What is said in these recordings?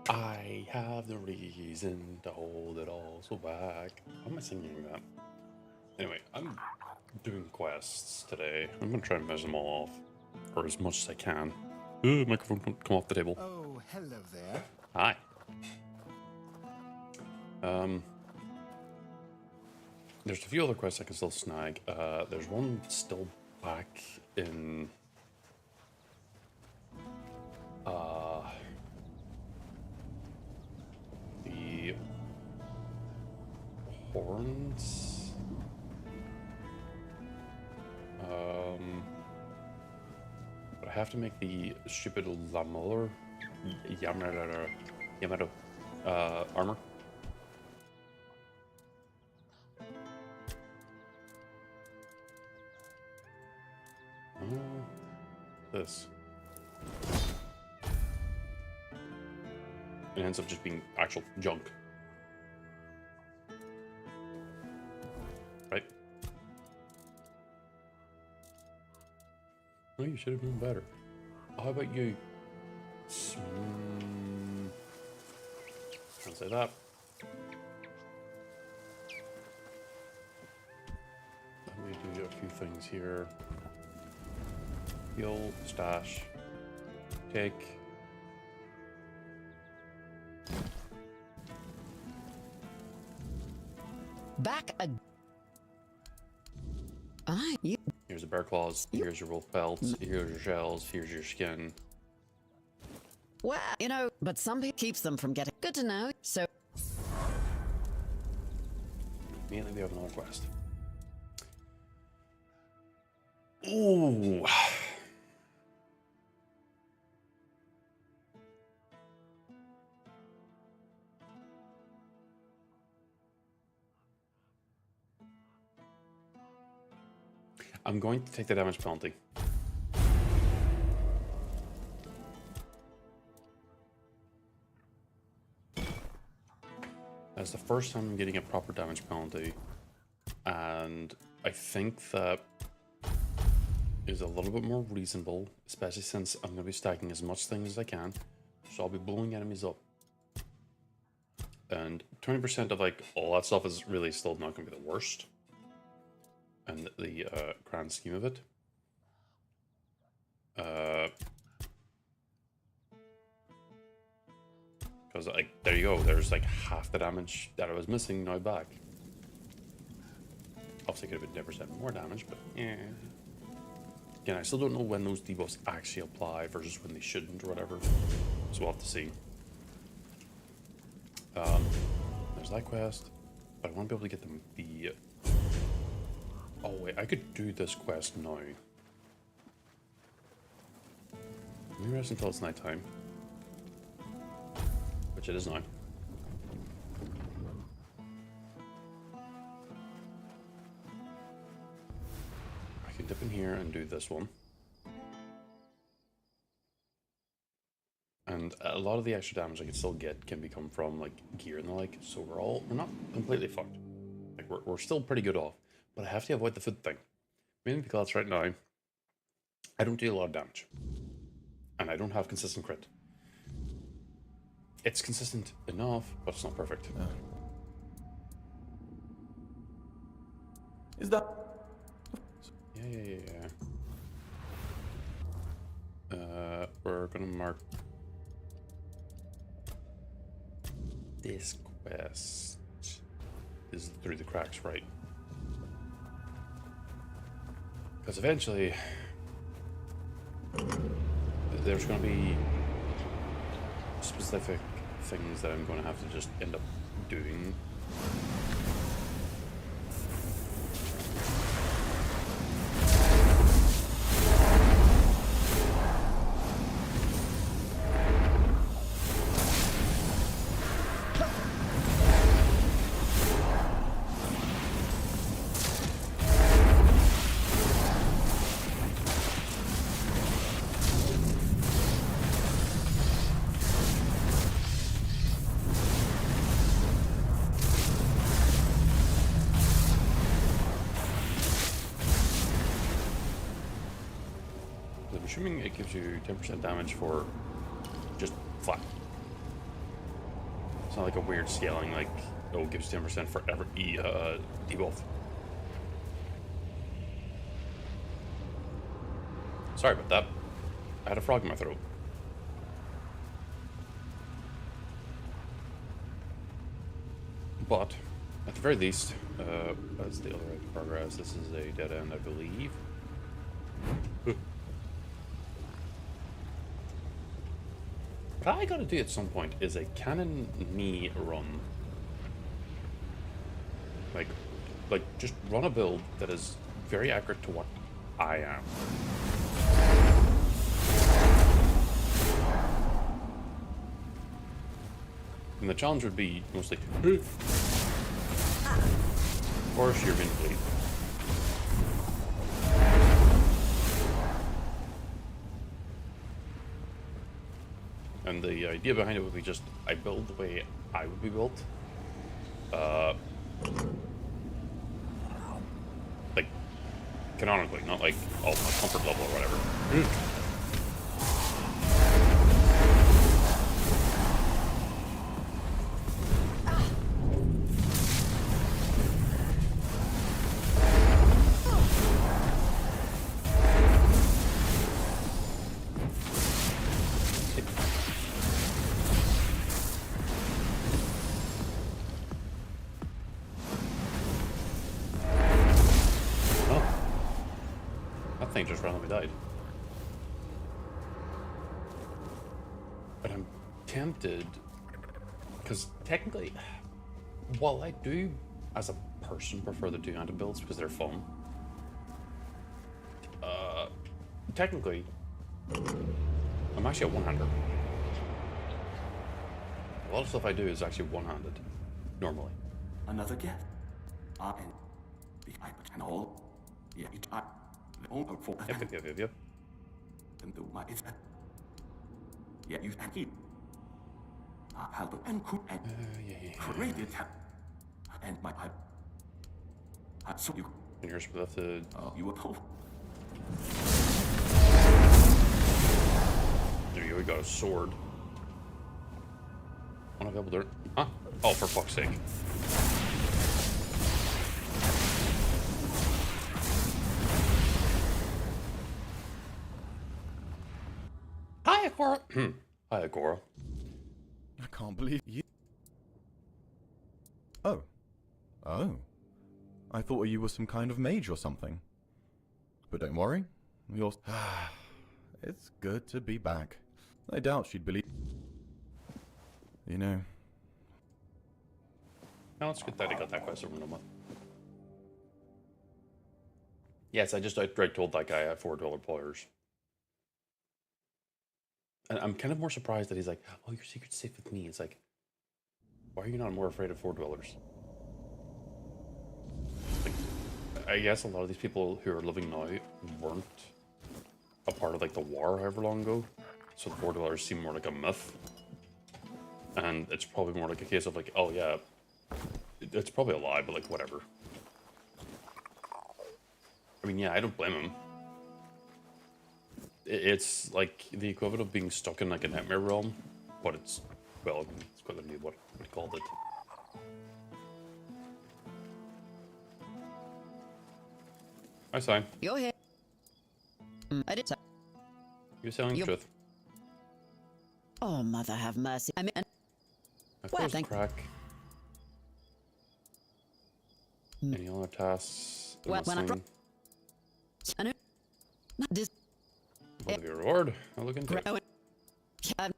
I have the reason to hold it all so back. How am I singing that? Anyway, I'm doing quests today. I'm gonna try and measure them all off, or as much as I can. Ooh, microphone don't come off the table. Oh, hello there. Hi. There's a few other quests I can still snag. There's one still back in the Horns. But I have to make the stupid Lamiller Yamato armor. This. It ends up just being actual junk. Right? No, you should have been better. How about you? Can't say that. Let me do a few things here. Heal, stash, take. Back a. Here's a bear claws. Here's your wolf pelt. Here's your shells. Here's your skin. Well, you know, but some people keeps them from getting. Good to know. So. Immediately we have another quest. Ooh. I'm going to take the damage penalty. That's the first time I'm getting a proper damage penalty, and I think that is a little bit more reasonable, especially since I'm going to be stacking as much things as I can, so I'll be blowing enemies up. And 20% of like all that stuff is really still not going to be the worst. And the grand scheme of it. Because like, there you go, there's like half the damage that I was missing now back. Obviously could have been 10% more damage, but yeah. Again, I still don't know when those debuffs actually apply versus when they shouldn't or whatever. So we'll have to see. There's that quest. But I want to be able to get them the... Oh wait, I could do this quest now. Let me rest until it's nighttime. Which it is now. I can dip in here and do this one. And a lot of the extra damage I can still get can become from like gear and the like, so we're not completely fucked. Like we're still pretty good off. But I have to avoid the food thing. Mainly because right now, I don't do a lot of damage. And I don't have consistent crit. It's consistent enough, but it's not perfect. Is that... Yeah. We're gonna mark this quest. This is through the cracks, right? Because eventually, there's going to be specific things that I'm going to have to just end up doing. I'm assuming it gives you 10% damage for just flat. not like a weird scaling, like, oh, gives 10% for every debuff. Sorry about that. I had a frog in my throat. But, at the very least, as the other route to progress, this is a dead end, I believe. What I gotta do at some point is a cannon knee run. Like just run a build that is very accurate to what I am. And the challenge would be mostly or sheer wind bleed. And the idea behind it would be just, I build the way I would be built. Like, canonically, not like all my comfort level or whatever. Just randomly died. But I'm tempted, because technically, while I do, as a person, prefer the two-handed builds because they're fun, technically, I'm actually a one-hander. A lot of stuff I do is actually one-handed, normally. Another gift. And the whole. Yeah, Yep. Yeah, you can keep. Help and cook and created and my pipe. So you. And you're supposed to. You were told. There you go. We got a sword. Unavailable dirt. Huh? Oh, for fuck's sake. Hi, Cora. Hi, Cora. I can't believe you. Oh. I thought you were some kind of mage or something. But don't worry. You're. It's good to be back. I doubt she'd believe. You know. No, it's good that I got that quest over with. Yes, I just outright told that guy I had $4 players. And I'm kind of more surprised that he's like, oh, your secret's safe with me. It's like, why are you not more afraid of four dwellers? Like, I guess a lot of these people who are living now weren't a part of like the war however long ago. So the four dwellers seem more like a myth. And it's probably more like a case of like, oh yeah, it's probably a lie, but like whatever. I mean, yeah, I don't blame him. It's like the equivalent of being stuck in like a nightmare realm, but it's, well, it's quite literally what we called it. Hi, Sign. You're here. I did say. You're telling the truth. Oh, mother have mercy. I mean, well, thank crack. Any other tasks? Well, when I know. This. What your reward? I'll look into it. I'm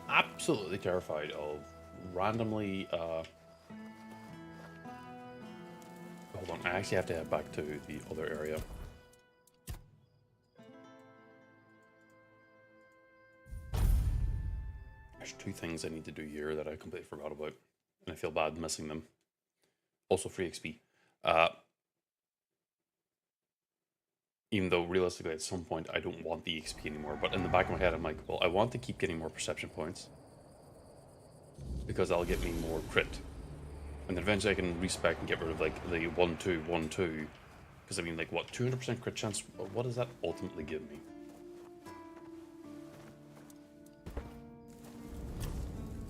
absolutely terrified of randomly. Hold on, I actually have to head back to the other area. There's two things I need to do here that I completely forgot about, and I feel bad missing them. Also, free XP. Even though realistically at some point I don't want the XP anymore, but in the back of my head I'm like, well, I want to keep getting more perception points because that'll get me more crit, and then eventually I can respec and get rid of like the 1-2 1-2, because I mean, like, what, 200% crit chance, what does that ultimately give me?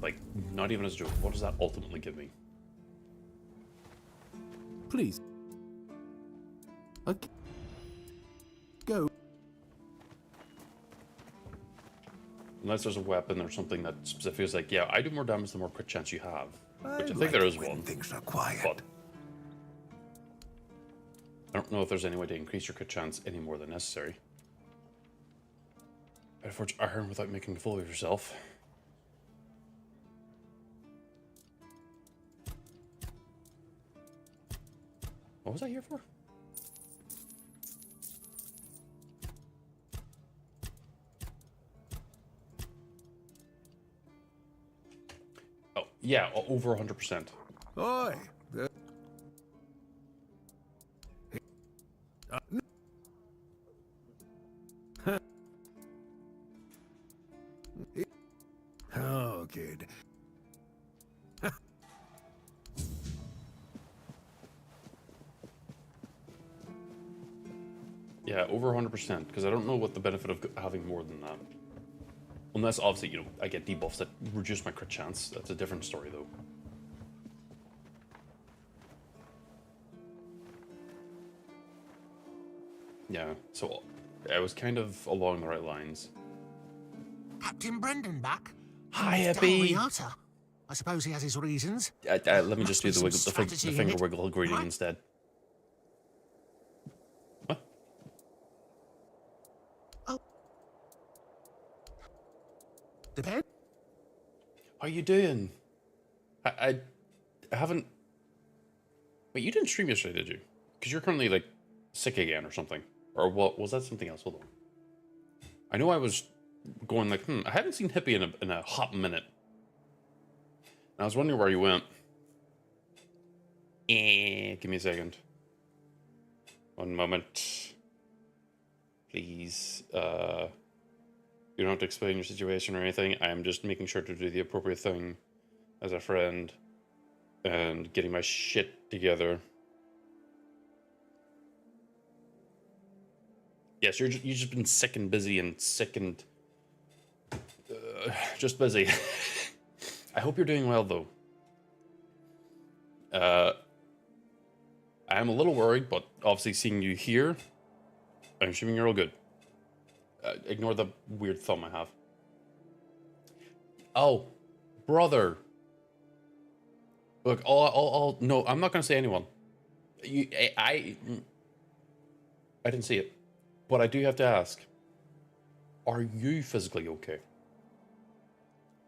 Like, not even as a joke. What does that ultimately give me? Please. Okay. Go. Unless there's a weapon or something that specifically is like, yeah, I do more damage the more crit chance you have. Which I think there is one. Things are quiet. But I don't know if there's any way to increase your crit chance any more than necessary. I'd forge iron without making a fool of yourself. What was I here for? Oh, yeah, over 100%. Oi. Oh, good. Yeah, over 100%, because I don't know what the benefit of having more than that. Unless, obviously, you know, I get debuffs that reduce my crit chance. That's a different story, though. Yeah, so I was kind of along the right lines. Captain Brendan back? Hi, Down Eppie. Riata. I suppose he has his reasons. Let me just do Must the, be some wiggle, the strategy in finger it. wiggle greeting Right. instead. What? Oh. Depend. How you doing? I haven't... Wait, you didn't stream yesterday, did you? Because you're currently, like, sick again or something. Or what? Was that something else? Hold on. I know I was going like, I haven't seen Hippie in a hot minute. And I was wondering where you went. Give me a second. One moment. Please. You don't have to explain your situation or anything. I am just making sure to do the appropriate thing as a friend. And getting my shit together. Yes, you've just been sick and busy and sick and... just busy. I hope you're doing well, though. I am a little worried, but obviously seeing you here, I'm assuming you're all good. Ignore the weird thumb I have. Oh, brother. Look, no, I'm not going to say anyone. I didn't see it. But I do have to ask, are you physically okay?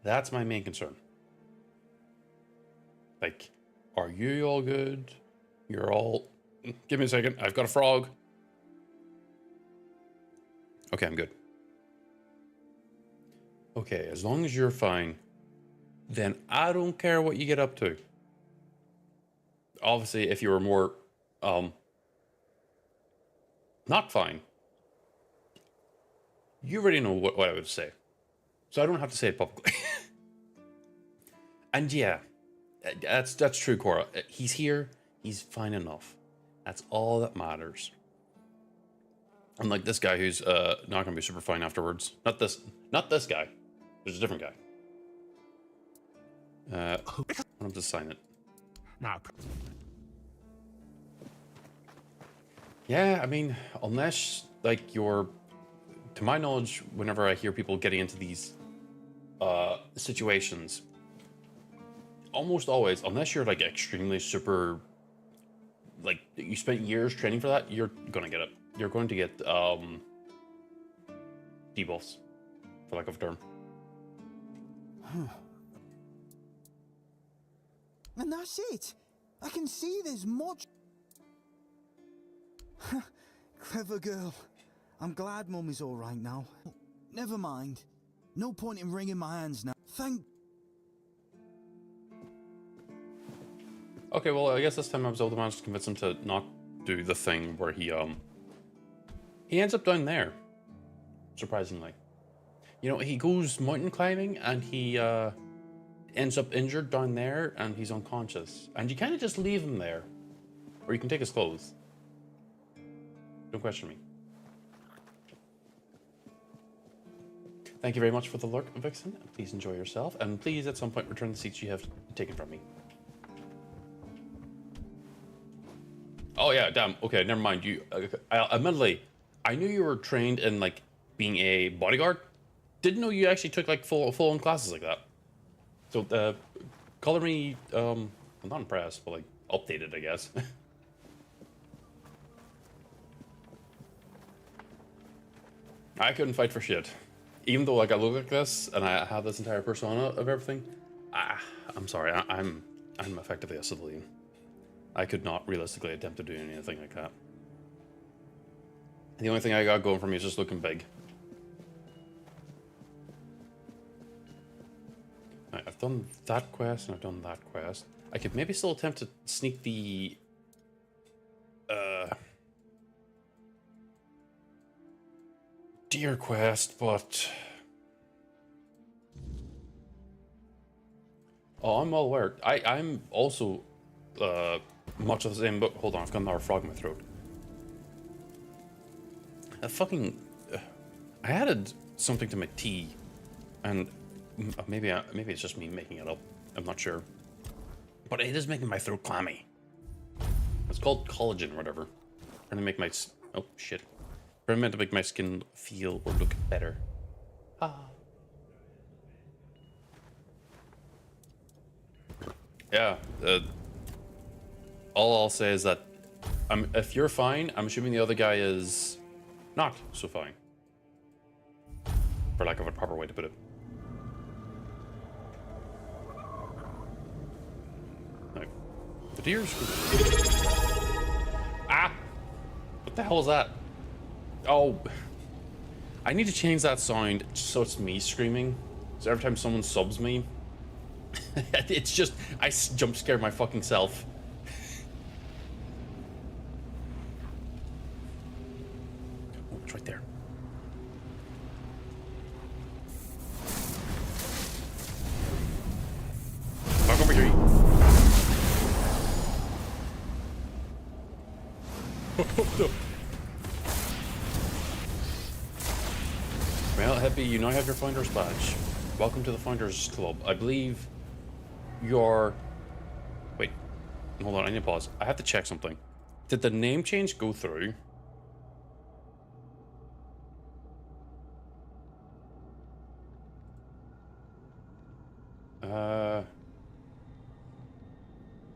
That's my main concern. Like, are you all good? You're all... Give me a second. I've got a frog. Okay, I'm good. Okay, as long as you're fine, then I don't care what you get up to. Obviously, if you were more, not fine, you already know what I would say. So I don't have to say it publicly. And yeah, that's true, Cora. He's here. He's fine enough. That's all that matters. Unlike this guy who's not going to be super fine afterwards. Not this guy. There's a different guy. I'll just sign it. Now, Yeah, I mean, unless, like, you're... To my knowledge, whenever I hear people getting into these situations, almost always, unless you're, like, extremely super... Like, you spent years training for that, you're gonna get it. You're going to get, debuffs, for lack of a term. And that's it. I can see there's much. Clever girl. I'm glad Mum is all right now. Never mind. No point in wringing my hands now. Thank. Okay, well, I guess this time I was able to manage to convince him to not do the thing where he ends up down there, surprisingly. You know, he goes mountain climbing and he ends up injured down there and he's unconscious. And you kind of just leave him there. Or you can take his clothes. Don't question me. Thank you very much for the lurk, Vixen. Please enjoy yourself, and please at some point return the seats you have taken from me. Oh yeah, damn. Okay, never mind. You, admittedly, I knew you were trained in like being a bodyguard. Didn't know you actually took like full-on classes like that. So, color me, I'm not impressed, but like updated, I guess. I couldn't fight for shit. Even though like I look like this and I have this entire persona of everything, I'm sorry, I'm effectively a civilian. I could not realistically attempt to do anything like that. The only thing I got going for me is just looking big. Right, I've done that quest and I've done that quest. I could maybe still attempt to sneak the deer quest, but oh, I'm well aware. I'm also much of the same book. Hold on, I've got another frog in my throat. I added something to my tea, and maybe it's just me making it up. I'm not sure, but it is making my throat clammy. It's called collagen or whatever. Trying to make my oh shit. Trying to make my skin feel or look better. Ah. Yeah. All I'll say is that if you're fine, I'm assuming the other guy is not so fine. For lack of a proper way to put it. No. The deer's... Ah! What the hell is that? Oh. I need to change that sound so it's me screaming. So every time someone subs me, it's just... I jump scare my fucking self. Oh, it's right there. Back over here. No. Well, Happy, you now have your Founder's Badge. Welcome to the Founders Club. I believe you're... Wait. Hold on, I need to pause. I have to check something. Did the name change go through?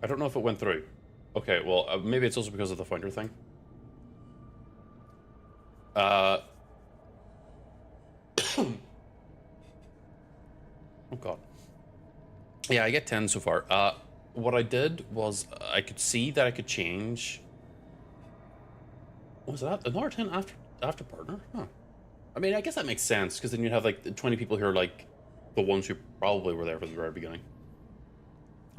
I don't know if it went through. Okay, well, maybe it's also because of the Founder thing. Oh god. Yeah, I get 10 so far. What I did was I could see that I could change. What was that? Another 10 after partner? Huh. I mean, I guess that makes sense, because then you'd have like 20 people who are like the ones who probably were there from the very beginning.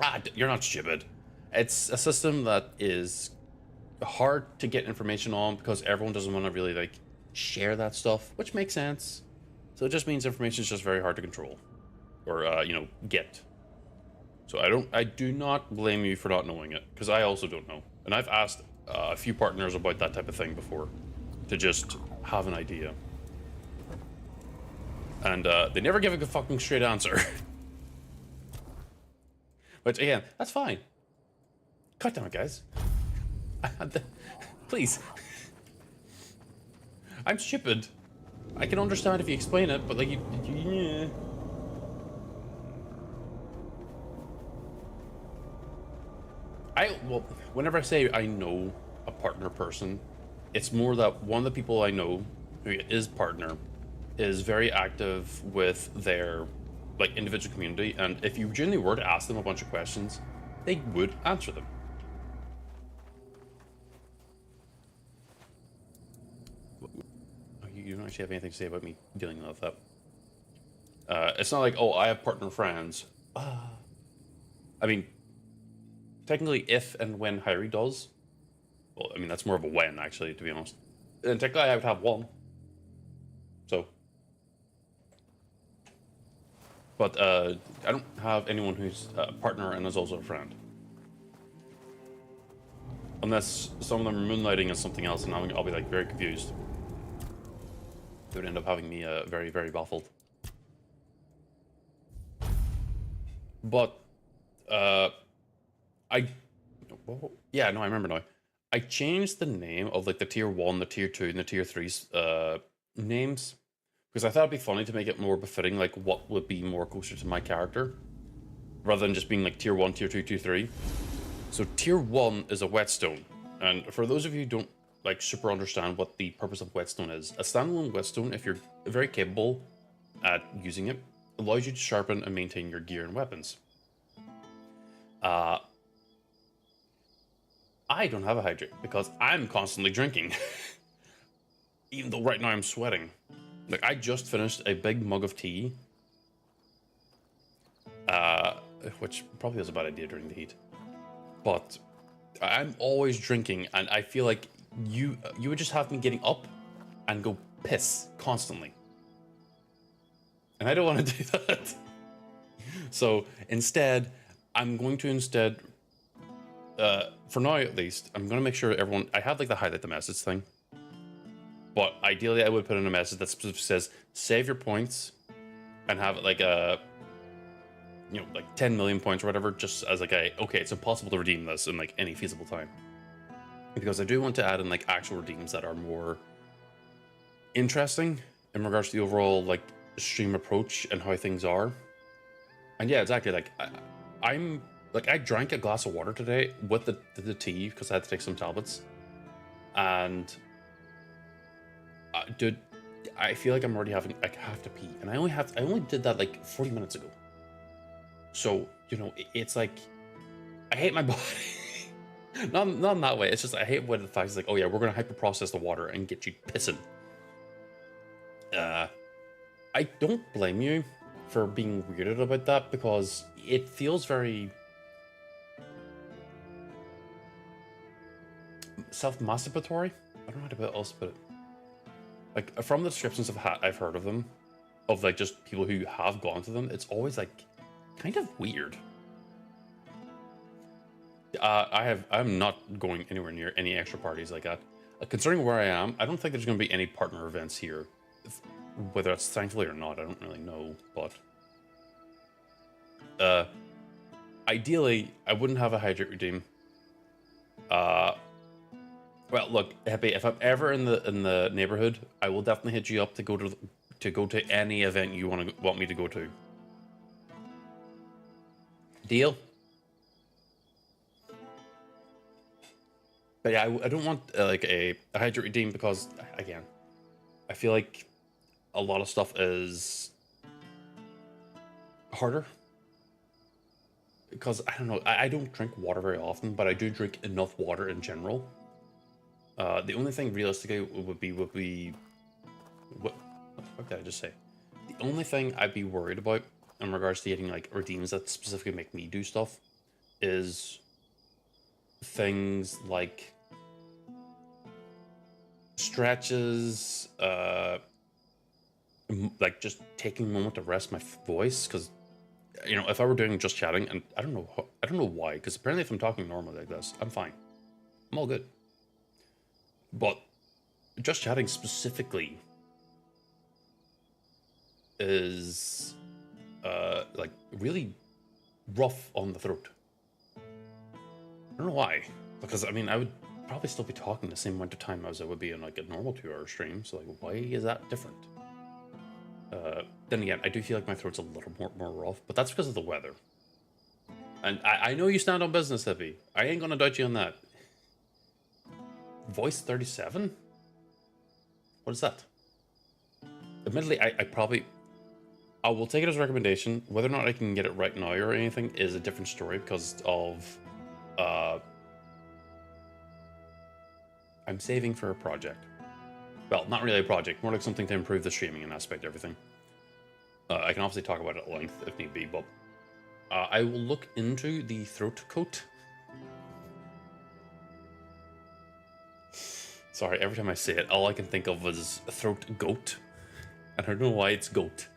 Ah, you're not stupid. It's a system that is hard to get information on because everyone doesn't want to really like share that stuff, which makes sense. So it just means information is just very hard to control or, you know, get. So I do not blame you for not knowing it, because I also don't know. And I've asked a few partners about that type of thing before to just have an idea. And they never give a fucking straight answer. But again, that's fine. God damn it, guys. Please. I'm stupid. I can understand if you explain it, but like yeah. Well, whenever I say I know a partner person, it's more that one of the people I know who is partner is very active with their like individual community, and if you genuinely were to ask them a bunch of questions, they would answer them. You don't actually have anything to say about me dealing with that. It's not like, oh, I have partner friends. I mean, technically, if and when Hyrie does, well, I mean, that's more of a when, actually, to be honest. And technically, I would have one. So. But I don't have anyone who's a partner and is also a friend. Unless some of them are moonlighting as something else, and I'll be like very confused. It would end up having me very, very baffled. But yeah, no, I remember now. I changed the name of like the tier 1, the tier 2, and the tier 3's names because I thought it'd be funny to make it more befitting, like what would be more closer to my character rather than just being like tier 1, tier 2, tier 3. So tier 1 is a whetstone, and for those of you who don't like super understand what the purpose of whetstone is, a standalone whetstone, if you're very capable at using it, allows you to sharpen and maintain your gear and weapons. I don't have a hydrate because I'm constantly drinking. Even though right now I'm sweating. Like, I just finished a big mug of tea. Which probably was a bad idea during the heat. But I'm always drinking, and I feel like you would just have me getting up and go piss constantly. And I don't want to do that. So instead, I'm going to for now at least, I'm going to make sure everyone, I have like the highlight the message thing. But ideally I would put in a message that says, save your points and have it like a, you know, like 10 million points or whatever, just as like a, okay, it's impossible to redeem this in like any feasible time. Because I do want to add in like actual redeems that are more interesting in regards to the overall like stream approach and how things are. And yeah, exactly. Like I drank a glass of water today with the tea because I had to take some tablets, and dude, I feel like I'm already having, I have to pee, and I only did that like 40 minutes ago. So you know, it's like I hate my body. not in that way. It's just I hate when the fact is like, oh yeah, we're gonna hyper process the water and get you pissing. I don't blame you for being weirded about that because it feels very self-masturbatory. I don't know how to else put it. Like, from the descriptions I've heard of them, of like just people who have gone to them, it's always like kind of weird. I'm not going anywhere near any extra parties like that. Considering where I am, I don't think there's going to be any partner events here. Whether that's thankfully or not, I don't really know, but ideally I wouldn't have a hydrate redeem. Well, look, Hippie, if I'm ever in the neighborhood, I will definitely hit you up to go to any event you want me to go to. Deal? But yeah, I don't want like a hydrate redeem because, again, I feel like a lot of stuff is harder. Because, I don't know, I don't drink water very often, but I do drink enough water in general. The only thing realistically would be what the fuck did I just say? The only thing I'd be worried about in regards to getting like redeems that specifically make me do stuff is things like stretches, like just taking a moment to rest my voice, because you know, if I were doing just chatting, and I don't know why, because apparently if I'm talking normally like this, I'm fine, I'm all good. But just chatting specifically is like really rough on the throat. I don't know why, because I mean I would probably still be talking the same amount of time as I would be in like a normal 2-hour stream, so like why is that different? Then again, I do feel like my throat's a little more rough, but that's because of the weather. And I know you stand on business, Hippie. I ain't gonna doubt you on that. Voice 37? What is that? Admittedly, I will take it as a recommendation. Whether or not I can get it right now or anything is a different story because of I'm saving for a project. Well, not really a project, more like something to improve the streaming and aspect of everything. I can obviously talk about it at length if need be, but I will look into the throat coat. Sorry, every time I say it, all I can think of is throat goat. And I don't know why it's goat.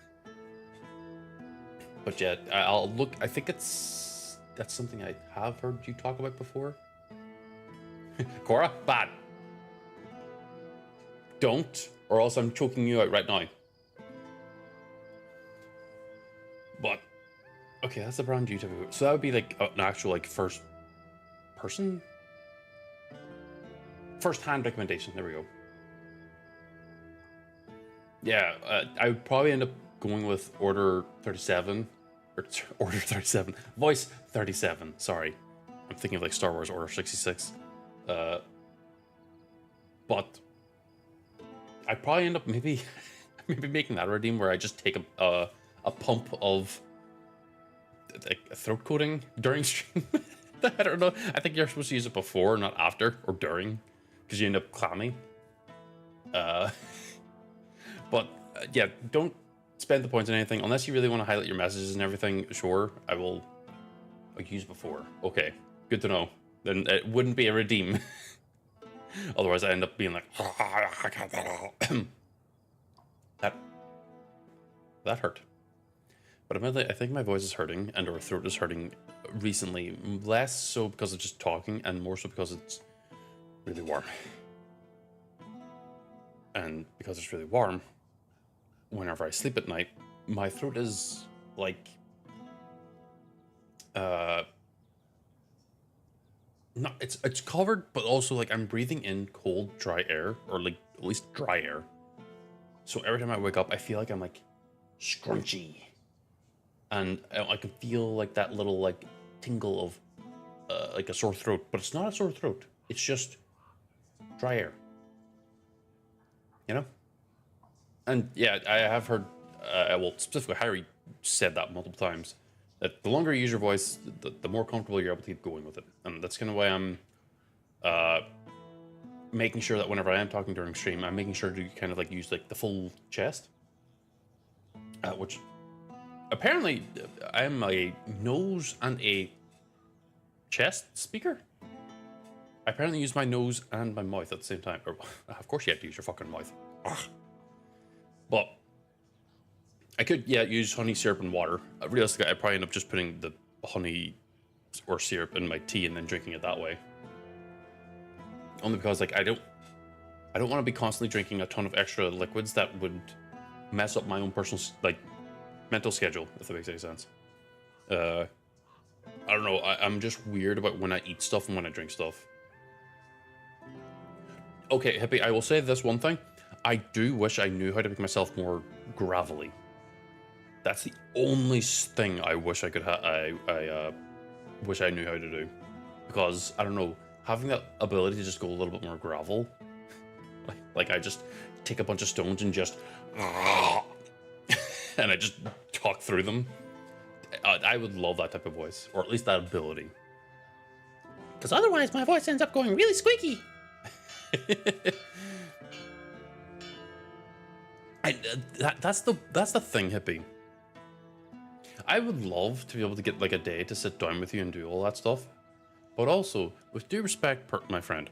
But yeah, I'll look. I think that's something I have heard you talk about before. Cora, bad. Don't, or else I'm choking you out right now. But Okay, that's a brand new type of... So that would be like an actual like first person? First hand recommendation. There we go. Yeah, I would probably end up going with Order 37. Or Order 37. Voice 37. Sorry. I'm thinking of like Star Wars Order 66. But I'd probably end up maybe making that a redeem where I just take a pump of like throat coating during stream. I don't know. I think you're supposed to use it before, not after or during, because you end up clammy. But yeah, don't spend the points on anything unless you really want to highlight your messages and everything. Sure, I'll use before. Okay, good to know. Then it wouldn't be a redeem. Otherwise, I end up being like that hurt. But admittedly, I think my voice is hurting and or throat is hurting recently. Less so because of just talking and more so because it's really warm. And because it's really warm, whenever I sleep at night, my throat is like not it's covered, but also like I'm breathing in cold, dry air, or like at least dry air. So every time I wake up, I feel like I'm like scrunchy. And I can feel like that little like tingle of like a sore throat, but it's not a sore throat. It's just dry air. You know? And yeah, I have heard, well, specifically Harry said that multiple times, that the longer you use your voice, the more comfortable you're able to keep going with it. And that's kind of why I'm making sure that whenever I am talking during stream, I'm making sure to kind of like use like the full chest, which apparently I am a nose and a chest speaker. I apparently use my nose and my mouth at the same time. Or, of course you have to use your fucking mouth. Ugh. But I could, yeah, use honey syrup and water. Realistically, I'd probably end up just putting the honey or syrup in my tea and then drinking it that way. Only because, like, I don't want to be constantly drinking a ton of extra liquids that would mess up my own personal, like, mental schedule, if that makes any sense. I don't know. I'm just weird about when I eat stuff and when I drink stuff. Okay, Hippie, I will say this one thing. I do wish I knew how to make myself more gravelly. That's the only thing I wish I could wish I knew how to do. Because, I don't know, having that ability to just go a little bit more gravel, like I just take a bunch of stones and just and I just talk through them. I would love that type of voice, or at least that ability. Because otherwise my voice ends up going really squeaky. That's the thing, Hippie. I would love to be able to get like a day to sit down with you and do all that stuff. But also, with due respect, my friend,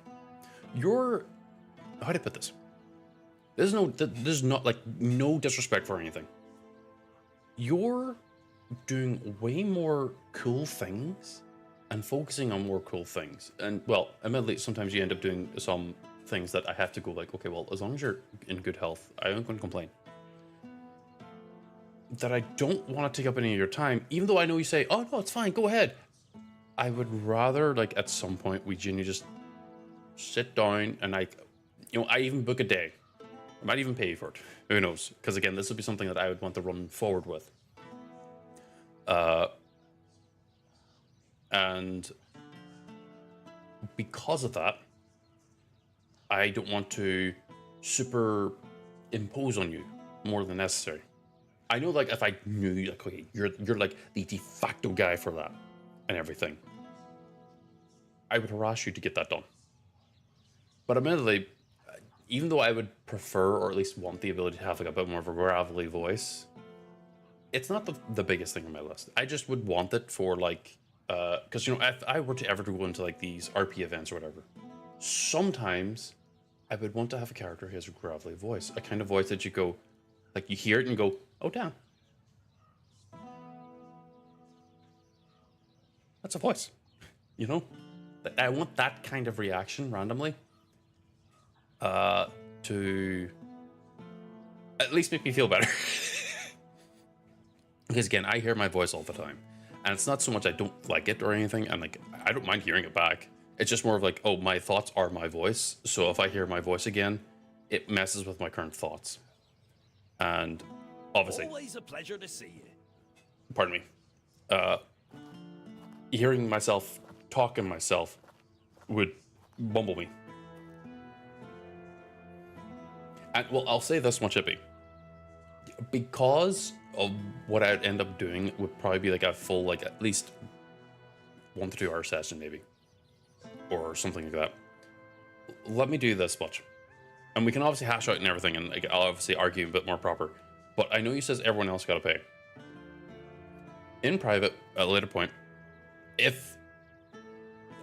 you're... How do I put this? There's not like no disrespect for anything. You're doing way more cool things and focusing on more cool things. And well, admittedly, sometimes you end up doing some things that I have to go like, okay, well, as long as you're in good health, I ain't going to complain. That I don't want to take up any of your time, even though I know you say, oh no, it's fine, go ahead. I would rather, like, at some point we genuinely just sit down and I even book a day. I might even pay you for it. Who knows? Because again, this would be something that I would want to run forward with. And because of that, I don't want to superimpose on you more than necessary. I know, like, if I knew, like, okay, you're like the de facto guy for that and everything, I would harass you to get that done. But admittedly, even though I would prefer, or at least want the ability to have like a bit more of a gravelly voice, it's not the biggest thing on my list. I just would want it for like, because, you know, if I were to ever go into like these RP events or whatever, sometimes I would want to have a character who has a gravelly voice, a kind of voice that you go, like, you hear it and go, oh damn, that's a voice, you know? I want that kind of reaction randomly to at least make me feel better. Because again, I hear my voice all the time. And it's not so much I don't like it or anything, and like I don't mind hearing it back. It's just more of like, oh, my thoughts are my voice. So if I hear my voice again, it messes with my current thoughts. And obviously, Always a pleasure to see you. pardon me, hearing myself talking myself would bumble me. And well, I'll say this much, Chippy. Because of what I'd end up doing would probably be like a full, like at least 1 to 2 hour session, maybe, or something like that. Let me do this much, and we can obviously hash out and everything, and like, I'll obviously argue a bit more proper. But I know you says everyone else got to pay. In private, at a later point, if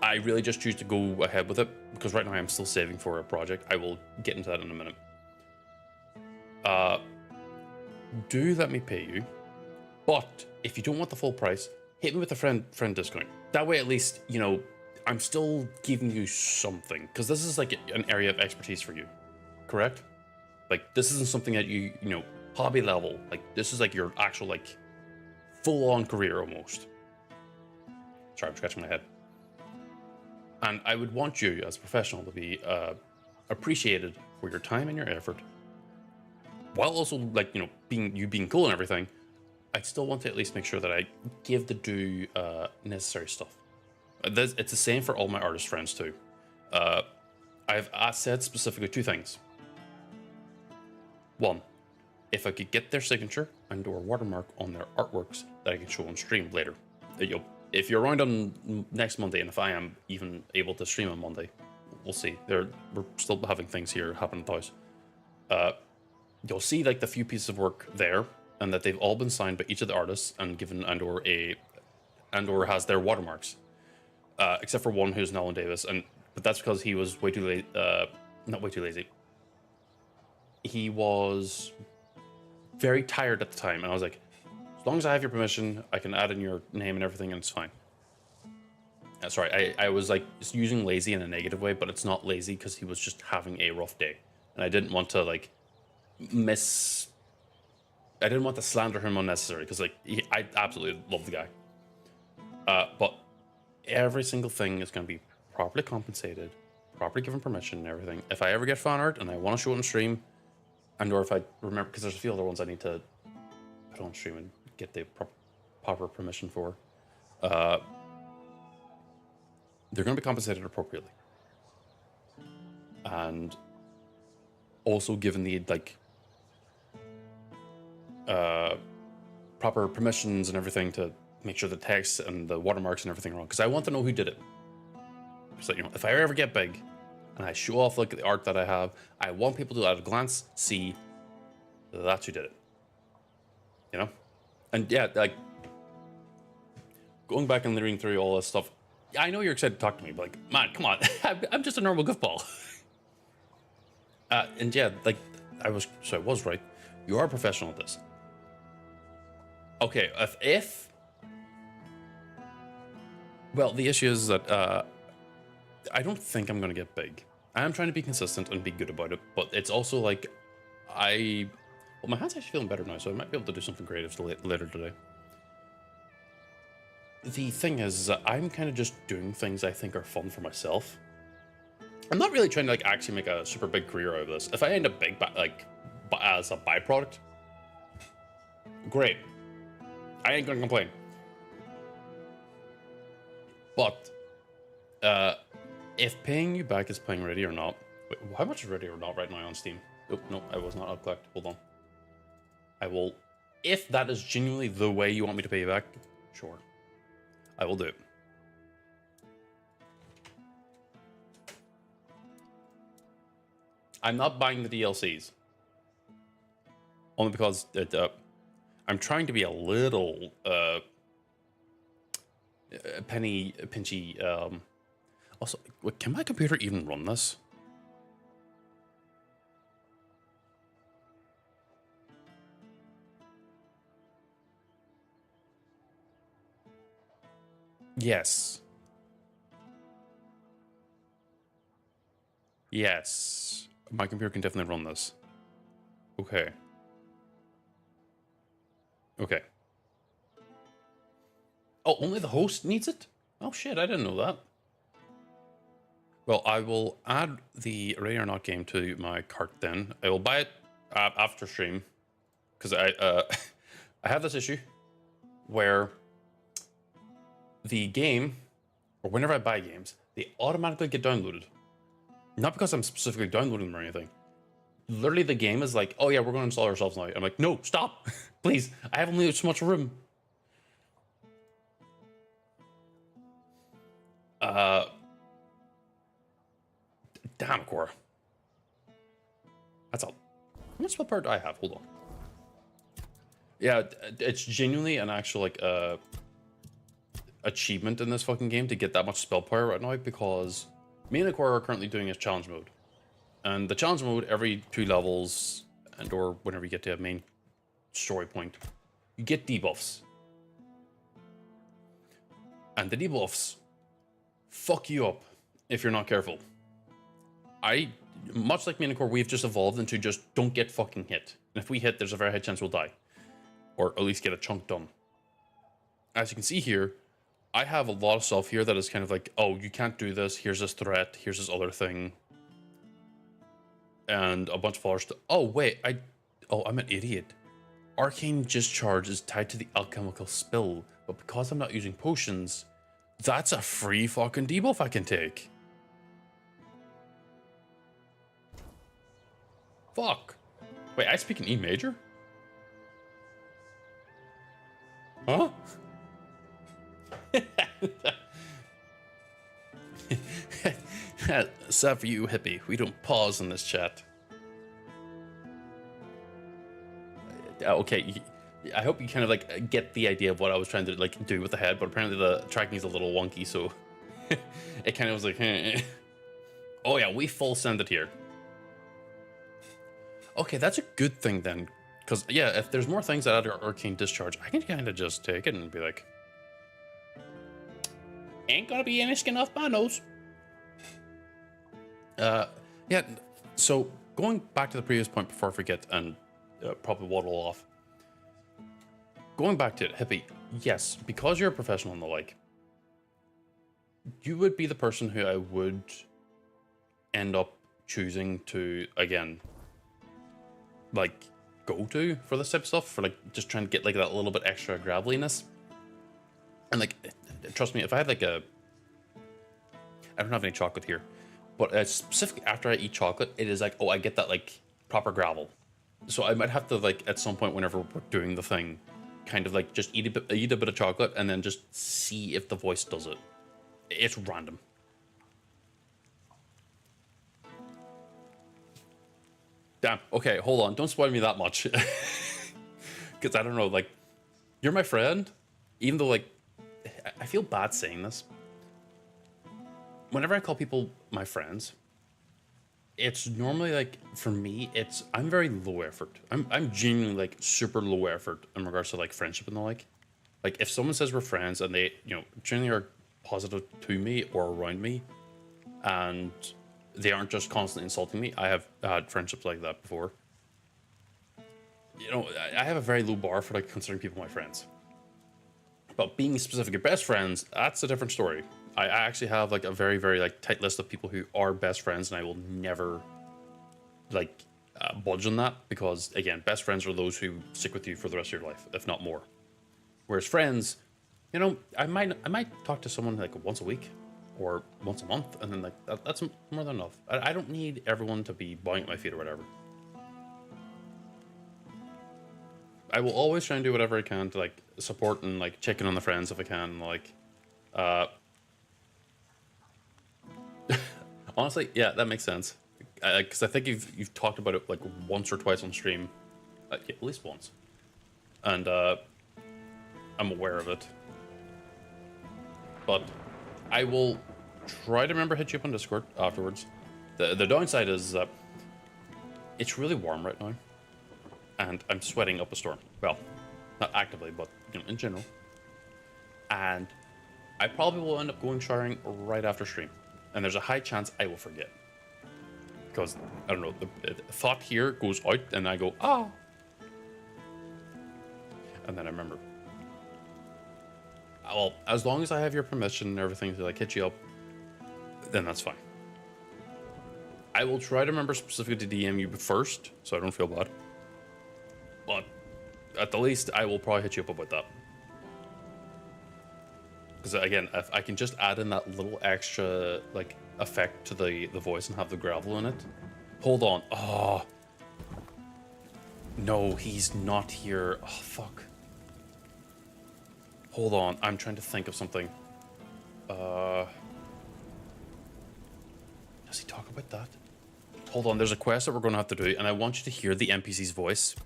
I really just choose to go ahead with it, because right now I'm still saving for a project, I will get into that in a minute. Do let me pay you, but if you don't want the full price, hit me with a friend discount. That way, at least, you know, I'm still giving you something, because this is like an area of expertise for you, correct? Like, this isn't something that you know, hobby level. Like, this is like your actual, like, full-on career almost. Sorry, I'm scratching my head. And I would want you as a professional to be appreciated for your time and your effort, while also, like, you know, being cool and everything. I still want to at least make sure that I give the due necessary stuff. It's the same for all my artist friends too. I've said specifically 2 things. 1, if I could get their signature and or watermark on their artworks that I can show on stream later. If you're around on next Monday, and if I am even able to stream on Monday, we'll see. We're still having things here happen at the house. You'll see like the few pieces of work there, and that they've all been signed by each of the artists and given and or has their watermarks, except for one who's Nolan Davis, but that's because he was way too late. Not way too lazy. He was very tired at the time, and I was like, as long as I have your permission, I can add in your name and everything, and it's fine. Sorry, I was like using lazy in a negative way, but it's not lazy because he was just having a rough day, and I didn't want to like I didn't want to slander him unnecessarily, because like I absolutely love the guy. But every single thing is going to be properly compensated, properly given permission and everything. If I ever get fan art and I want to show it on stream, and or if I remember, because there's a few other ones I need to put on stream and get the proper permission for, they're going to be compensated appropriately, and also given the like proper permissions and everything to make sure the text and the watermarks and everything are wrong, because I want to know who did it. So, you know, if I ever get big and I show off like the art that I have, I want people to at a glance see that's who did it. You know? And yeah, like going back and reading through all this stuff, I know you're excited to talk to me, but like, man, come on, I'm just a normal goofball. And yeah, like I was right. You are a professional at this. Okay, well, the issue is that I don't think I'm gonna get big. I am trying to be consistent and be good about it, but it's also like well, my hand's actually feeling better now, so I might be able to do something creative later today. The thing is that I'm kind of just doing things I think are fun for myself. I'm not really trying to like actually make a super big career out of this. If I end up big, as a byproduct, great. I ain't gonna complain. But if paying you back is paying Ready or Not, wait, how much is Ready or Not right now on Steam? Oh, no, I was not outclicked. Hold on. I will, if that is genuinely the way you want me to pay you back, sure, I will do it. I'm not buying the DLCs. Only because I'm trying to be a little pinchy. Also, wait, can my computer even run this? Yes. Yes. My computer can definitely run this. Okay. Okay. Oh, only the host needs it? Oh shit, I didn't know that. Well, I will add the Ready or Not game to my cart then. I will buy it after stream. Because I have this issue where the game, or whenever I buy games, they automatically get downloaded. Not because I'm specifically downloading them or anything. Literally the game is like, oh yeah, we're going to install ourselves now. I'm like, no, stop. Please, I have only so much room. Damn, Cora. That's all. How much spell do I have? Hold on. Yeah, it's genuinely an actual like achievement in this fucking game to get that much spell power right now, because me and Cora are currently doing a challenge mode. And the challenge mode, every 2 levels, and or whenever you get to a main story point, you get debuffs. And the debuffs fuck you up if you're not careful. Much like me and Cora, we've just evolved into just don't get fucking hit. And if we hit, there's a very high chance we'll die. Or at least get a chunk done. As you can see here, I have a lot of stuff here that is kind of like, oh, you can't do this, here's this threat, here's this other thing. And a bunch of followers. Oh, wait, I'm an idiot. Arcane Discharge is tied to the alchemical spill, but because I'm not using potions, that's a free fucking debuff I can take. Fuck. Wait, I speak in E major? Huh? Sad for you, hippie. We don't pause in this chat. Okay, I hope you kind of like get the idea of what I was trying to like do with the head, but apparently the tracking is a little wonky, so it kind of was like, oh yeah, we full send it here. Okay, that's a good thing then, because yeah, if there's more things that add Arcane Discharge, I can kind of just take it and be like, ain't gonna be any skin off my nose. Yeah, so going back to the previous point before I forget and probably waddle off. Going back to it, hippie, yes, because you're a professional and the like, you would be the person who I would end up choosing to, again, like, go to for this type of stuff, for like just trying to get like that little bit extra graveliness. And like, trust me, if I had like I don't have any chocolate here, but specifically after I eat chocolate, it is like, oh, I get that like proper gravel. So I might have to like at some point whenever we're doing the thing, kind of like just eat a bit of chocolate and then just see if the voice does it. It's random. Damn. Okay, hold on. Don't spoil me that much. Because I don't know, like, you're my friend, even though like I feel bad saying this. Whenever I call people my friends, it's normally like, for me, I'm very low effort. I'm genuinely like super low effort in regards to like friendship and the like. Like if someone says we're friends and they, you know, generally are positive to me or around me, and they aren't just constantly insulting me. I have had friendships like that before. You know, I have a very low bar for like considering people my friends. But being specific best friends, that's a different story. I actually have like a very, very like tight list of people who are best friends, and I will never like budge on that, because again, best friends are those who stick with you for the rest of your life, if not more. Whereas friends, you know, I might talk to someone like once a week or once a month, and then like that's more than enough. I don't need everyone to be bowing at my feet or whatever. I will always try and do whatever I can to like support and like check in on the friends if I can. Like, honestly, yeah, that makes sense. Because I think you've talked about it like once or twice on stream, yeah, at least once, and I'm aware of it. But I will try to remember to hit you up on Discord afterwards. The downside is that it's really warm right now, and I'm sweating up a storm. Well, not actively, but you know, in general. And I probably will end up going showering right after stream, and there's a high chance I will forget. Because, I don't know, the thought here goes out, and I go, ah! And then I remember. well, as long as I have your permission and everything to like hit you up, then that's fine. I will try to remember specifically to DM you first, so I don't feel bad. But at the least, I will probably hit you up about that. Because again, if I can just add in that little extra like effect to the voice and have the gravel in it. Hold on. Oh. No, he's not here. Oh, fuck. Hold on. I'm trying to think of something. Does he talk about that? Hold on. There's a quest that we're going to have to do, and I want you to hear the NPC's voice.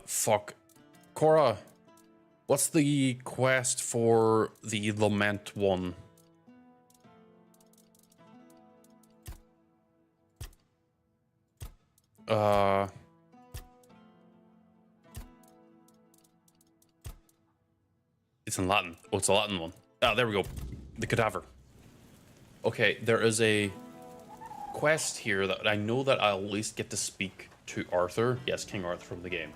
Fuck. Cora, what's the quest for the Lament one? It's in Latin. Oh, it's a Latin one. Ah, there we go. The cadaver. Okay, there is a quest here that I know that I'll at least get to speak to Arthur. Yes, King Arthur from the game.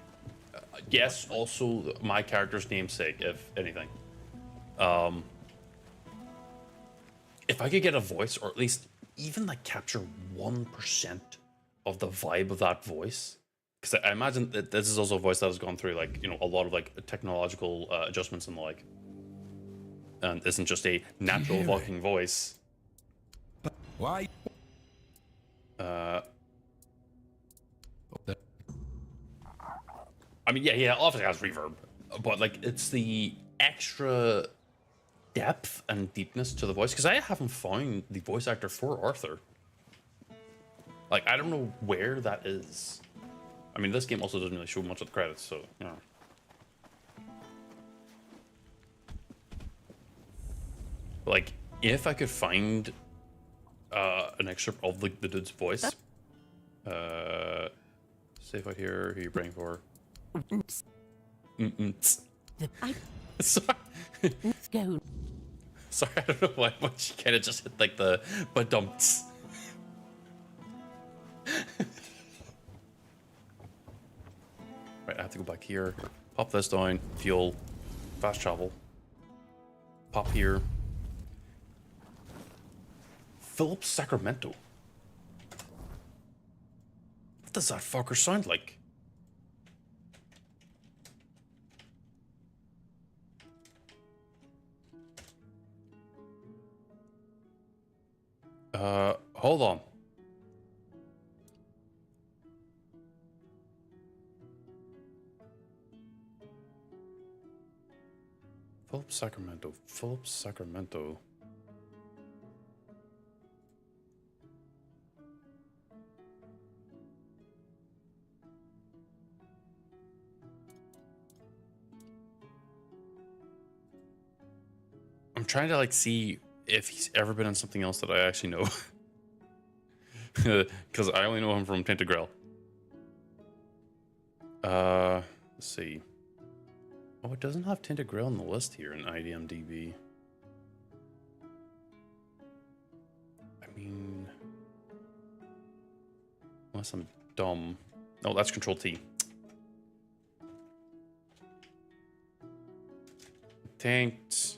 Yes, also my character's namesake, if anything. If I could get a voice, or at least even like capture 1% of the vibe of that voice, because I imagine that this is also a voice that has gone through like, you know, a lot of like technological adjustments and the like, and isn't just a natural fucking voice. Why? I mean, yeah, obviously has reverb, but like it's the extra depth and deepness to the voice, because I haven't found the voice actor for Arthur. Like, I don't know where that is. I mean, this game also doesn't really show much of the credits, so, you know. But, like, if I could find an excerpt of the dude's voice, save out here, who you praying for? Sorry. Sorry, I don't know why much you kind of just hit like the ba-dumps. Right, I have to go back here. Pop this down. Fuel. Fast travel. Pop here. Philip Sacramento. What does that fucker sound like? Hold on. Philip Sacramento. Philip Sacramento. I'm trying to like see if he's ever been in something else that I actually know. Because I only know him from Tainted Grail. Let's see. Oh, it doesn't have Tainted Grail on the list here in IDMDB. I mean, unless I'm dumb. No, that's Control T. Tanked.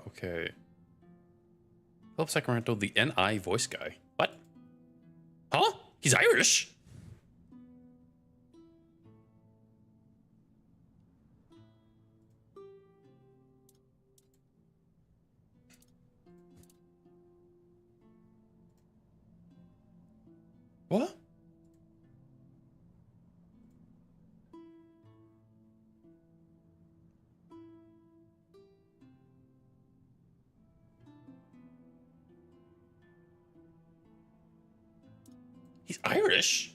Okay. Philip Sacramento, the NI voice guy. What? Huh? He's Irish? What? He's Irish?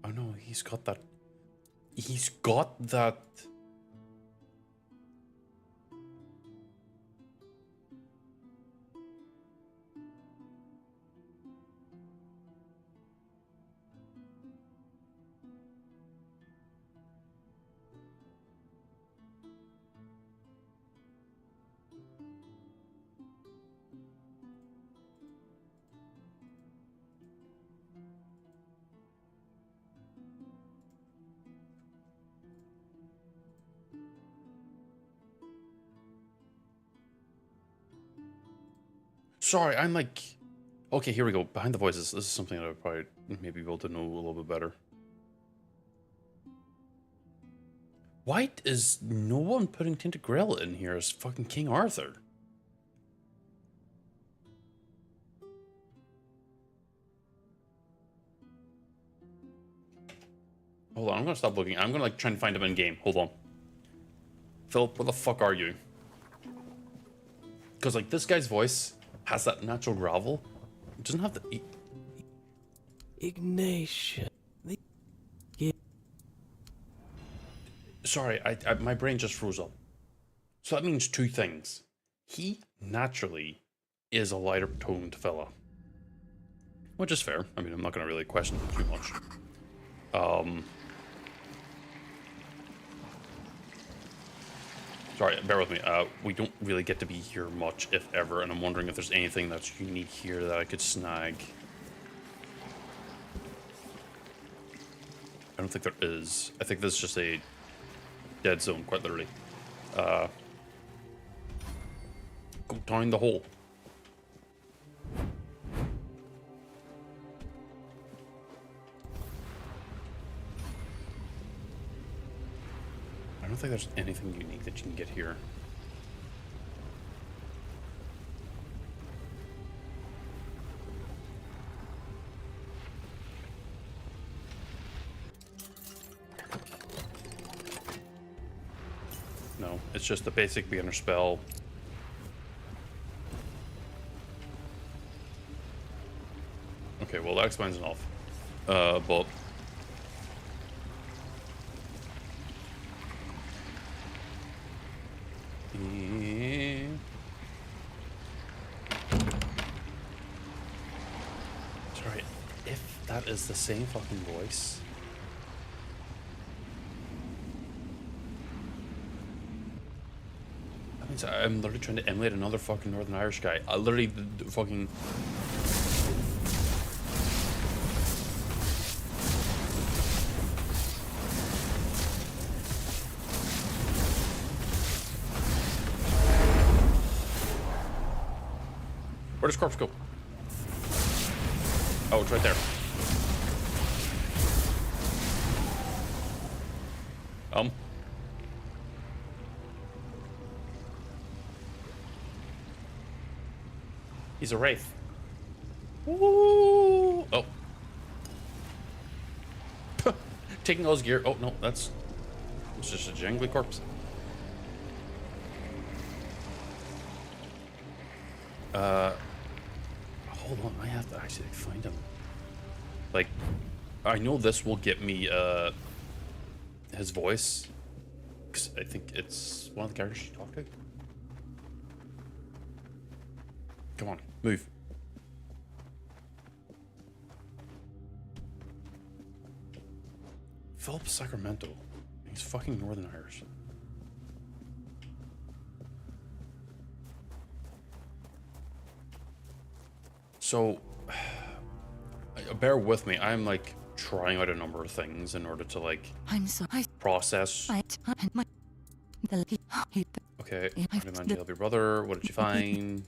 Oh no, he's got that. He's got that. Sorry, I'm like... Okay, here we go. Behind the voices. This is something that I'd probably maybe be able to know a little bit better. Why is no one putting Tainted Grail in here as fucking King Arthur? Hold on, I'm gonna stop looking. I'm gonna like try and find him in game. Hold on. Philip, where the fuck are you? Because like this guy's voice has that natural gravel. It doesn't have the... Ignatius. Sorry, my brain just froze up. So that means two things. He naturally is a lighter toned fella. Which is fair. I mean, I'm not going to really question it too much. Sorry, bear with me. We don't really get to be here much, if ever, and I'm wondering if there's anything that's unique here that I could snag. I don't think there is. I think this is just a dead zone, quite literally. Go down the hole. I don't think there's anything unique that you can get here. No, it's just a basic beginner spell. Okay, well that explains enough. But sorry, if that is the same fucking voice. That means I'm literally trying to emulate another fucking Northern Irish guy. I literally fucking... Where does corpse go? Oh, it's right there. He's a wraith. Ooh. Oh. Taking all his gear. Oh, no, it's just a jangly corpse. Hold on, I have to actually find him. Like, I know this will get me, his voice. Because I think it's one of the characters you talk to. Come on, move. Philip Sacramento. He's fucking Northern Irish. So, bear with me. I'm like trying out a number of things in order to like process. Okay, demand to help your brother. What did you find?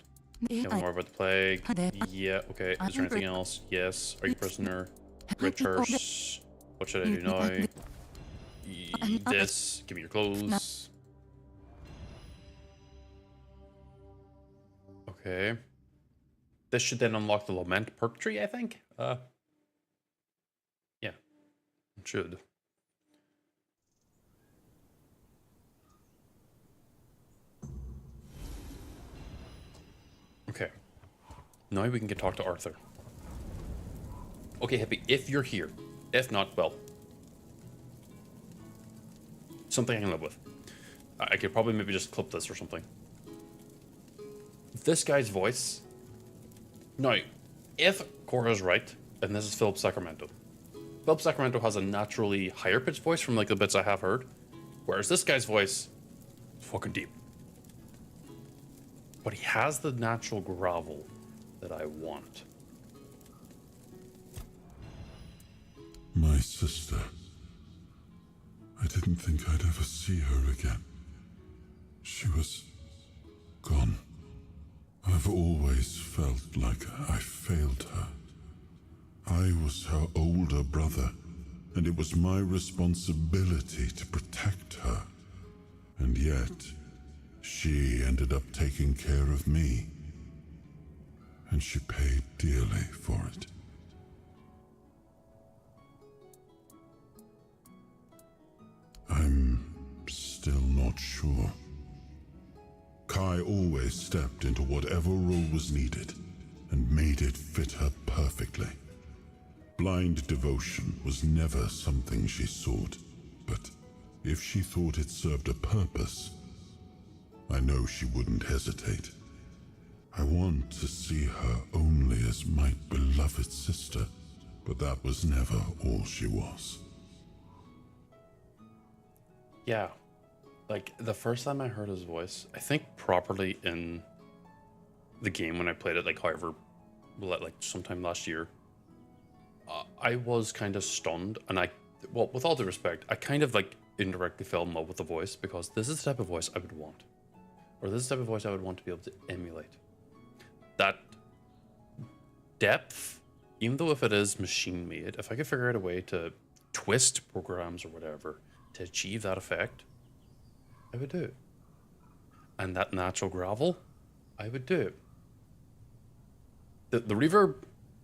Tell me more about the plague. Yeah, okay. Is there anything else? Yes. Are you a prisoner? Red hearse. What should I do now? This. Give me your clothes. Okay. This should then unlock the Lament perk tree, I think. Yeah. It should. Okay. Now we can get talk to Arthur. Okay, Hippie, if you're here. If not, well. Something I can live with. I could probably maybe just clip this or something. This guy's voice. Now, if Cora's right, and this is Philip Sacramento. Philip Sacramento has a naturally higher pitched voice from like the bits I have heard. Whereas this guy's voice is fucking deep. But he has the natural gravel that I want. My sister. I didn't think I'd ever see her again. She was gone. I've always felt like I failed her. I was her older brother, and it was my responsibility to protect her. And yet, she ended up taking care of me. And she paid dearly for it. I'm still not sure. Kai always stepped into whatever role was needed and made it fit her perfectly. Blind devotion was never something she sought, but if she thought it served a purpose, I know she wouldn't hesitate. I want to see her only as my beloved sister, but that was never all she was. Yeah. Like, the first time I heard his voice, I think properly in the game when I played it, like, however, like, sometime last year, I was kind of stunned, and well, with all due respect, I kind of, like, indirectly fell in love with the voice, because this is the type of voice I would want. Or this is the type of voice I would want to be able to emulate. That depth, even though if it is machine-made, if I could figure out a way to twist programs or whatever to achieve that effect, I would do it. And that natural gravel, I would do it. The reverb,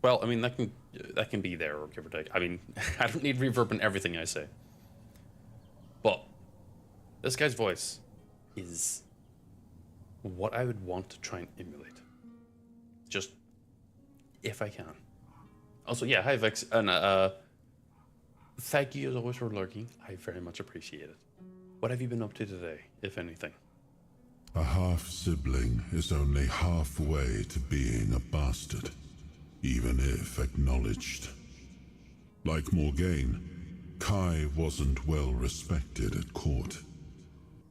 well, I mean, that can be there, or give or take. I mean, I don't need reverb in everything I say. But this guy's voice is what I would want to try and emulate. Just if I can. Also, yeah, hi Vix, and thank you as always for lurking. I very much appreciate it. What have you been up to today, if anything? A half-sibling is only halfway to being a bastard, even if acknowledged. Like Morgaine, Kai wasn't well respected at court.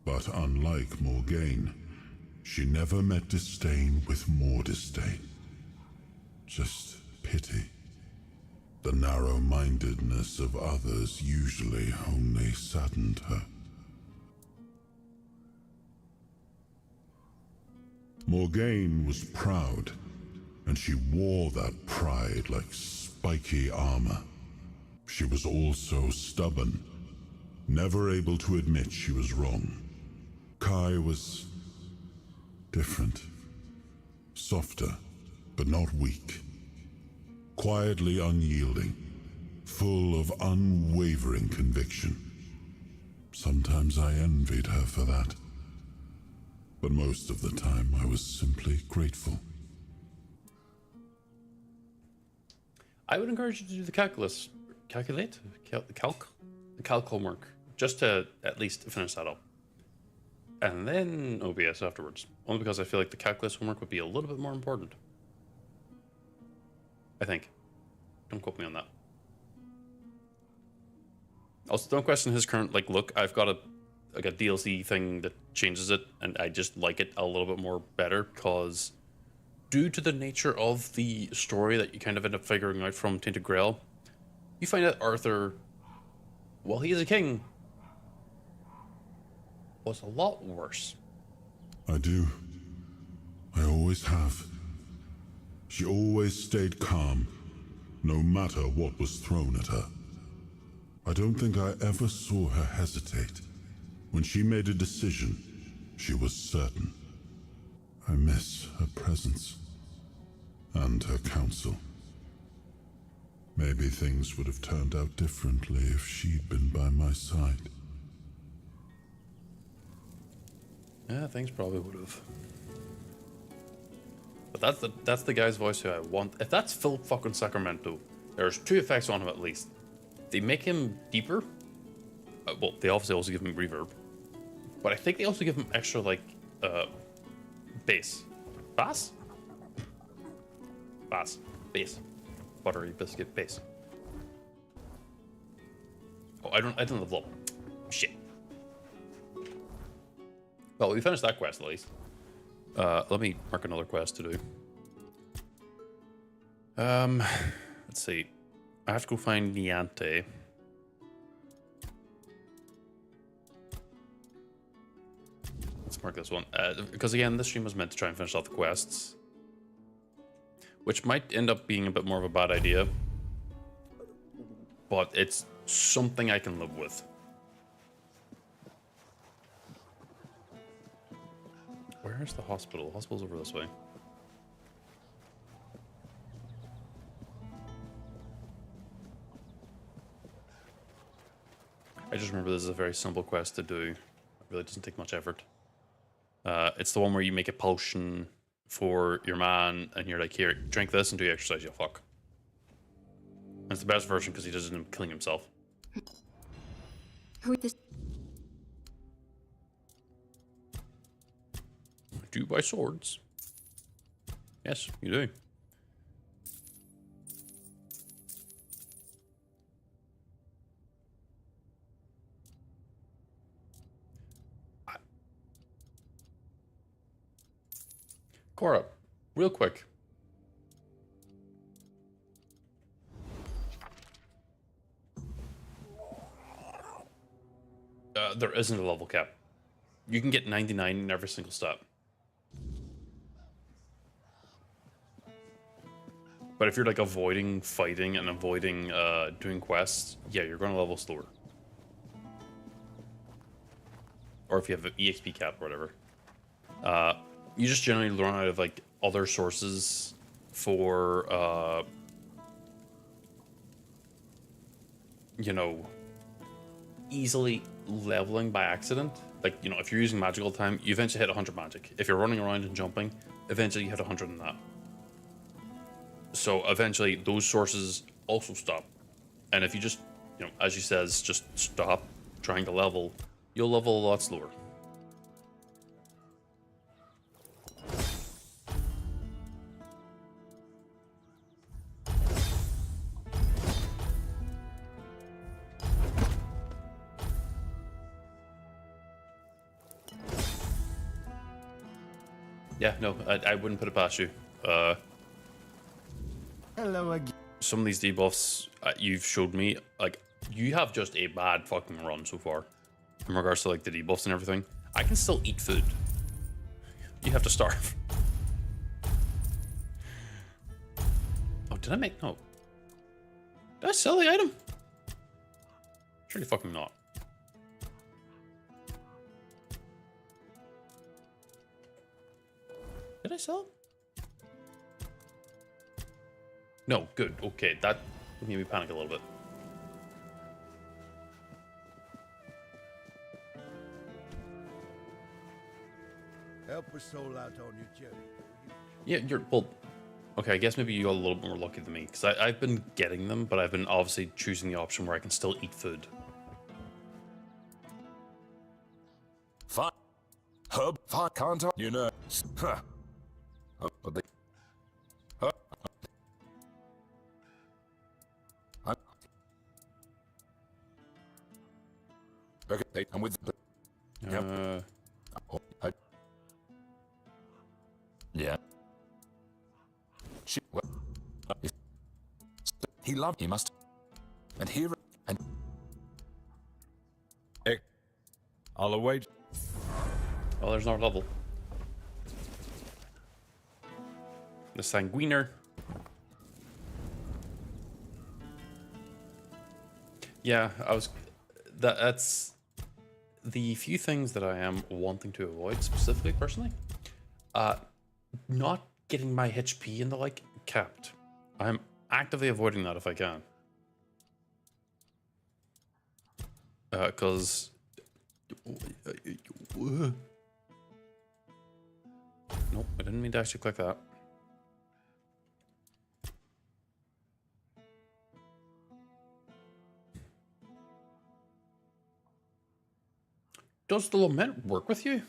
But unlike Morgaine, she never met disdain with more disdain. Just pity. The narrow-mindedness of others usually only saddened her. Morgaine was proud, and she wore that pride like spiky armor. She was also stubborn, never able to admit she was wrong. Kai was different. Softer, but not weak. Quietly unyielding, full of unwavering conviction. Sometimes I envied her for that. But most of the time I was simply grateful. I would encourage you to do the calc homework, just to at least finish that up. And then OBS afterwards. Only because I feel like the calculus homework would be a little bit more important. I think. Don't quote me on that. Also, don't question his current look. I've got a DLC thing that changes it, and I just like it a little bit more better because due to the nature of the story that you kind of end up figuring out from Tainted Grail, you find out Arthur, well, he is a king, was a lot worse. I do. I always have. She always stayed calm, no matter what was thrown at her. I don't think I ever saw her hesitate. When she made a decision, she was certain. I miss her presence and her counsel. Maybe things would have turned out differently if she'd been by my side. Yeah, things probably would have. But that's the guy's voice who I want. If that's Phil fucking Sacramento, there's two effects on him at least. They make him deeper. Well, they obviously also give him reverb. But I think they also give him extra, bass. Bass? Bass. Bass. Buttery biscuit bass. Oh, I didn't level up. Shit. Well, we finished that quest at least. Let me mark another quest to do. Let's see. I have to go find Niante. Let's mark this one. Because again, this stream was meant to try and finish off the quests. which might end up being a bit more of a bad idea, but it's something I can live with. Where's the hospital? The hospital's over this way. I just remember this is a very simple quest to do. It really doesn't take much effort. It's the one where you make a potion for your man, and you're like, here, drink this and do exercise, you'll fuck. And it's the best version because he doesn't end up killing himself. Who is this? Do you buy swords? Yes, you do. Cora, real quick. There isn't a level cap. You can get 99 in every single stat. But if you're like avoiding fighting and avoiding doing quests, yeah, you're going to level slower. Or if you have an EXP cap or whatever. You just generally learn out of like other sources for, you know, easily leveling by accident. Like, you know, if you're using magic all the time, you eventually hit 100 magic. If you're running around and jumping, eventually you hit 100 in that. So eventually those sources also stop. And if you just, you know, as you says, just stop trying to level, you'll level a lot slower. Yeah, no, I wouldn't put it past you. Hello again. Some of these debuffs you've showed me, like, you have just a bad fucking run so far. In regards to, like, the debuffs and everything. I can still eat food. You have to starve. Oh, did I make... No. Did I sell the item? Surely fucking not. Did I sell it? No, good. Okay, that made me panic a little bit. Help a soul out on your journey. Yeah, you're... Well, okay, I guess maybe you got a little bit more lucky than me. Because I've been getting them, but I've been obviously choosing the option where I can still eat food. Fine. Hub, fine, can't I? You know. Huh. But they... Huh? Okay, I'm with... Yep. Yeah. She... Well... He loved... He must... And here... And... Hey. I'll await... Oh, there's no level. The Sanguiner. Yeah, I was... That's... The few things that I am wanting to avoid, specifically, personally. Not getting my HP and the like capped. I'm actively avoiding that if I can. Because... Nope, I didn't mean to actually click that. Does the lament work with you?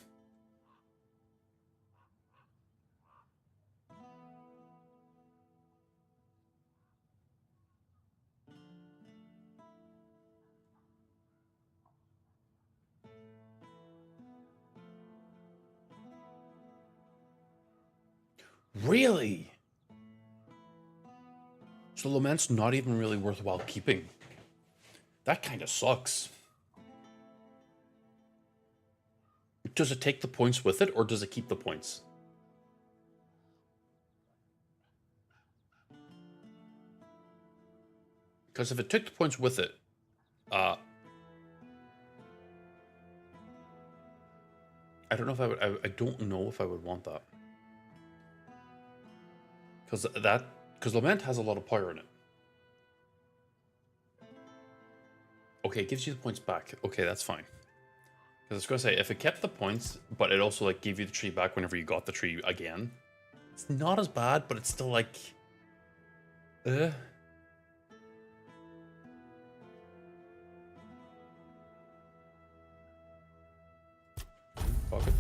Really? So lament's not even really worthwhile keeping. That kind of sucks. Does it take the points with it, or does it keep the points? Because if it took the points with it, I don't know if I would. I don't know if I would want that. Because Lament has a lot of power in it. Okay, it gives you the points back. Okay, that's fine. Because I was gonna say, if it kept the points, but it also like gave you the tree back whenever you got the tree again, it's not as bad, but it's still like, fuck it,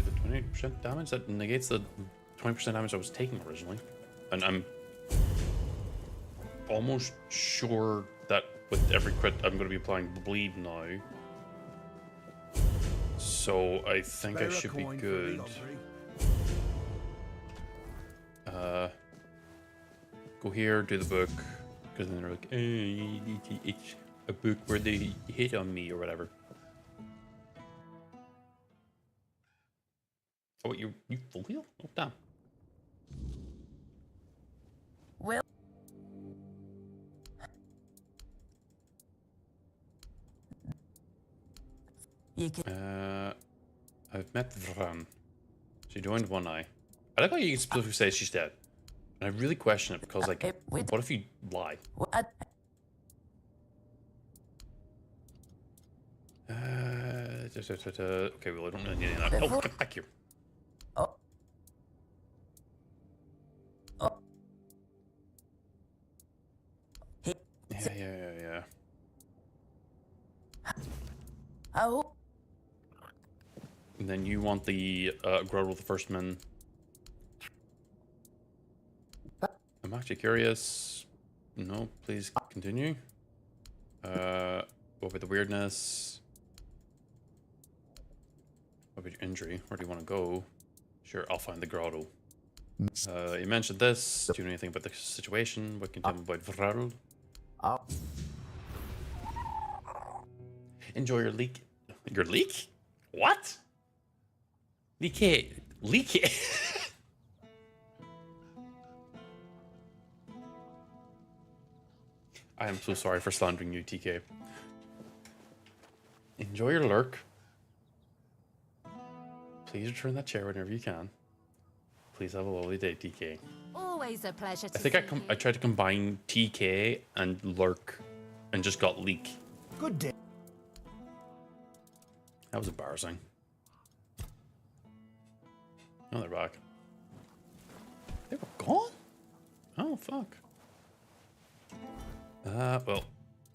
20% damage? That negates the 20% damage I was taking originally. And I'm almost sure that with every crit I'm going to be applying bleed now. So I think I should be good. Go here, do the book. Because then they're like, it's a book where they hit on me or whatever. Oh, you full heal? Oh, damn. Well, you can. I've met Vran. She joined One Eye. I like how you specifically say she's dead. And I really question it because, like, what if you lie? What? Okay, well, I don't really need any of that. Oh, get back here. Oh. Oh. Yeah. Oh. And then you want the Growl the First Man. I'm actually curious. No, please continue. What about the weirdness? What about your injury? Where do you want to go? Sure, I'll find the grotto. You mentioned this. Do you know anything about the situation? What can you tell me about Vrarl? Enjoy your leak. Your leak? What? Leak. I am so sorry for slandering you, TK. Enjoy your lurk. Please return that chair whenever you can. Please have a lovely day, TK. Always a pleasure to I think see I tried to combine TK and lurk and just got leak. Good day. That was embarrassing. Oh, they're back. They were gone? Oh, fuck. Well,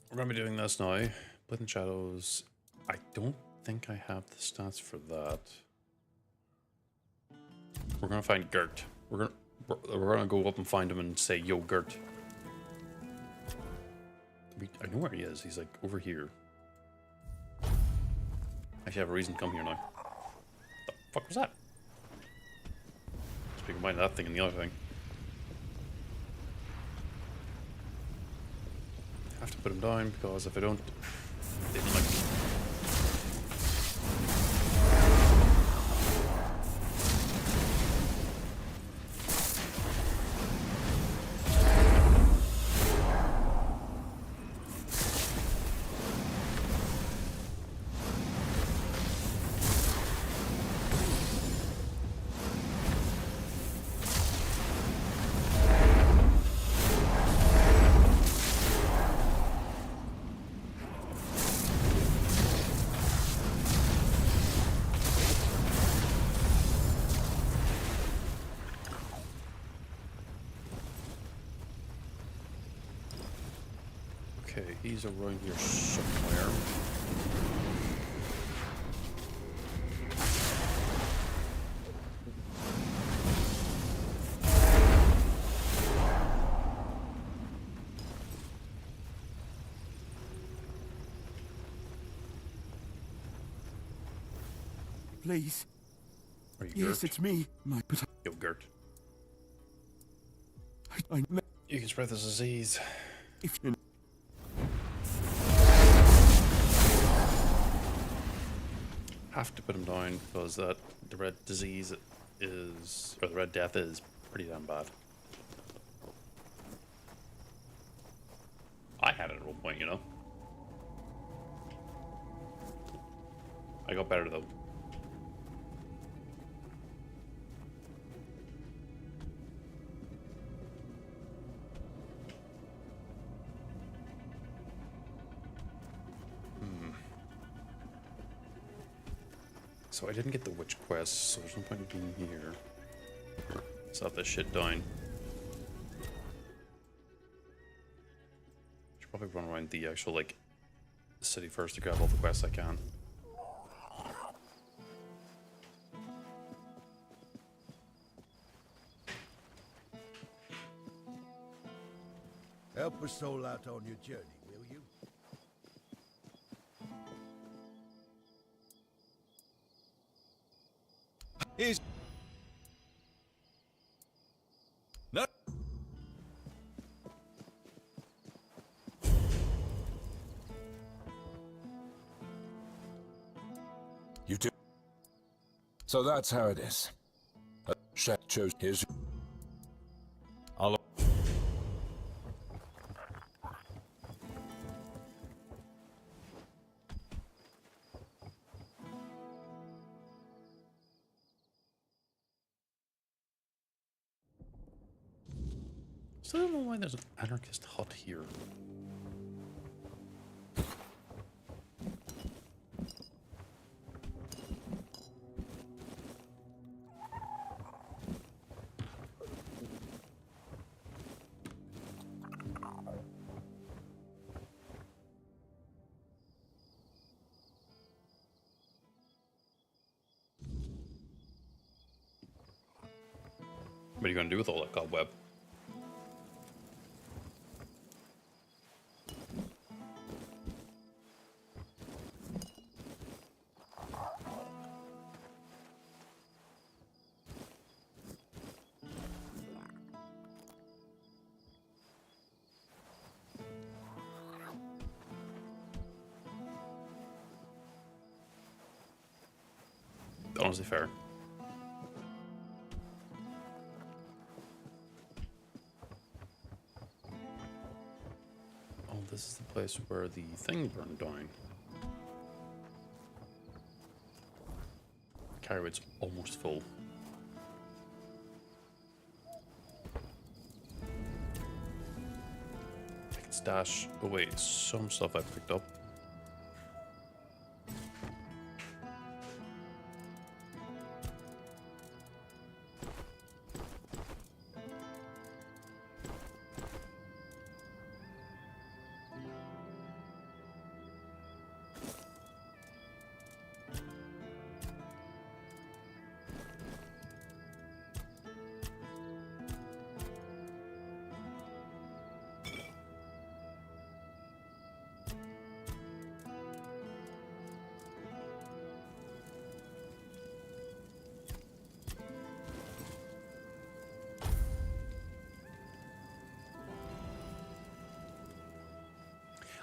we're gonna be doing this now. Blood and Shadows. I don't think I have the stats for that. We're gonna find Gert. We're gonna go up and find him and say, "Yo, Gert." I know where he is. He's like over here. Actually, I have a reason to come here now. The fuck was that? Just be combining that thing and the other thing. I have to put him down because if I don't, they don't like me. Okay, he's around here somewhere. Please. Are you Yes, Gert? it's me. Yo, Gert. I You can spread this disease. if you Have to put him down because the red disease is, or the red death is pretty damn bad. I had it at one point, you know? I got better though. So I didn't get the witch quest, so there's no point in being here. Set this shit down. Should probably run around the actual, like, city first to grab all the quests I can. Help a soul out on your journey, will you? Here's... No. You do. So that's how it is. Shet chose his... I'll... Still don't know why there's an anarchist hut here. What are you gonna do with all that cobweb? Honestly fair. Oh, this is the place where the thing burned down. Carrywood's almost full. I can stash away some stuff I picked up.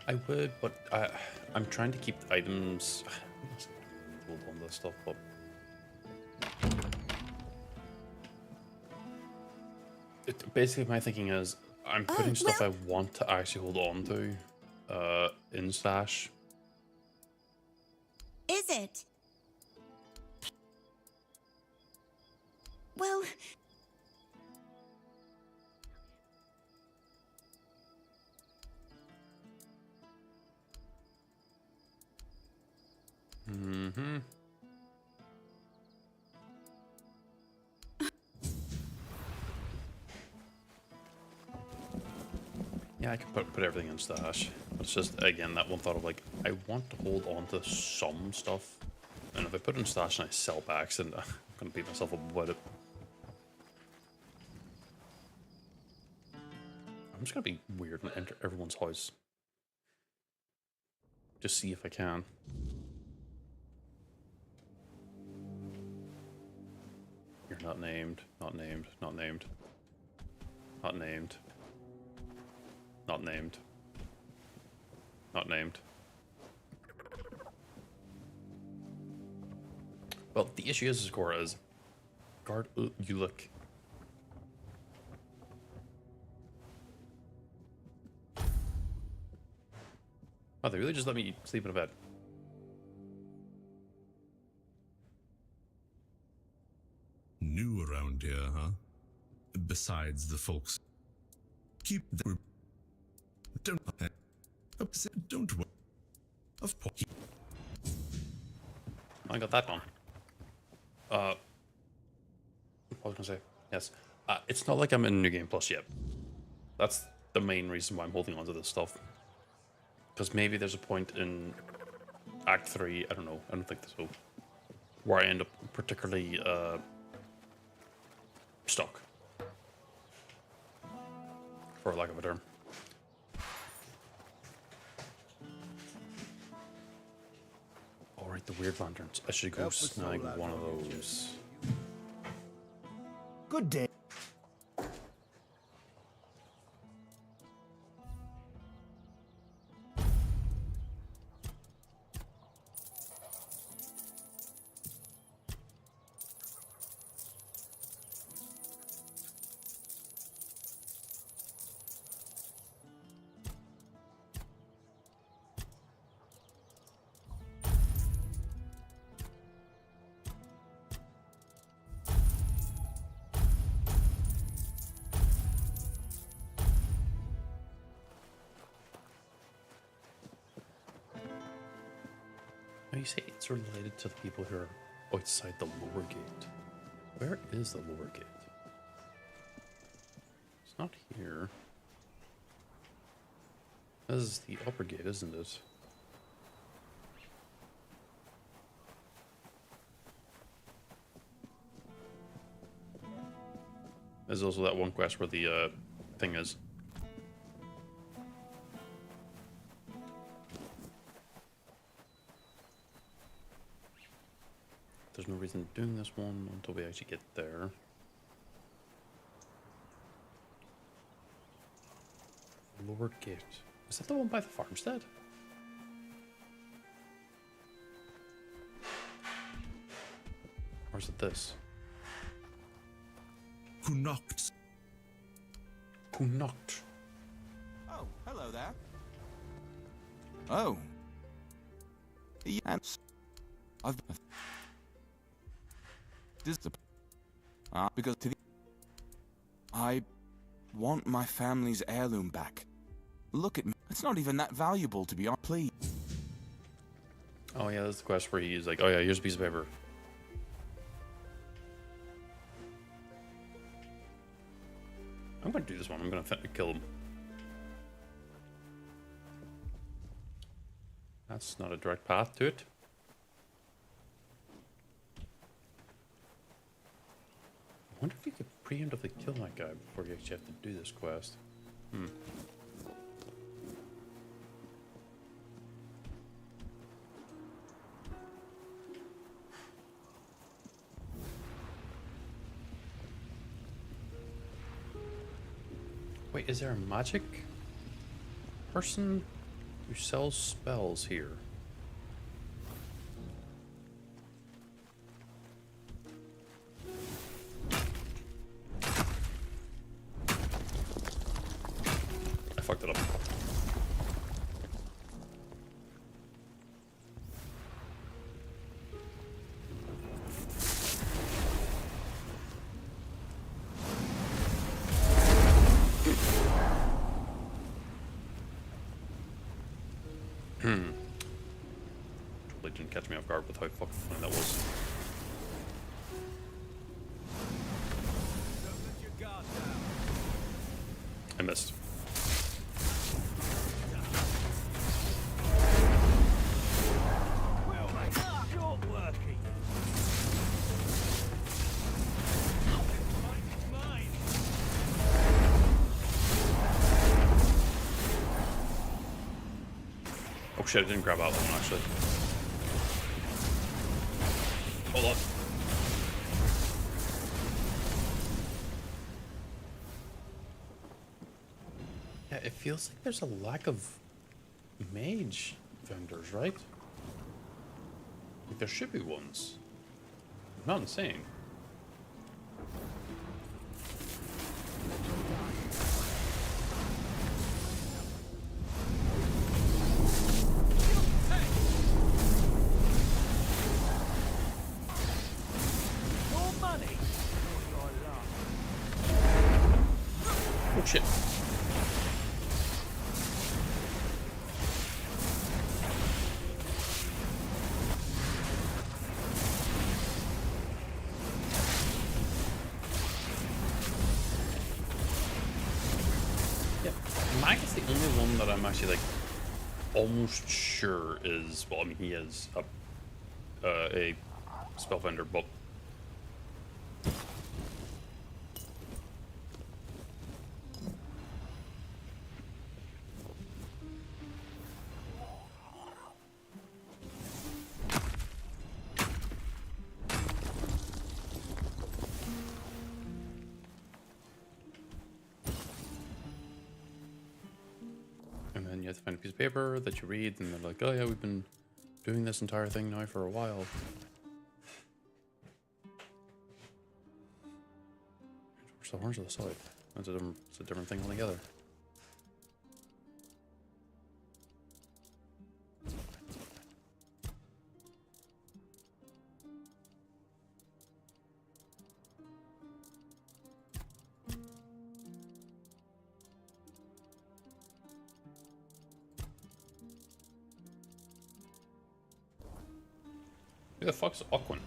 I would, but I'm trying to keep the items. Hold on to this stuff, but basically my thinking is I'm putting stuff I want to actually hold on to in stash. Is it? Well... Mm-hmm. Yeah, I could put everything in stash. But it's just, again, that one thought of like, I want to hold on to some stuff. And if I put it in stash and I sell packs, then I'm going to beat myself up about it. I'm just going to be weird and enter everyone's house. Just see if I can. You're not named, not named, not named. Not named. Not named. Not named. Well, the issue is, Cora, is guard you look. they really just let me sleep in a bed. New around here, huh? Besides the folks. Keep the... Don't worry. Of course. I got that done. What was I gonna say? Yes. It's not like I'm in New Game Plus yet. That's the main reason why I'm holding on to this stuff. Because maybe there's a point in Act 3, I don't know, I don't think so, where I end up particularly stuck. For lack of a term. Alright, the weird lanterns. I should go snag one of those. Good day. Now you say it's related to the people who are outside the lower gate. Where is the lower gate? It's not here. This is the upper gate, isn't it? There's also that one quest where the thing is. There's no reason doing this one until we actually get there. Lower gate. Is that the one by the farmstead? Or is it this? Who knocked? Who knocked? Oh, hello there. Oh. Yes. Because I want my family's heirloom back. Look at me. It's not even that valuable, to be honest. Please. Oh yeah, that's the quest where he's like, oh yeah, here's a piece of paper. I'm gonna do this one. I'm gonna kill him. That's not a direct path to it. I wonder if you could preemptively kill that guy before you actually have to do this quest. Wait, is there a magic person who sells spells here? I fucked it up. Totally didn't catch me off guard with how fucking funny that was. I missed. Oh shit, I didn't grab out one actually. Hold on. Yeah, it feels like there's a lack of mage vendors, right? Like there should be ones. I'm not insane. shit. Yeah, Mag is the only one that I'm actually like almost sure is, well, I mean, he is a spell vendor, but and then you have to find a piece of paper that you read, and they're like, oh yeah, we've been doing this entire thing now for a while. Where's the horns of the side? That's it's a different thing altogether. Who the fuck's Aquan?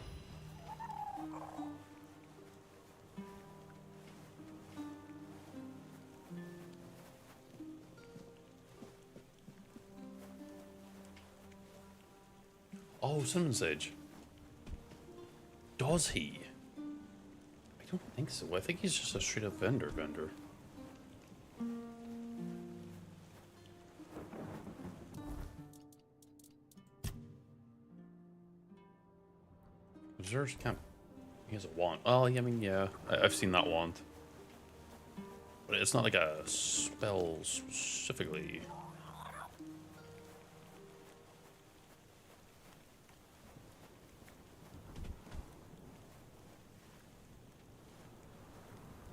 Oh, Cinnamon Sage. Does he? I don't think so. I think he's just a straight up vendor. Reserves camp. He has a wand. Oh, yeah, I mean, yeah. I've seen that wand. But it's not like a spell specifically.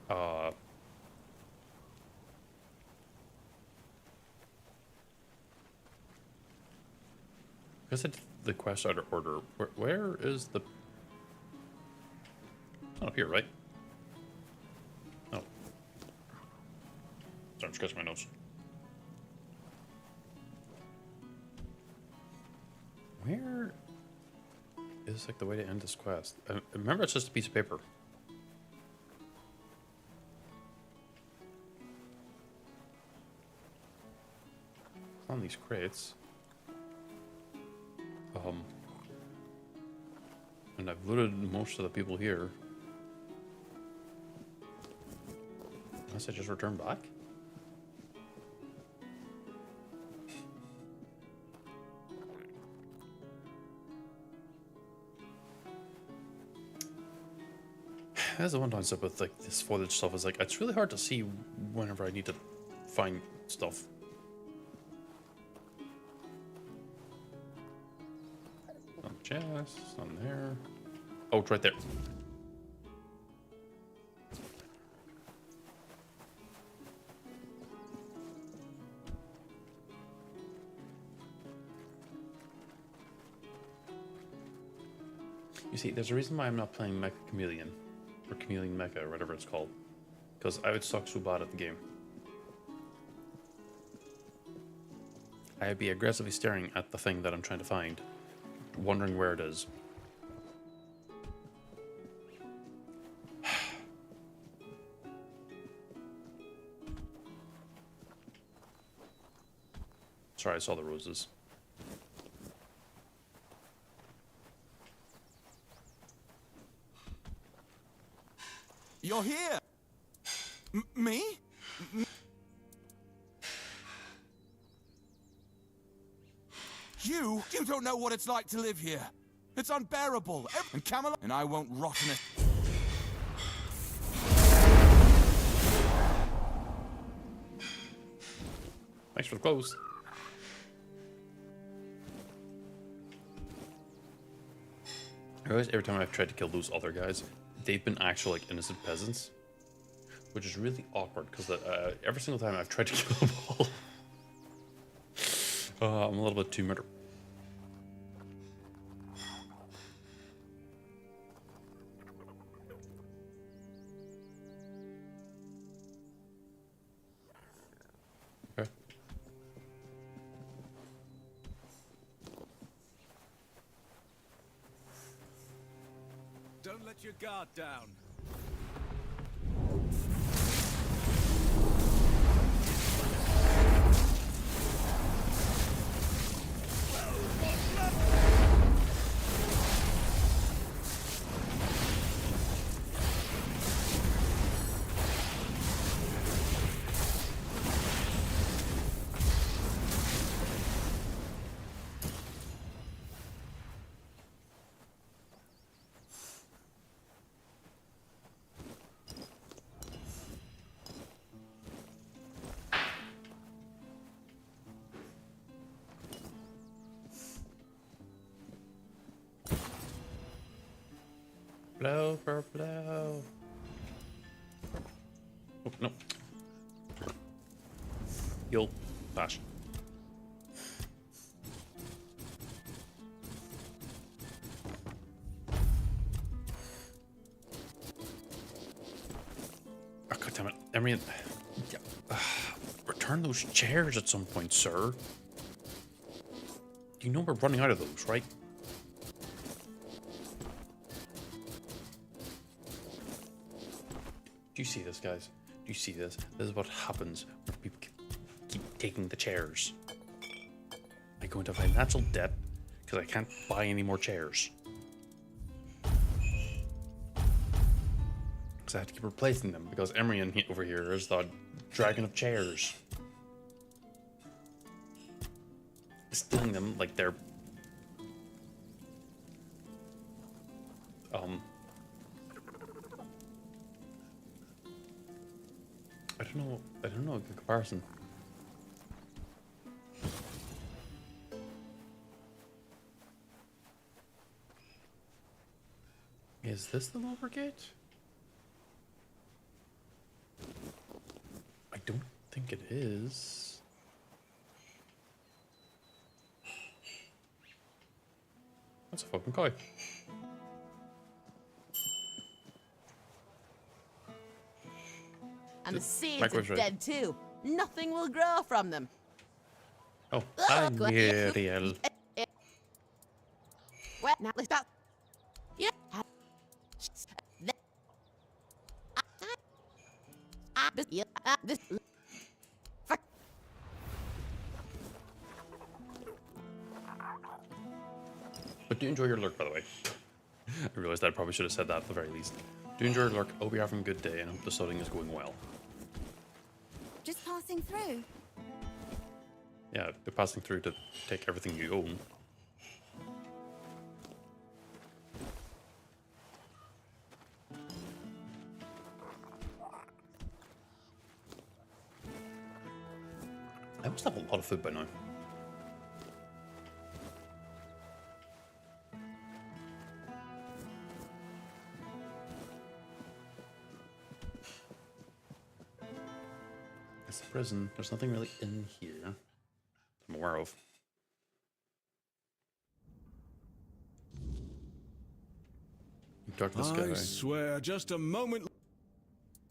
I guess I did the quest out of order. Where is the... It's not up here, right? Oh. Sorry, I'm scratching my nose. Where is like the way to end this quest? I remember it's just a piece of paper. It's on these crates. And I've looted most of the people here. Unless I just return back? That's the one downside with like this foliage stuff is like it's really hard to see whenever I need to find stuff. Chest, on there. Oh, it's right there. You see, there's a reason why I'm not playing Mecha Chameleon, or Chameleon Mecha, or whatever it's called. Because I would suck so bad at the game. I'd be aggressively staring at the thing that I'm trying to find, wondering where it is. Sorry, I saw the roses. You're here! Me? You don't know what it's like to live here. It's unbearable. And Camelot, and I won't rot in it. Thanks for the clothes. I realize every time I've tried to kill those other guys, they've been actual like innocent peasants, which is really awkward because every single time I've tried to kill them all, I'm a little bit too murder. Don't let your guard down. Blow for blow. Oh, no. You'll bash. Oh, God damn it. I mean, return those chairs at some point, sir. You know we're running out of those, right? Do you see this, guys? Do you see this? This is what happens when people keep taking the chairs. I go into financial debt because I can't buy any more chairs. Because I have to keep replacing them because Emrian over here is the dragon of chairs. Stealing them like they're... I don't know a good comparison. Is this the lower gate? I don't think it is. That's a fucking koi. And the seeds are dead too. Nothing will grow from them. Oh, hi, Muriel. Well, now let's stop. Yeah. But do enjoy your lurk, by the way. I realized I probably should have said that at the very least. Do enjoy your lurk. Hope you're having a good day and hope the studying is going well. Just passing through. Yeah, they're passing through to take everything you own. I must have a lot of food by now. It's the prison. There's nothing really in here that I'm aware of. You talk to this guy. I swear, just a moment.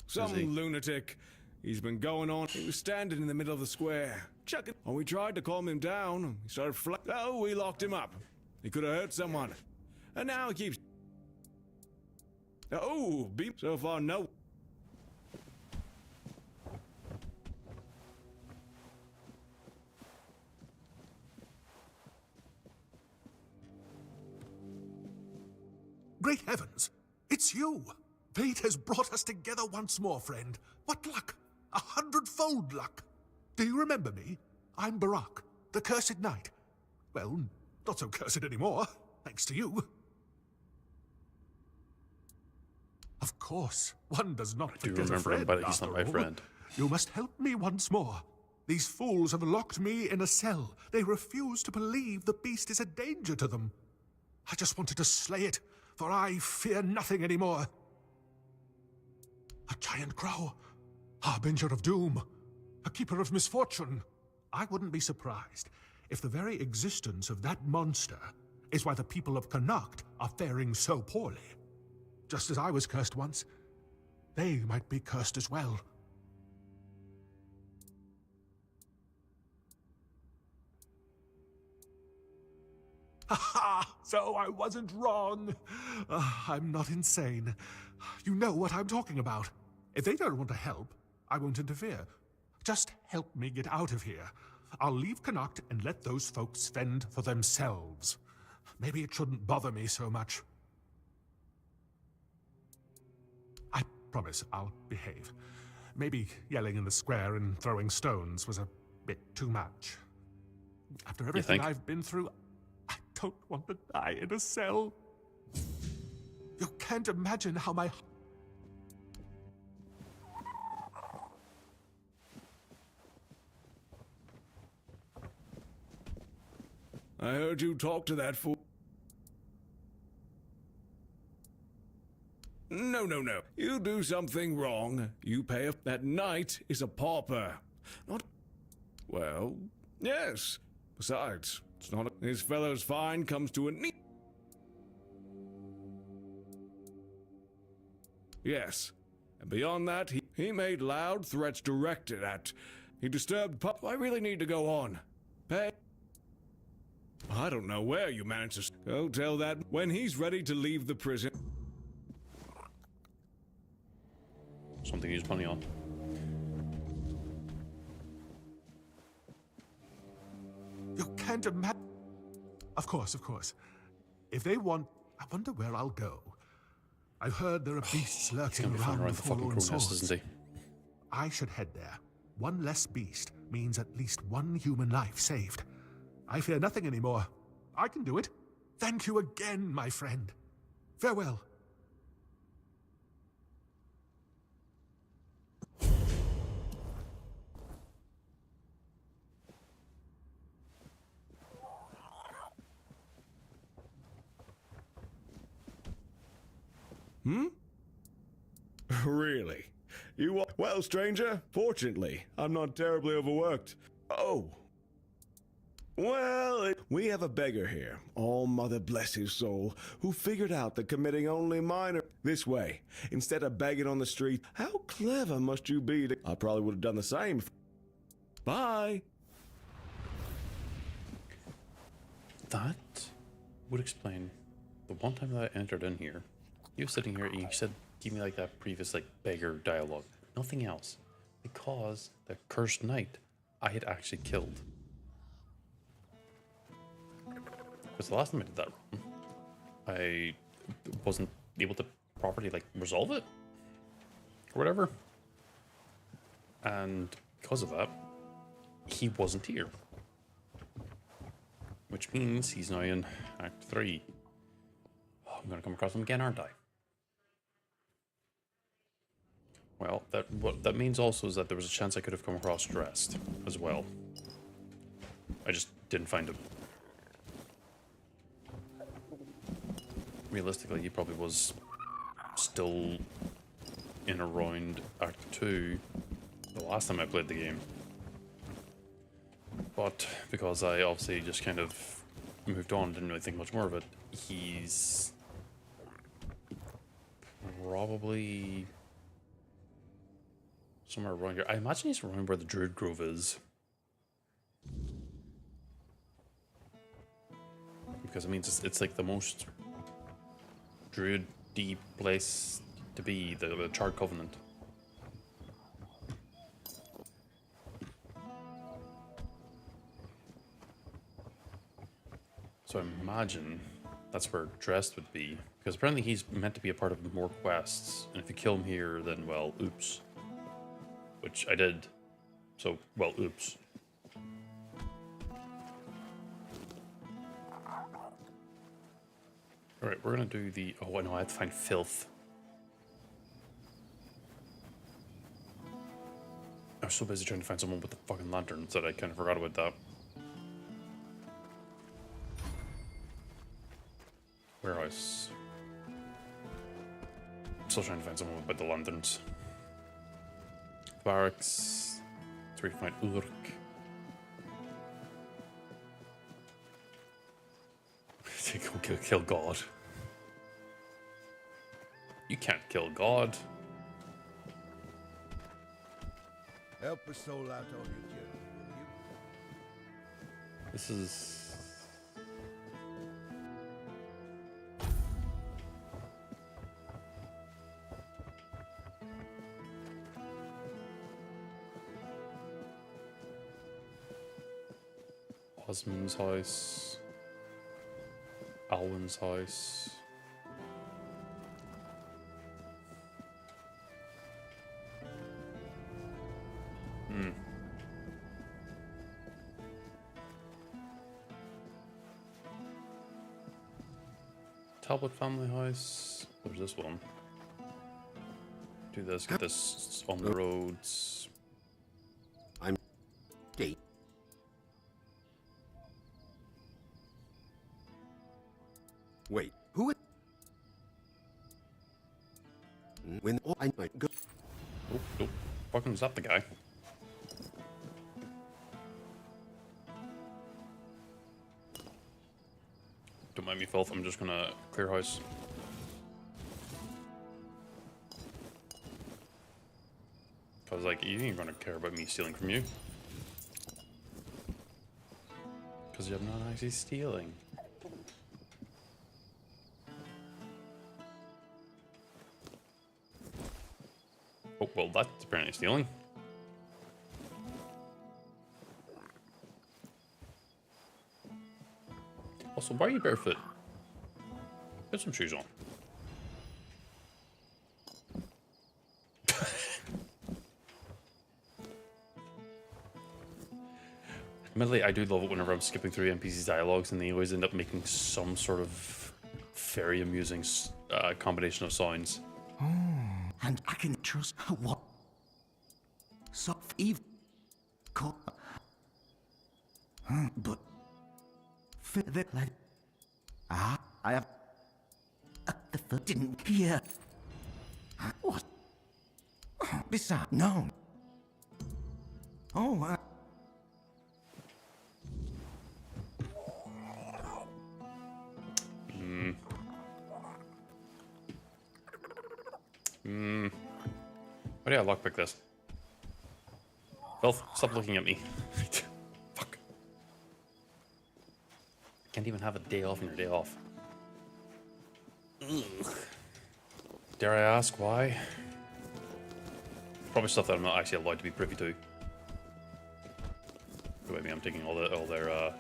Some lunatic. He's been going on. He was standing in the middle of the square, chucking. When we tried to calm him down, he started oh, we locked him up. He could have hurt someone. And now he keeps... Oh, beep. So far, no. Great heavens! It's you! Fate has brought us together once more, friend. What luck! 100-fold luck! Do you remember me? I'm Barak, the Cursed Knight. Well, not so cursed anymore, thanks to you. Of course, one does not forget a friend. Do remember him, but he's not my friend. You must help me once more. These fools have locked me in a cell. They refuse to believe the beast is a danger to them. I just wanted to slay it, for I fear nothing anymore. A giant crow, harbinger of doom, a keeper of misfortune. I wouldn't be surprised if the very existence of that monster is why the people of Connacht are faring so poorly. Just as I was cursed once, they might be cursed as well. Ha ha! So I wasn't wrong. I'm not insane. You know what I'm talking about. If they don't want to help, I won't interfere. Just help me get out of here. I'll leave Connacht and let those folks fend for themselves. Maybe it shouldn't bother me so much. I promise I'll behave. Maybe yelling in the square and throwing stones was a bit too much. After everything I've been through, I don't want to die in a cell. You can't imagine how my... I heard you talk to that fool. No, no, no. You do something wrong. You pay a... That knight is a pauper. Not... Well, yes. Besides, it's not... This fellow's fine comes to a... Yes. And beyond that, he made loud threats directed at... He disturbed... I really need to go on. Pay... I don't know where you managed to... Go tell that when he's ready to leave the prison... Something to use money on. You can't imagine... Of course, of course. If they want... I wonder where I'll go. I've heard there are beasts lurking around the forlorn swords. I should head there. One less beast means at least one human life saved. I fear nothing anymore. I can do it. Thank you again, my friend. Farewell. Hmm? Really? You are... Well, stranger, fortunately, I'm not terribly overworked. Oh. Well, we have a beggar here, all mother bless his soul, who figured out that committing only minor... This way, instead of begging on the street. How clever must you be to... I probably would have done the same. Bye. That would explain the one time that I entered in here. You were sitting here and you said, give me like that previous like beggar dialogue. Nothing else. Because the cursed knight I had actually killed. Because the last time I did that, I wasn't able to properly like resolve it. Or whatever. And because of that, he wasn't here. Which means he's now in Act 3. Oh, I'm gonna come across him again, aren't I? Well, what that means also is that there was a chance I could have come across dressed as well. I just didn't find him. Realistically, he probably was still in around Act 2 the last time I played the game. But because I obviously just kind of moved on, didn't really think much more of it, he's probably somewhere around here. I imagine he's around where the Druid Grove is. Because it means it's like the most Druid-y place to be, the Charred Covenant. So I imagine that's where Dressed would be. Because apparently he's meant to be a part of more quests. And if you kill him here, then, well, oops. Which I did. So, well, oops. Alright, we're gonna do the... Oh, I know, I have to find filth. I was so busy trying to find someone with the fucking lanterns that I kind of forgot about that. Warehouse. Still trying to find someone with the lanterns. Barracks. It's where you find Urk. Go kill God. You can't kill God. Help a soul out on your journey, will you? This is... Husband's house. Alwyn's house. Talbot family house. There's this one. Do this, get this on the roads. I'm dead. Wait, who? When I might go. Oh, nope. Fucking is that the guy? Don't mind me, filth. I'm just gonna clear house. Cause like you ain't gonna care about me stealing from you. Cause you're not actually stealing. Oh well, that's apparently stealing. Also, why are you barefoot? Put some shoes on. Admittedly, I do love it whenever I'm skipping through NPC's dialogues and they always end up making some sort of very amusing combination of sounds. And I can trust what? Soft Eve. But. Fit the like. I have. The foot didn't hear. What? Besides, no. Oh, Why do I lockpick this? Filth, stop looking at me. Fuck. I can't even have a day off on your day off. Ugh. Dare I ask why? Probably stuff that I'm not actually allowed to be privy to. Wait, I'm taking all their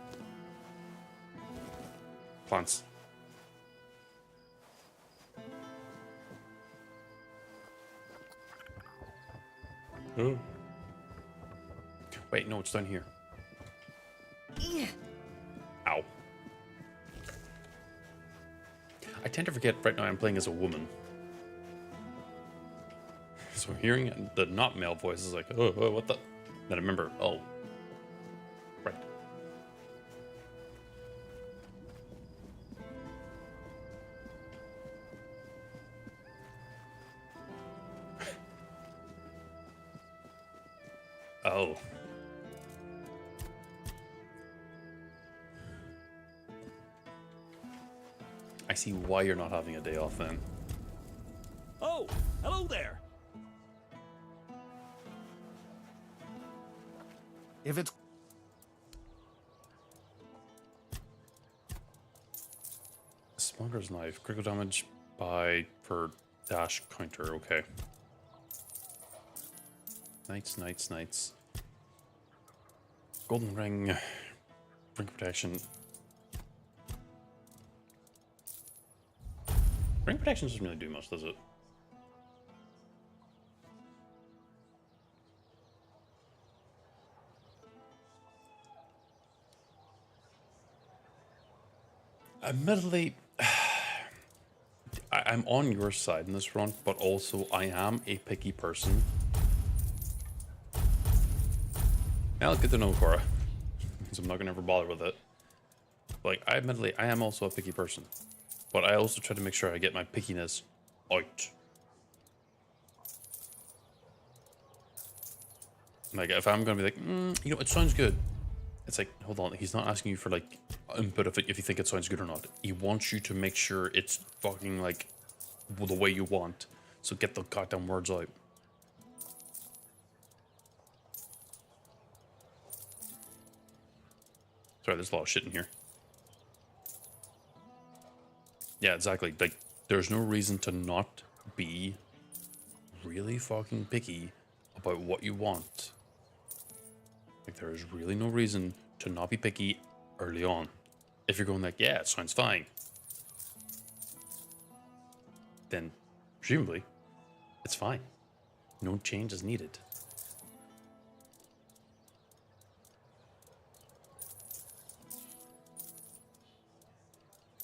plants. Oh. Wait, no, it's down here. Ow. I tend to forget right now I'm playing as a woman. So hearing the not male voice is like, oh, what the? Then I remember, oh. Right. Oh. I see why you're not having a day off then. Oh, hello there. if it's. Smuggler's knife. Critical damage by per dash counter. Okay. Knights. Golden ring. Ring protection. Ring protection doesn't really do much, does it? Admittedly, I'm on your side in this front, but also I am a picky person. Well, good to know, Cora. Because I'm not going to ever bother with it. Like, I am also a picky person. But I also try to make sure I get my pickiness out. Like, if I'm going to be like, you know, it sounds good. It's like, hold on, he's not asking you for, like, input if you think it sounds good or not. He wants you to make sure it's fucking, like, the way you want. So get the goddamn words out. Sorry, there's a lot of shit in here. Yeah, exactly. Like, there's no reason to not be really fucking picky about what you want. Like, there is really no reason to not be picky early on. If you're going like, yeah, it sounds fine, then presumably it's fine. No change is needed.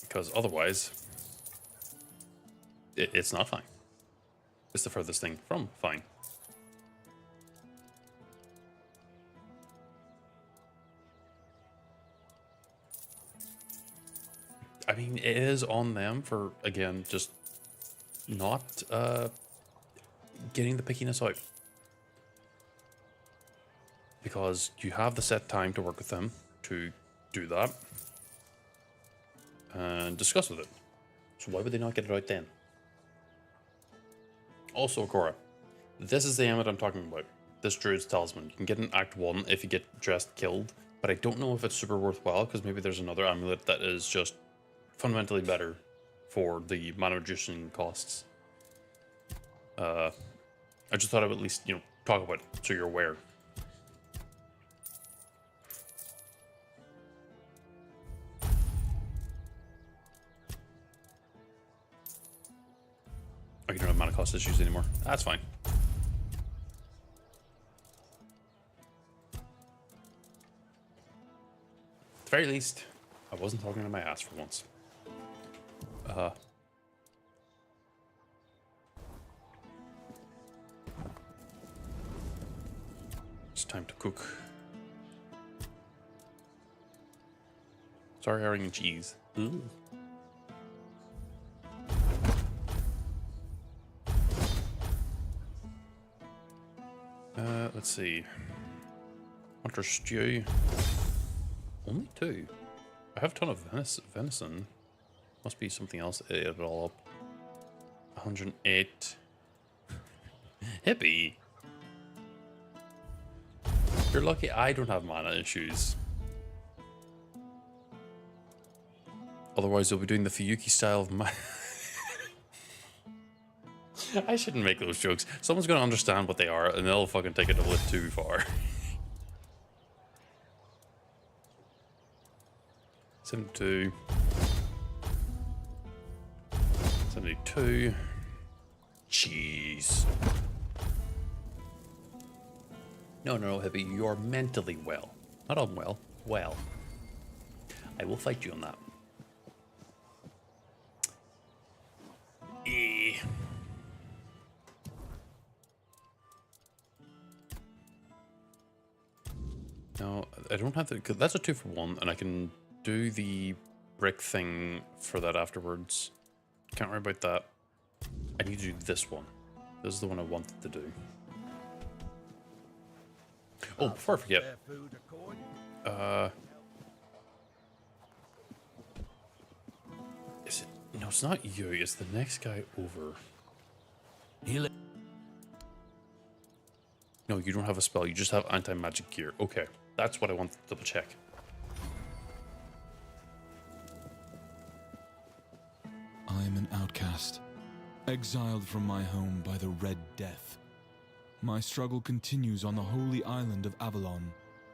Because otherwise, it's not fine. It's the furthest thing from fine. I mean, it is on them for, again, just not getting the pickiness out. Because you have the set time to work with them to do that and discuss with it. So why would they not get it out then? Also, Cora, this is the amulet I'm talking about. This Druid's Talisman. You can get in Act 1 if you get dressed killed, but I don't know if it's super worthwhile because maybe there's another amulet that is just fundamentally better for the mana magician costs. I just thought I would at least, talk about it so you're aware. Oh, you don't have mana cost issues anymore. That's fine. At the very least, I wasn't talking to my ass for once. It's time to cook. Sorry, herring and cheese. Ooh. Let's see. Hunter stew. Only 2. I have a ton of venison. Must be something else. Ate it all up. 108. Hippie. You're lucky I don't have mana issues. Otherwise, you'll be doing the Fuyuki style of my. I shouldn't make those jokes. Someone's gonna understand what they are, and they'll fucking take it a little too far. 72. 72. Jeez. No, Hippie, you're mentally well. Not unwell. Well. I will fight you on that. No, I don't have to. Cause that's a 2-for-1, and I can do the brick thing for that afterwards. Can't worry about that. I need to do this one. This is the one I wanted to do. Oh, before I forget. Is it? No, it's not you. It's the next guy over. No, you don't have a spell. You just have anti-magic gear. Okay, that's what I want to double check. I am an outcast, exiled from my home by the Red Death. My struggle continues on the holy island of Avalon.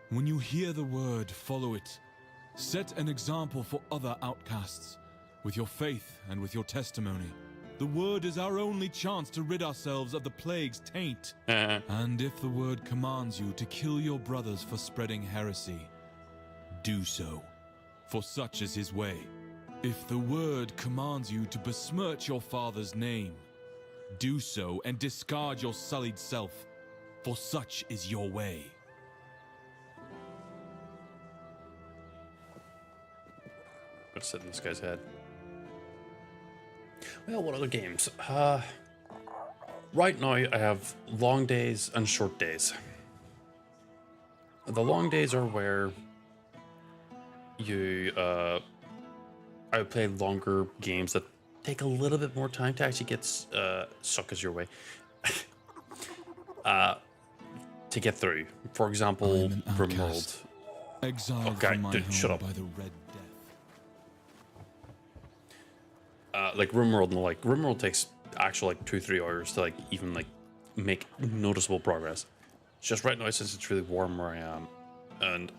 When you hear the word, follow it. Set an example for other outcasts, with your faith and with your testimony. The word is our only chance to rid ourselves of the plague's taint. And if the word commands you to kill your brothers for spreading heresy, do so, for such is his way. If the word commands you to besmirch your father's name, do so and discard your sullied self, for such is your way. Let's sit in this guy's head. Well, what other games? Right now, I have long days and short days. The long days are where you, I would play longer games that take a little bit more time to actually get suck as your way. To get through. For example, RimWorld. Exiled okay, from my dude, home shut up. by the Red Death. Like RimWorld and the like. RimWorld takes actually like 2-3 hours to like even like make noticeable progress. It's just right now since it's really warm where I am, and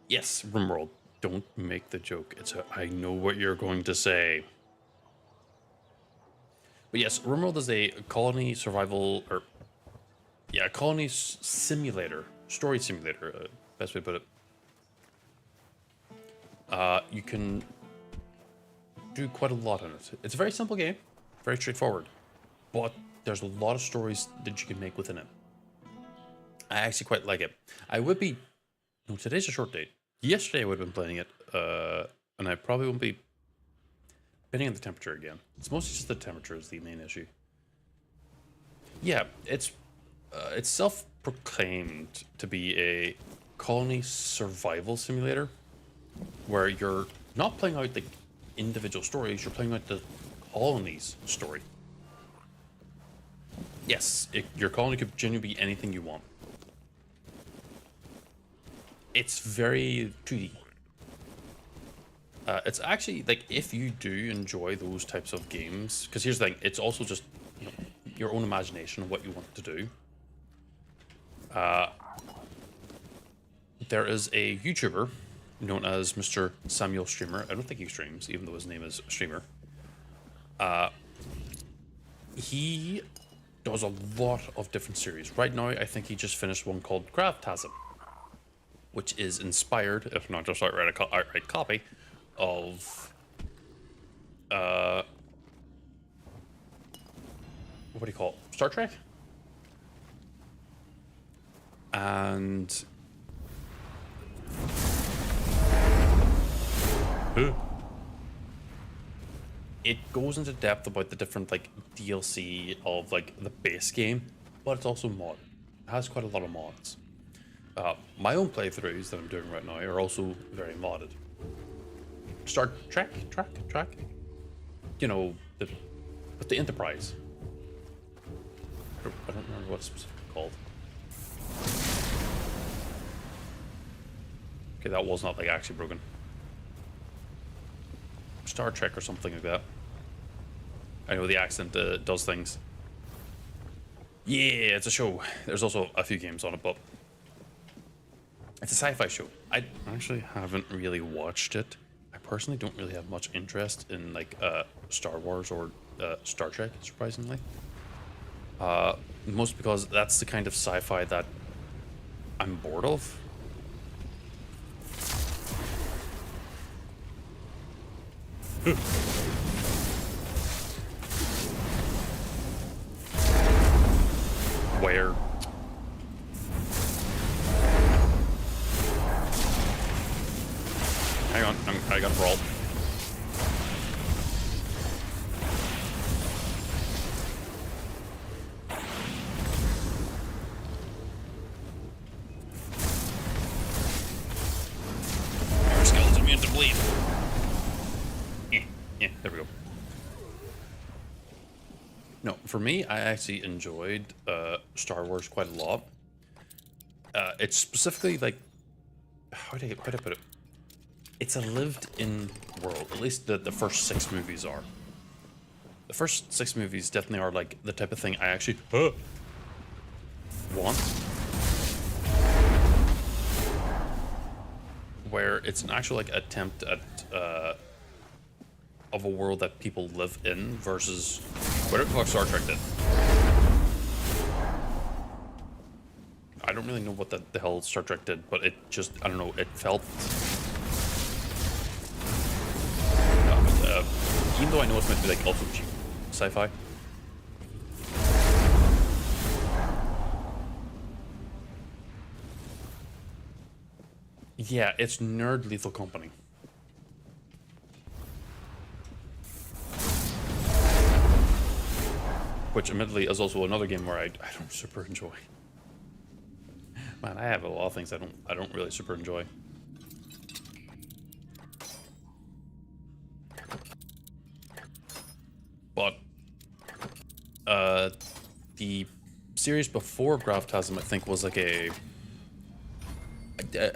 Yes, RimWorld. Don't make the joke. I know what you're going to say. But yes, RimWorld is a colony survival, or yeah, colony simulator, story simulator. Best way to put it. You can do quite a lot in it. It's a very simple game, very straightforward, but there's a lot of stories that you can make within it. I actually quite like it. I would be. No, today's a short date. Yesterday I would have been playing it, and I probably won't be. Depending on the temperature again. It's mostly just the temperature is the main issue. Yeah, it's self-proclaimed to be a colony survival simulator, where you're not playing out the individual stories, you're playing out the colony's story. Yes, your colony could genuinely be anything you want. It's very 2D. It's actually, like, if you do enjoy those types of games, because here's the thing, it's also just, you know, your own imagination of what you want to do. There is a YouTuber known as Mr. Samuel Streamer. I don't think he streams, even though his name is Streamer. He does a lot of different series. Right now, I think he just finished one called Graftasm, which is inspired, if not just outright copy, of what do you call it? Star Trek? And it goes into depth about the different like DLC of like the base game, but it's also mod. It has quite a lot of mods. My own playthroughs that I'm doing right now are also very modded. Star Trek? You know, the Enterprise. I don't remember what it's specifically called. Okay, that was not like actually broken. Star Trek or something like that. I know the accent does things. Yeah, it's a show. There's also a few games on it, but it's a sci-fi show. I actually haven't really watched it. I personally don't really have much interest in like Star Wars or Star Trek, surprisingly. Mostly because that's the kind of sci-fi that I'm bored of. Where? Hang on, I got brawl. Our skills immune to bleed. Yeah, there we go. No, for me, I actually enjoyed Star Wars quite a lot. It's specifically like, how do I put it? It's a lived-in world. At least the first 6 movies are. The first 6 movies definitely are like the type of thing I actually want. Where it's an actual like attempt at of a world that people live in versus whatever the fuck Star Trek did. I don't really know what the hell Star Trek did, but it just, I don't know, it felt... even though I know it's meant to be like also cheap sci-fi. Yeah, it's nerd Lethal Company. Which admittedly is also another game where I don't super enjoy. Man, I have a lot of things I don't really super enjoy. But the series before Graftasm, I think, was like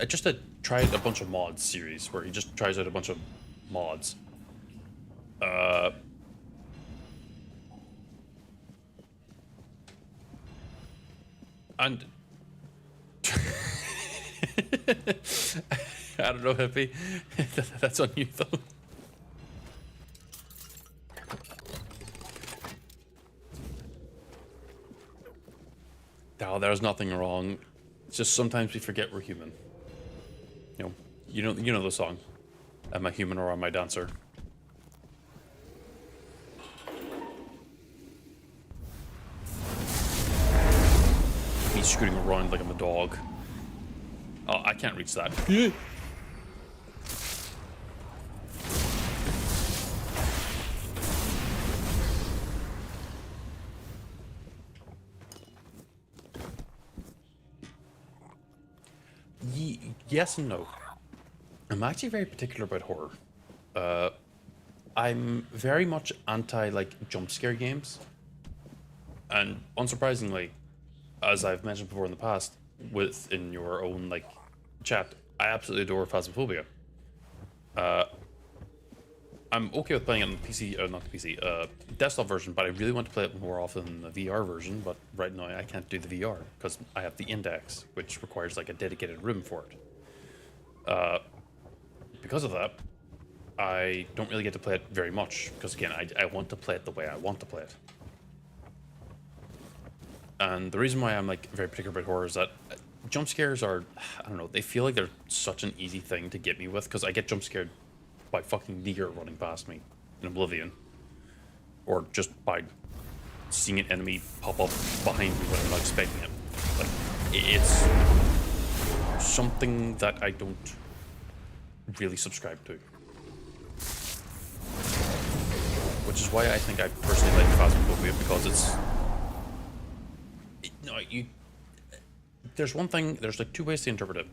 just tried a bunch of mods series where he just tries out a bunch of mods. And I don't know, Hippie. That's on you, though. No, there's nothing wrong. It's just sometimes we forget we're human. You know the song. Am I human or am I dancer? Me scooting around like I'm a dog. Oh, I can't reach that. Yes and no. I'm actually very particular about horror. I'm very much anti like jump scare games, and unsurprisingly, as I've mentioned before in the past, within your own like chat, I absolutely adore Phasmophobia. I'm okay with playing it on the PC, or not the PC, desktop version, but I really want to play it more often than the VR version. But right now I can't do the VR because I have the Index, which requires like a dedicated room for it. Because of that, I don't really get to play it very much because again, I want to play it the way I want to play it. And the reason why I'm like very particular about horror is that jump scares are, I don't know, they feel like they're such an easy thing to get me with because I get jump scared by fucking Neger running past me in Oblivion, or just by seeing an enemy pop up behind me when I'm not expecting it. Like, it's something that I don't really subscribe to. Which is why I think I personally like Phasmophobia, because it's... There's one thing, there's like two ways to interpret it.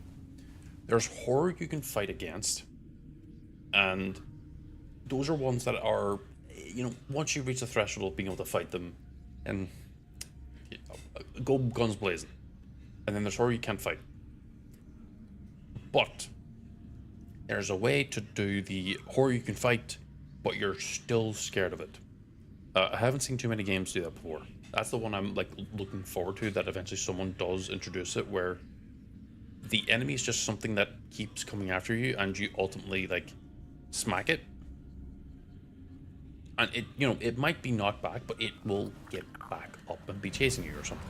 There's horror you can fight against, and those are ones that are, once you reach the threshold of being able to fight them, and go guns blazing. And then there's horror you can't fight. But there's a way to do the horror you can fight, but you're still scared of it. I haven't seen too many games do that before. That's the one I'm like looking forward to, that eventually someone does introduce it, where the enemy is just something that keeps coming after you, and you ultimately like smack it, and it it might be knocked back, but it will get back up and be chasing you or something.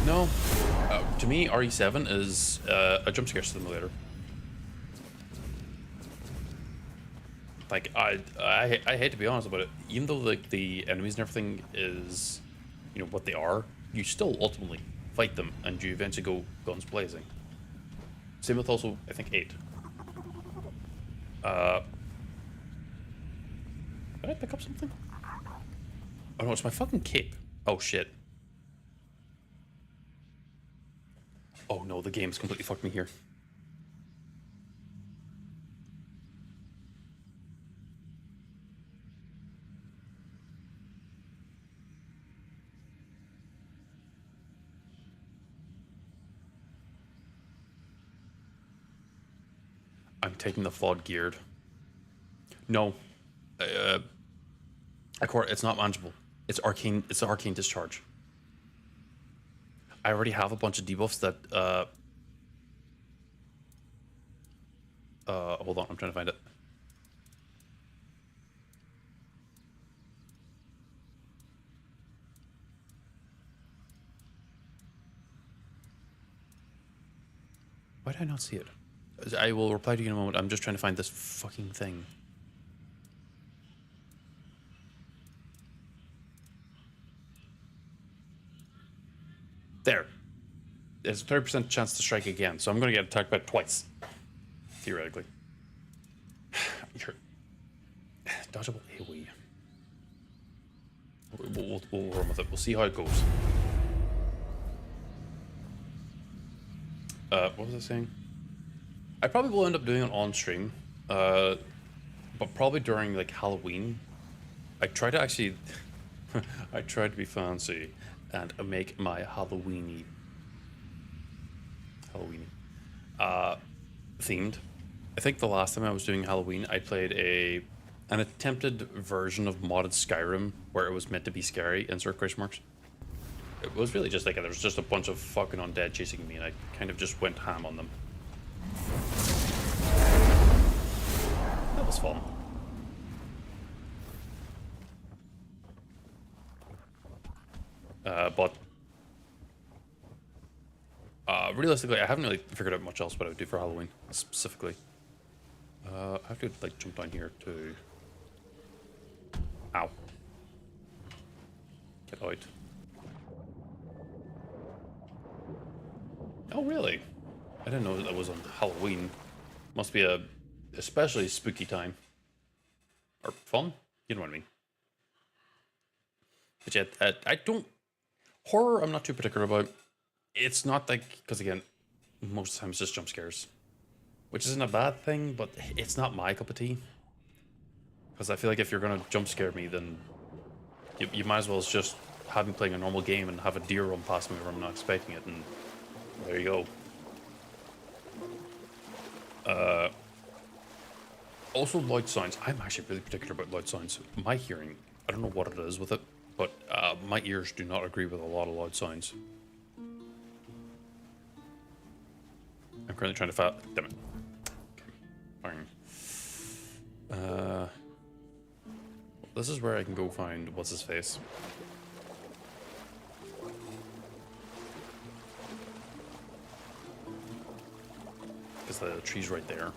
No, to me RE7 is a jump scare simulator. Like I hate to be honest about it, even though like the enemies and everything is what they are, you still ultimately fight them and you eventually go guns blazing. Same with also I think 8. Did I pick up something? Oh no, it's my fucking cape. Oh shit. Oh no, the game's completely fucked me here. I'm taking the flawed geared. No. It's not manageable. It's arcane. It's an arcane discharge. I already have a bunch of debuffs that hold on, I'm trying to find it. Why did I not see it? I will reply to you in a moment. I'm just trying to find this fucking thing. There. There's a 30% chance to strike again, so I'm going to get attacked by it twice. Theoretically. You're... Dodgeable AoE. We'll run with it. We'll see how it goes. What was I saying? I probably will end up doing it on stream, but probably during like Halloween. I try to actually, I try to be fancy and make my Halloweeny themed. I think the last time I was doing Halloween, I played an attempted version of modded Skyrim where it was meant to be scary, insert question marks. It was really just like there was just a bunch of fucking undead chasing me, and I kind of just went ham on them. That was fun. But realistically, I haven't really figured out much else what I would do for Halloween specifically. I have to like jump down here to. Ow. Get out. Oh really? I didn't know that was on Halloween. Must be a especially spooky time. Or fun? You know what I mean. But yet, I don't... Horror, I'm not too particular about. It's not like... Because again, most of the time it's just jump scares. Which isn't a bad thing, but it's not my cup of tea. Because I feel like if you're going to jump scare me, then... You might as well just have me playing a normal game and have a deer run past me where I'm not expecting it, and... There you go. Also, loud sounds. I'm actually really particular about loud sounds. My hearing, I don't know what it is with it, but my ears do not agree with a lot of loud sounds. I'm currently trying to damn it. Okay. Fine. This is where I can go find what's his face. Because the tree's right there.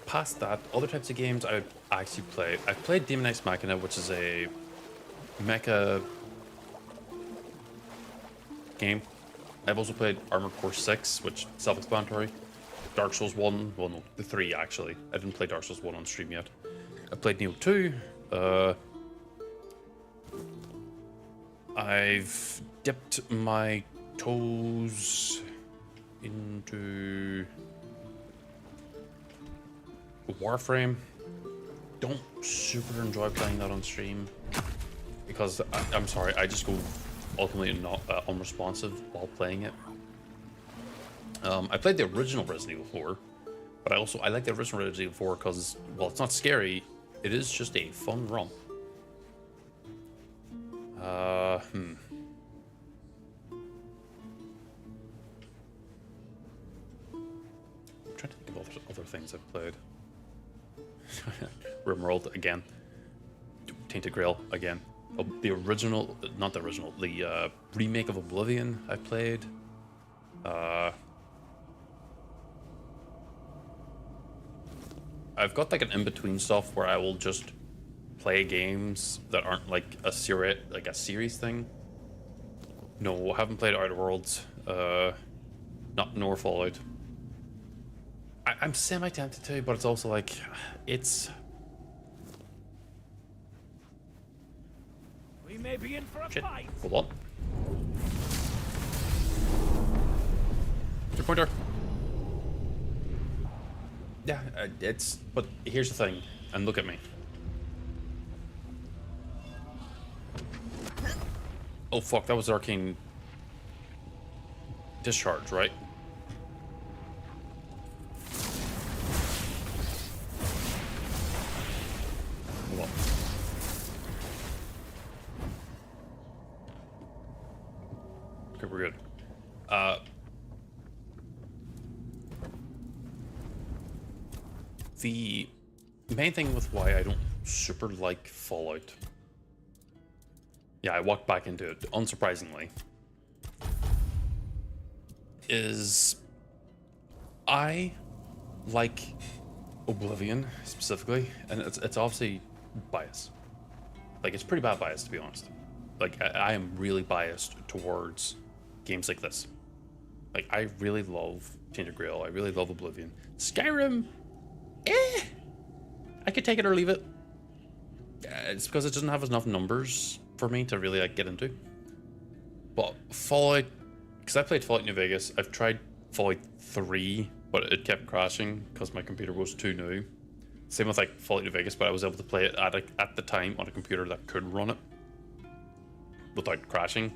Past that, other types of games I would actually play. I've played Demon X Machina, which is a mecha game. I've also played Armored Core 6, which is self-explanatory. Dark Souls 1, well no, the 3 actually. I didn't play Dark Souls 1 on stream yet. I played Neo 2. I've dipped my toes into Warframe. Don't super enjoy playing that on stream because I'm sorry, I just go ultimately not unresponsive while playing it. I played the original Resident Evil 4, but I like the original Resident Evil 4 because, well, it's not scary, it is just a fun romp. I'm trying to think of other things I've played. Rimworld again. Tainted Grail again. Oh, the original, not the original, the remake of Oblivion I played. I've got like an in-between stuff where I will just play games that aren't like a series thing. No, I haven't played Outer Worlds. Nor Fallout. I'm semi-tempted to, but it's also like, it's... We may be in for a fight. Hold on. Your pointer. Yeah, it's... But here's the thing, and look at me. Oh fuck, that was Arcane Discharge, right? Hold on. Okay, we're good. The main thing with why I don't super like Fallout. Yeah, I walked back into it, unsurprisingly. Is I like Oblivion specifically, and it's obviously bias. Like, it's pretty bad bias, to be honest. Like, I am really biased towards games like this. Like, I really love Tainted Grail. I really love Oblivion. Skyrim, I could take it or leave it. It's because it doesn't have enough numbers for me to really like get into. But Fallout, because I played Fallout New Vegas, I've tried Fallout 3, but it kept crashing because my computer was too new. Same with like Fallout New Vegas, but I was able to play it at the time on a computer that could run it without crashing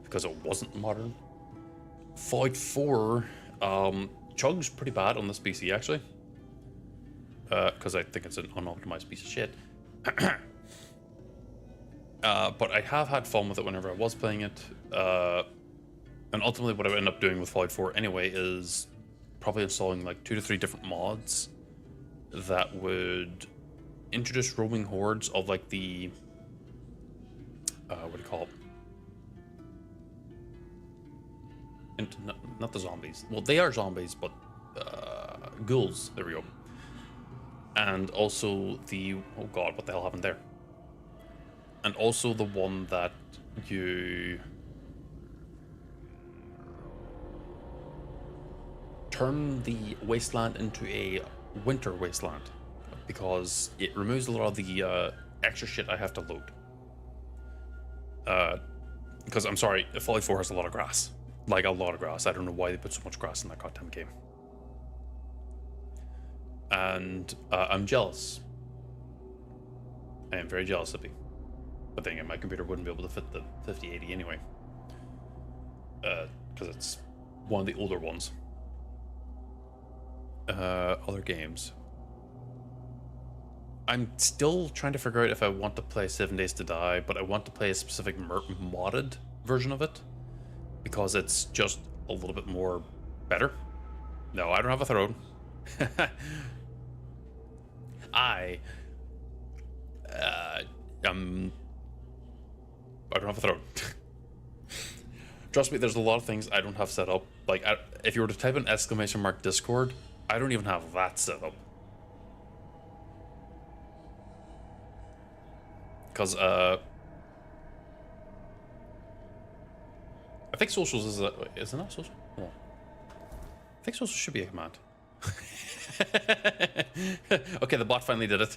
because it wasn't modern. Fallout 4 chugs pretty bad on this PC actually, because I think it's an unoptimized piece of shit. But I have had fun with it whenever I was playing it. And ultimately what I end up doing with Fallout 4 anyway is probably installing like 2 to 3 different mods that would introduce roaming hordes of like the... what do you call it? And not the zombies. Well, they are zombies, but ghouls. There we go. And also the... Oh god, what the hell happened there? And also the one that you... turn the wasteland into a winter wasteland. Because it removes a lot of the extra shit I have to load. Because, I'm sorry, Fallout 4 has a lot of grass. Like, a lot of grass. I don't know why they put so much grass in that goddamn game. And I'm jealous. I am very jealous of me. But then again, my computer wouldn't be able to fit the 5080 anyway. Because it's one of the older ones. Other games. I'm still trying to figure out if I want to play 7 Days to Die, but I want to play a specific modded version of it. Because it's just a little bit more better. No, I don't have a throne. I don't have a throne. Trust me, there's a lot of things I don't have set up. Like, if you were to type in !Discord, I don't even have that set up. Because, I think socials is it not social? No. I think socials should be a command. Okay, the bot finally did it.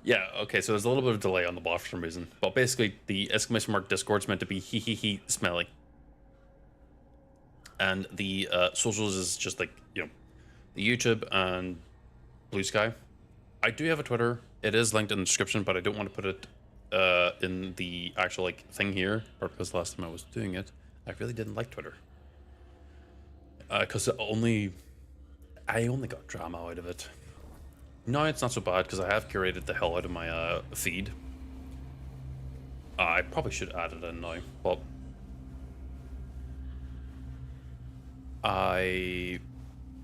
Yeah, okay, so there's a little bit of delay on the bot for some reason. But basically, the !Discord's meant to be he smelly. And the socials is just like, you know, the YouTube and Blue Sky. I do have a Twitter. It is linked in the description, but I don't want to put it in the actual like thing here, or because last time I was doing it, I really didn't like Twitter. Because I only got drama out of it. No, it's not so bad because I have curated the hell out of my feed. I probably should add it in now, but I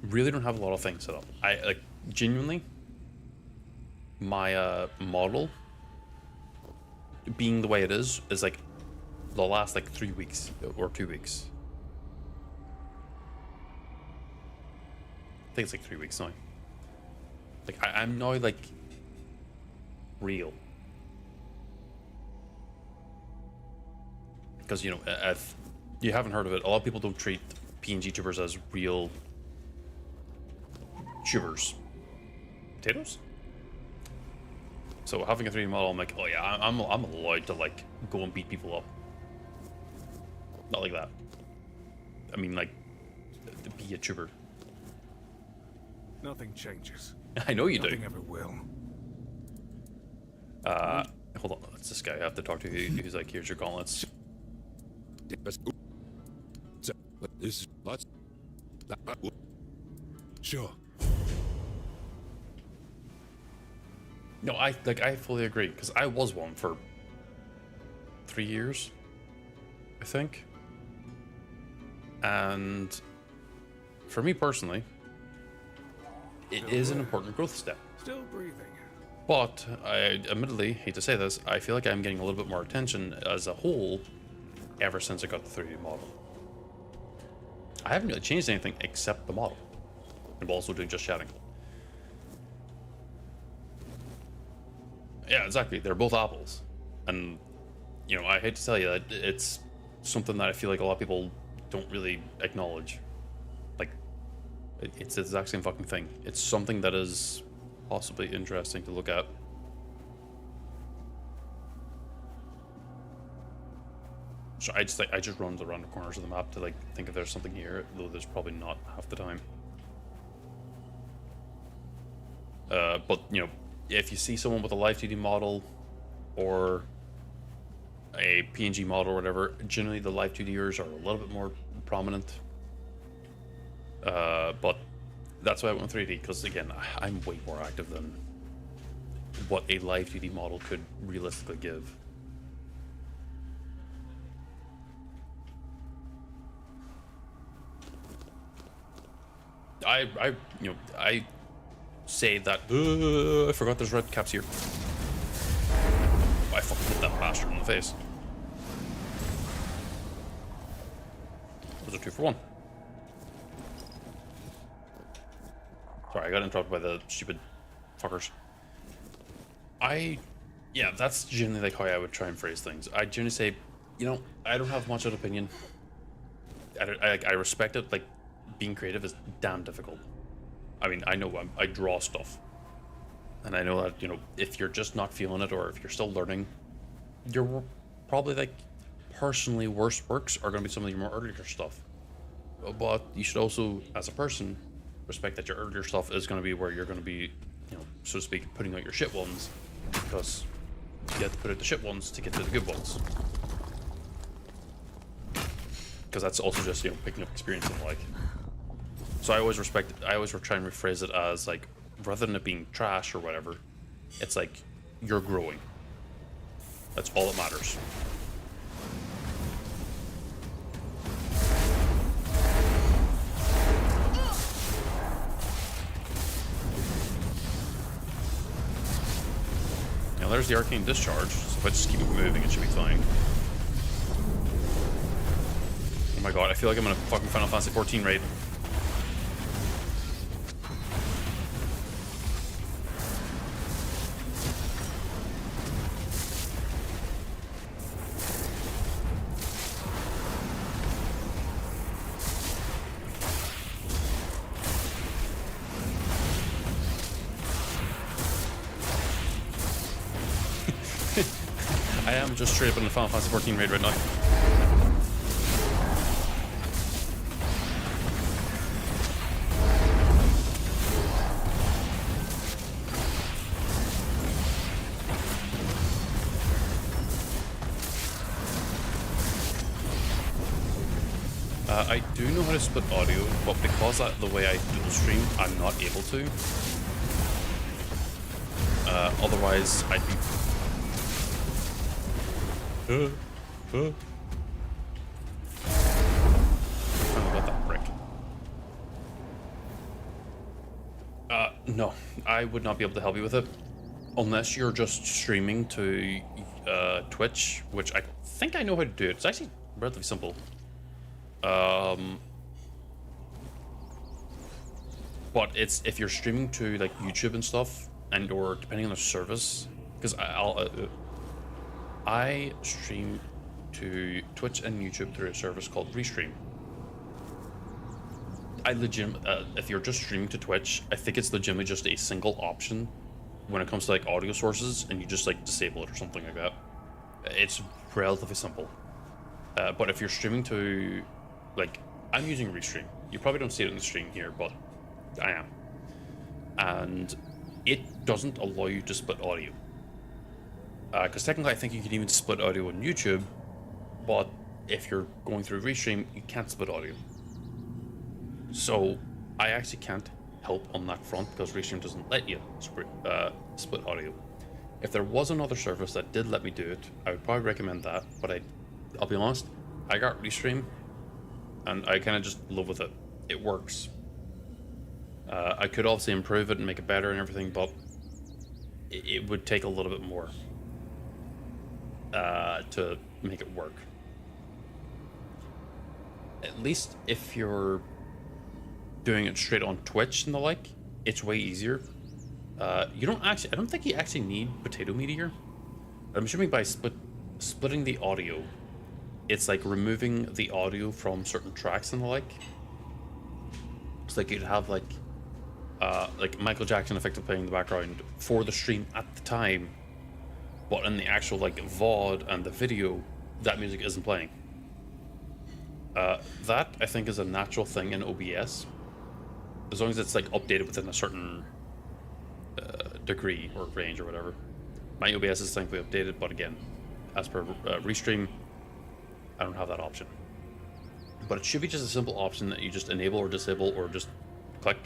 really don't have a lot of things set up. I like genuinely my model being the way it is like the last like 3 weeks or 2 weeks. I think it's like 3 weeks now. Like I'm now like real. Because, you know, if you haven't heard of it, a lot of people don't treat PNG tubers as real tubers. Potatoes? So having a 3D model, I'm like, oh yeah, I'm allowed to like go and beat people up. Not like that. I mean, like, be a tuber. Nothing changes. I know you do. Nothing ever will. Hold on, that's this guy I have to talk to. He's like, here's your gauntlets. Sure. No, I fully agree, because I was one for 3 years, I think. And for me personally, it is an important growth step. Still breathing. But I admittedly hate to say this, I feel like I'm getting a little bit more attention as a whole ever since I got the 3D model. I haven't really changed anything except the model. I'm also doing just chatting. Yeah, exactly. They're both apples. And, you know, I hate to tell you that it's something that I feel like a lot of people don't really acknowledge. Like, it's the exact same fucking thing. It's something that is possibly interesting to look at. So I just run around the corners of the map to like think if there's something here, though there's probably not half the time. But you know, if you see someone with a live 2D model or a PNG model or whatever, generally the live 2Ders are a little bit more prominent. But that's why I went with 3D, because again, I'm way more active than what a live 2D model could realistically give. I say that. I forgot there's red caps here. I fucking hit that bastard in the face. Those are 2 for 1. Sorry, I got interrupted by the stupid fuckers. Yeah, that's generally like how I would try and phrase things. I generally say, you know, I don't have much of an opinion. I respect it. Like, being creative is damn difficult. I mean, I know I draw stuff. And I know that, you know, if you're just not feeling it or if you're still learning, your probably, like, personally worst works are going to be some of your more earlier stuff. But you should also, as a person, respect that your earlier stuff is going to be where you're going to be, you know, so to speak, putting out your shit ones. Because you have to put out the shit ones to get to the good ones. Because that's also just, you know, picking up experience and like. So I always respect it. I always try and rephrase it as like, rather than it being trash or whatever, it's like you're growing. That's all that matters. Now there's the arcane discharge, so if I just keep it moving, it should be fine. Oh my god, I feel like I'm in a fucking Final Fantasy 14 raid. I am just straight up in the Final Fantasy 14 raid right now. I do know how to split audio, but because the way I dual stream, I'm not able to. Otherwise, I'd be... Finally got that brick. No, I would not be able to help you with it. Unless you're just streaming to Twitch, which I think I know how to do it. It's actually relatively simple. But it's if you're streaming to like YouTube and stuff, and or depending on the service, because I stream to Twitch and YouTube through a service called Restream. If you're just streaming to Twitch, I think it's legitimately just a single option when it comes to like audio sources, and you just like disable it or something like that. It's relatively simple. But if you're streaming to, like, I'm using Restream. You probably don't see it in the stream here, but I am. And it doesn't allow you to split audio. Because technically I think you can even split audio on YouTube, but if you're going through Restream, you can't split audio. So I actually can't help on that front because Restream doesn't let you split audio. If there was another service that did let me do it, I would probably recommend that, but I'll be honest, I got Restream and I kind of just live with it. It works. I could obviously improve it and make it better and everything, but it would take a little bit more to make it work. At least if you're doing it straight on Twitch and the like, it's way easier. You don't actually, I don't think you actually need Potato Meteor. I'm assuming by splitting the audio, it's like removing the audio from certain tracks and the like. It's like you'd have like Michael Jackson effectively playing in the background for the stream at the time, but in the actual like VOD and the video, that music isn't playing. That I think is a natural thing in OBS, as long as it's like updated within a certain degree or range or whatever. My OBS is thankfully updated, but again, as per Restream, I don't have that option. But it should be just a simple option that you just enable or disable or just click,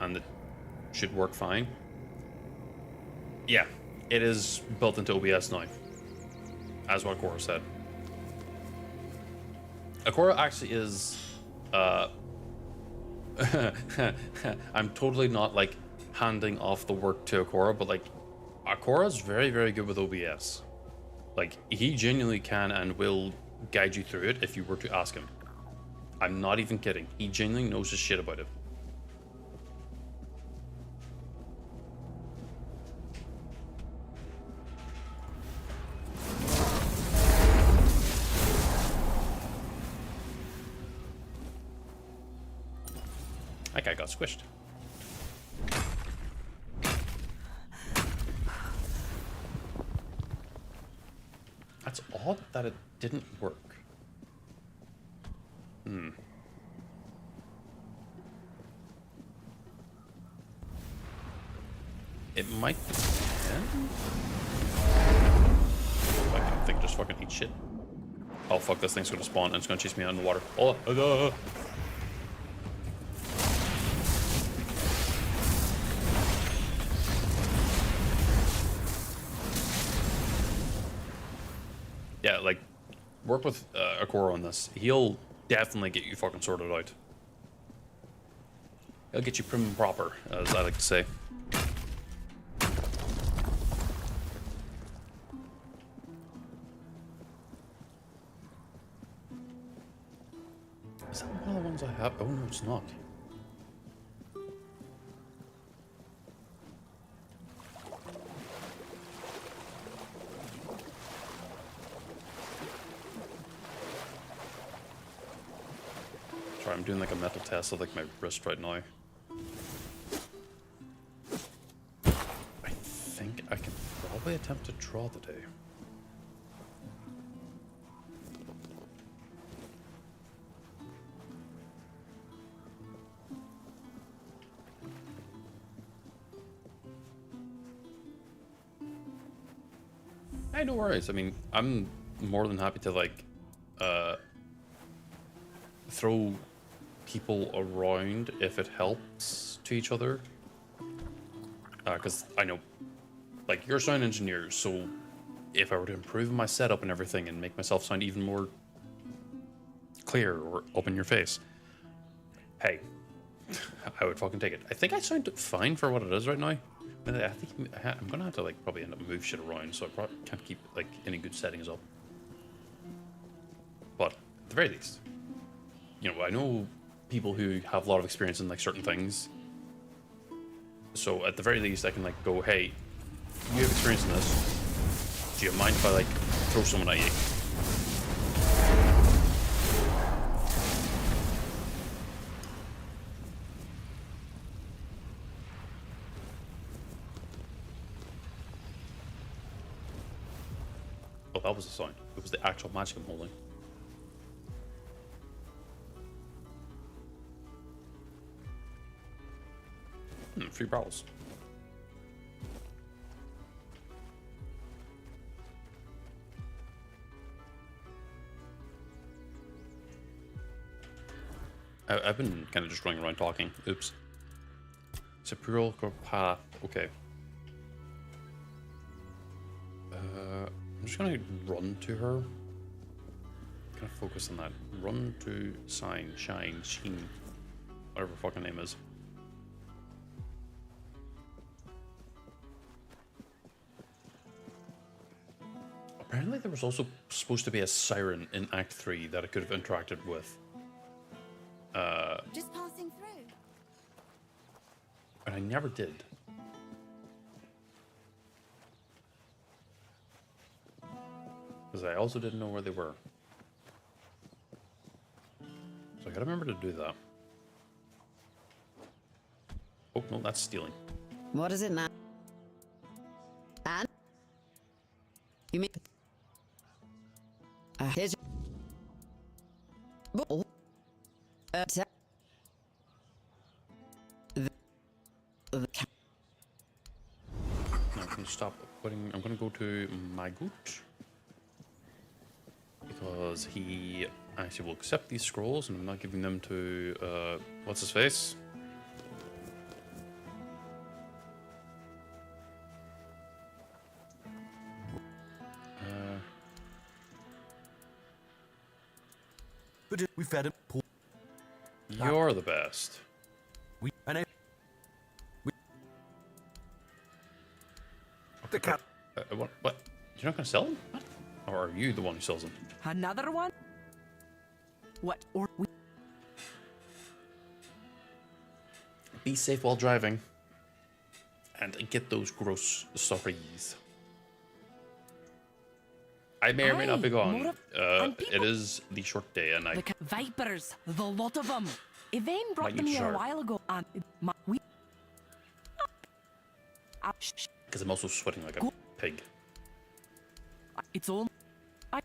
and it should work fine. Yeah, it is built into OBS now, as what Akora said. Akora actually is, I'm totally not like handing off the work to Akora, but like Akora's very, very good with OBS. Like, he genuinely can and will guide you through it if you were to ask him. I'm not even kidding. He genuinely knows his shit about it. That guy got squished. That's odd that it didn't work. Hmm. It might depend. I think just fucking eat shit. Oh fuck, this thing's gonna spawn and it's gonna chase me out in the water. Oh, yeah, like, work with Akora on this. He'll definitely get you fucking sorted out. He'll get you prim and proper, as I like to say. Is that one of the ones I have? Oh no, it's not. Sorry, I'm doing like a metal test of like my wrist right now. I think I can probably attempt to draw today. Hey, no worries. I mean, I'm more than happy to like throw people around if it helps to each other. Because I know, like, you're a sound engineer, so if I were to improve my setup and everything and make myself sound even more clear or open your face, hey, I would fucking take it. I think I sound fine for what it is right now. I think I'm gonna have to like probably end up move shit around, so I probably can't keep like any good settings up. But at the very least, you know, I know people who have a lot of experience in like certain things. So at the very least, I can like go, hey, you have experience in this. Do you mind if I like throw someone at you? Oh, that was a sign. It was the actual magic I'm holding. Free barrels. I've been kind of just running around talking. Oops. Sepulchral path. Okay. I'm just gonna run to her. Kind of focus on that. Run to sign, shine, sheen. Whatever her fucking name is. Apparently there was also supposed to be a siren in Act 3 that I could have interacted with. Just passing through. And I never did. Because I also didn't know where they were. So I gotta remember to do that. Oh, no, that's stealing. What is it now? And? You mean... here's your... Ball. Now can you stop putting... I'm gonna go to Magut. Because he actually will accept these scrolls and I'm not giving them to, what's his face? We fed him. You're the best. The cat. What? You're not gonna sell them? What? Or are you the one who sells them? Another one? What? Or we? Be safe while driving. And get those gross stories. I may or may not be gone. It is the short day, and I... Vipers, the lot of them. Yvain brought Might them need here a sharp. while ago, and we... Because I'm also sweating like a pig. It's all... I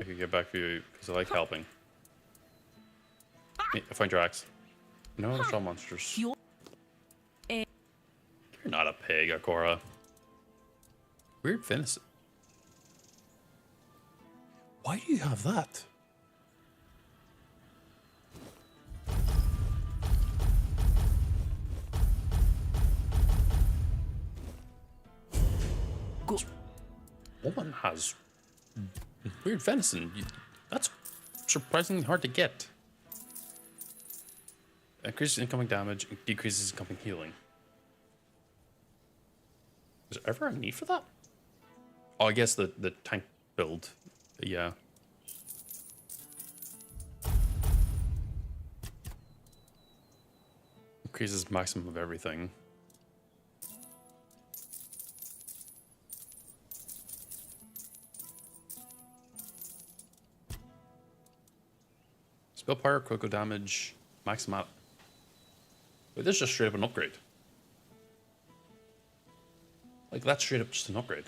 could get back for you, because I like helping. Hey, find your axe. No, there's all monsters. You're not a pig, Akora. Weird venison. Why do you have that? Woman has weird venison. That's surprisingly hard to get. Increases incoming damage, decreases incoming healing. Is there ever a need for that? Oh, I guess the tank build. Yeah. Increases maximum of everything. Spell power, critical damage, maximum. Wait, this is just straight up an upgrade. Like, that's straight up just an upgrade.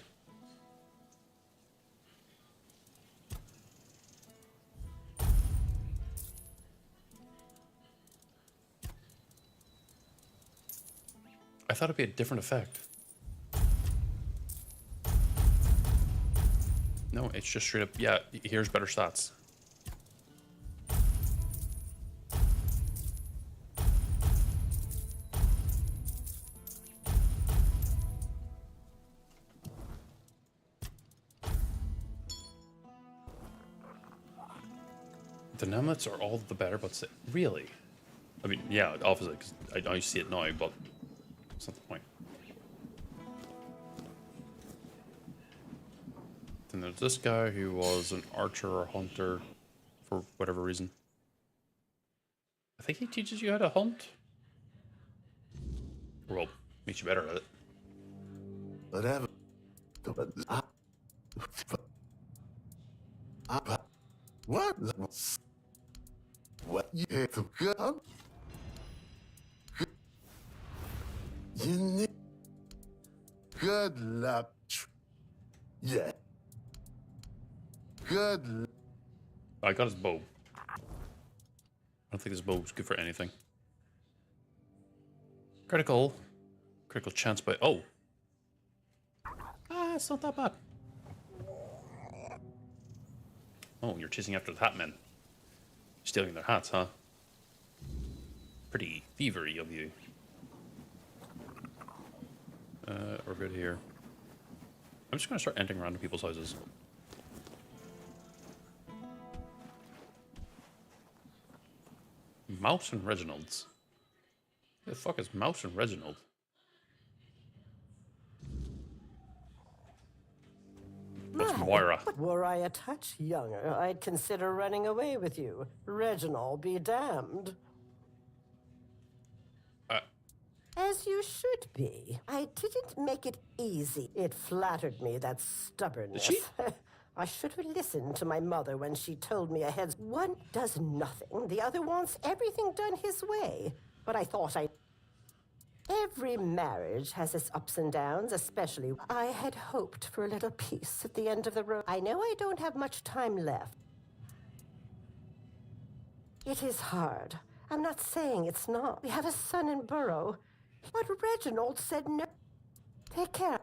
I thought it'd be a different effect. No, it's just straight up, yeah, here's better stats. The Nemlets are all the better, but really? I mean, yeah, obviously, because I see it now, but that's not the point. Then there's this guy who was an archer or hunter for whatever reason. I think he teaches you how to hunt. Well, makes you better at it. Whatever. What? What you have to go? You need good luck. Yeah. Good luck. I got his bow. I don't think this bow is good for anything. Critical. Critical chance by... Oh. Ah, it's not that bad. Oh, you're chasing after the hat men. Stealing their hats, huh? Pretty thievery of you. We're good here. I'm just gonna start entering random people's houses. Mouse and Reginald's. Who the fuck is Mouse and Reginald? That's Moira. Were I a touch younger, I'd consider running away with you. Reginald be damned. As you should be. I didn't make it easy. It flattered me, that stubbornness. Did she? I should have listened to my mother when she told me ahead. One does nothing, the other wants everything done his way. But I thought Every marriage has its ups and downs, especially. I had hoped for a little peace at the end of the road. I know I don't have much time left. It is hard. I'm not saying it's not. We have a son in Burrow. But Reginald said no. Take care.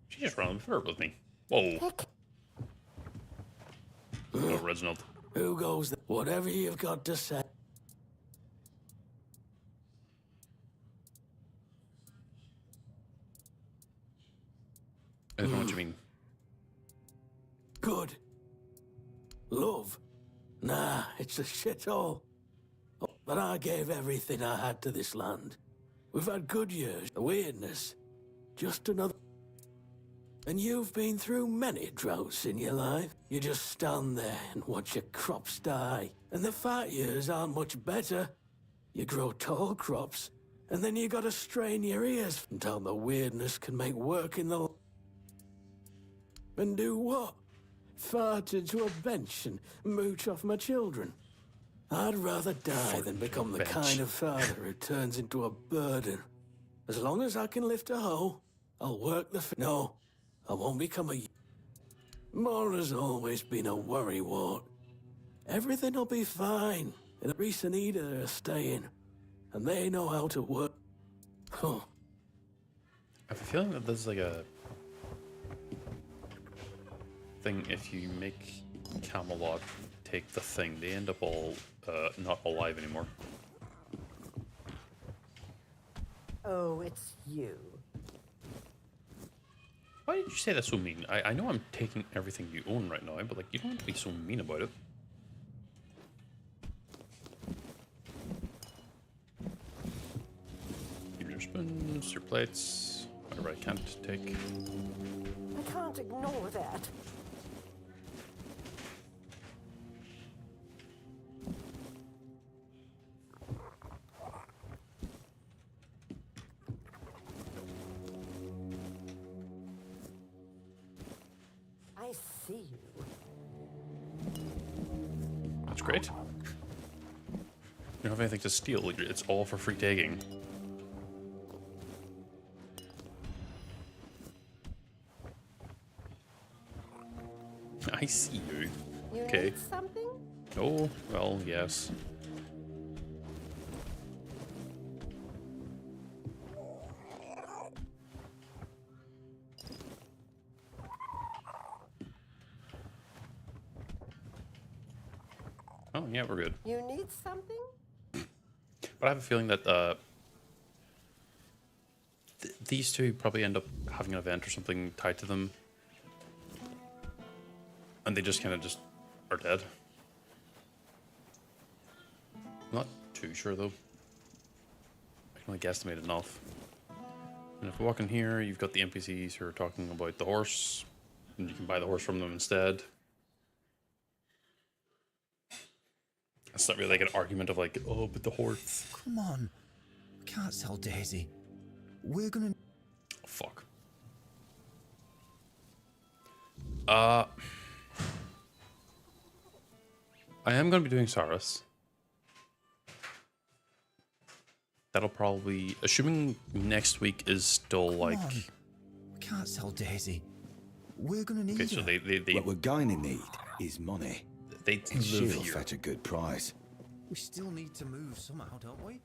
She just ran through with me. Whoa. Oh, Reginald. Who goes there? Whatever you've got to say. I don't know what you mean. good. Love? Nah, it's a shithole. But I gave everything I had to this land. We've had good years, the weirdness. Just another... And you've been through many droughts in your life. You just stand there and watch your crops die. And the fat years aren't much better. You grow tall crops, and then you gotta strain your ears until the weirdness can make work in the... And do what? Fart into a bench and mooch off my children? I'd rather die than become the kind of father who turns into a burden. As long as I can lift a hoe, I'll work the... No, I won't become a... Mora's always been a worrywart. Everything'll be fine. And Reese and Ida are staying. And they know how to work. Huh. I have a feeling that this is like a thing. If you make Camelot take the thing, they end up all not alive anymore. Oh, it's you. Why did you say that so mean? I know I'm taking everything you own right now, but like you don't have to be so mean about it. Give your spoons, your plates, whatever I can't take. I can't ignore that. I see you. That's great. You don't have anything to steal. It's all for free taking. I see you. You Okay. need something? Oh, well, yes. Oh, yeah, we're good. You need something? But I have a feeling that these two probably end up having an event or something tied to them. And they just kind of just are dead. Not too sure, though. I can only guesstimate enough. And if we walk in here, you've got the NPCs who are talking about the horse. And you can buy the horse from them instead. It's not really like an argument of like, oh, but the horse. Come on. We can't sell Daisy. We're gonna... Oh, fuck. I am going to be doing Saris. That'll probably, assuming next week is still like... Come on. We can't sell Daisy. We're gonna need Okay, so her. What we're going to need is money. They And she'll live here. fetch a good price. We still need to move somehow, don't we?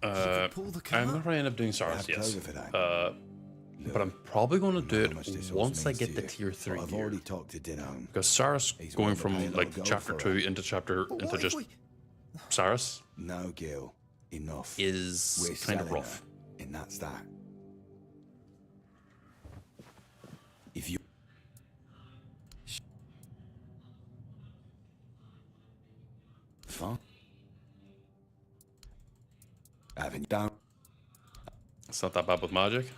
I'm pull the car. going to probably end up doing Saris, Have yes. clover for that. But I'm probably going to do How much it this horse once I means get the you. tier 3 I've gear. already talked to Dinham. Because Saris He's going willing to pay a from lot of like gold chapter for 2 it. into chapter But into what if just we... Saris No, Gil. Enough. is We're kind of selling rough. her, and that's that. If you... Fun. Haven't done... It's not that bad with magic.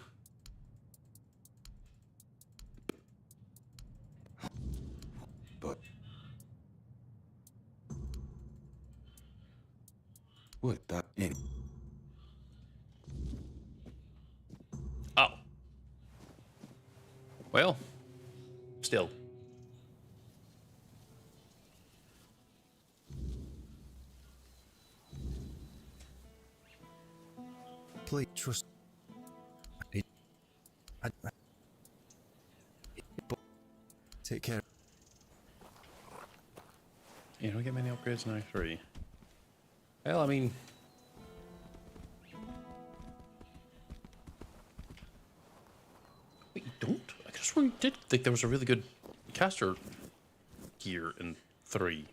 But... Would that... In... Oh. Well, still. Please, trust... Take care. You don't get many upgrades in Act 3. Well, I mean... Wait, you don't? I just swear you did think there was a really good caster gear in 3.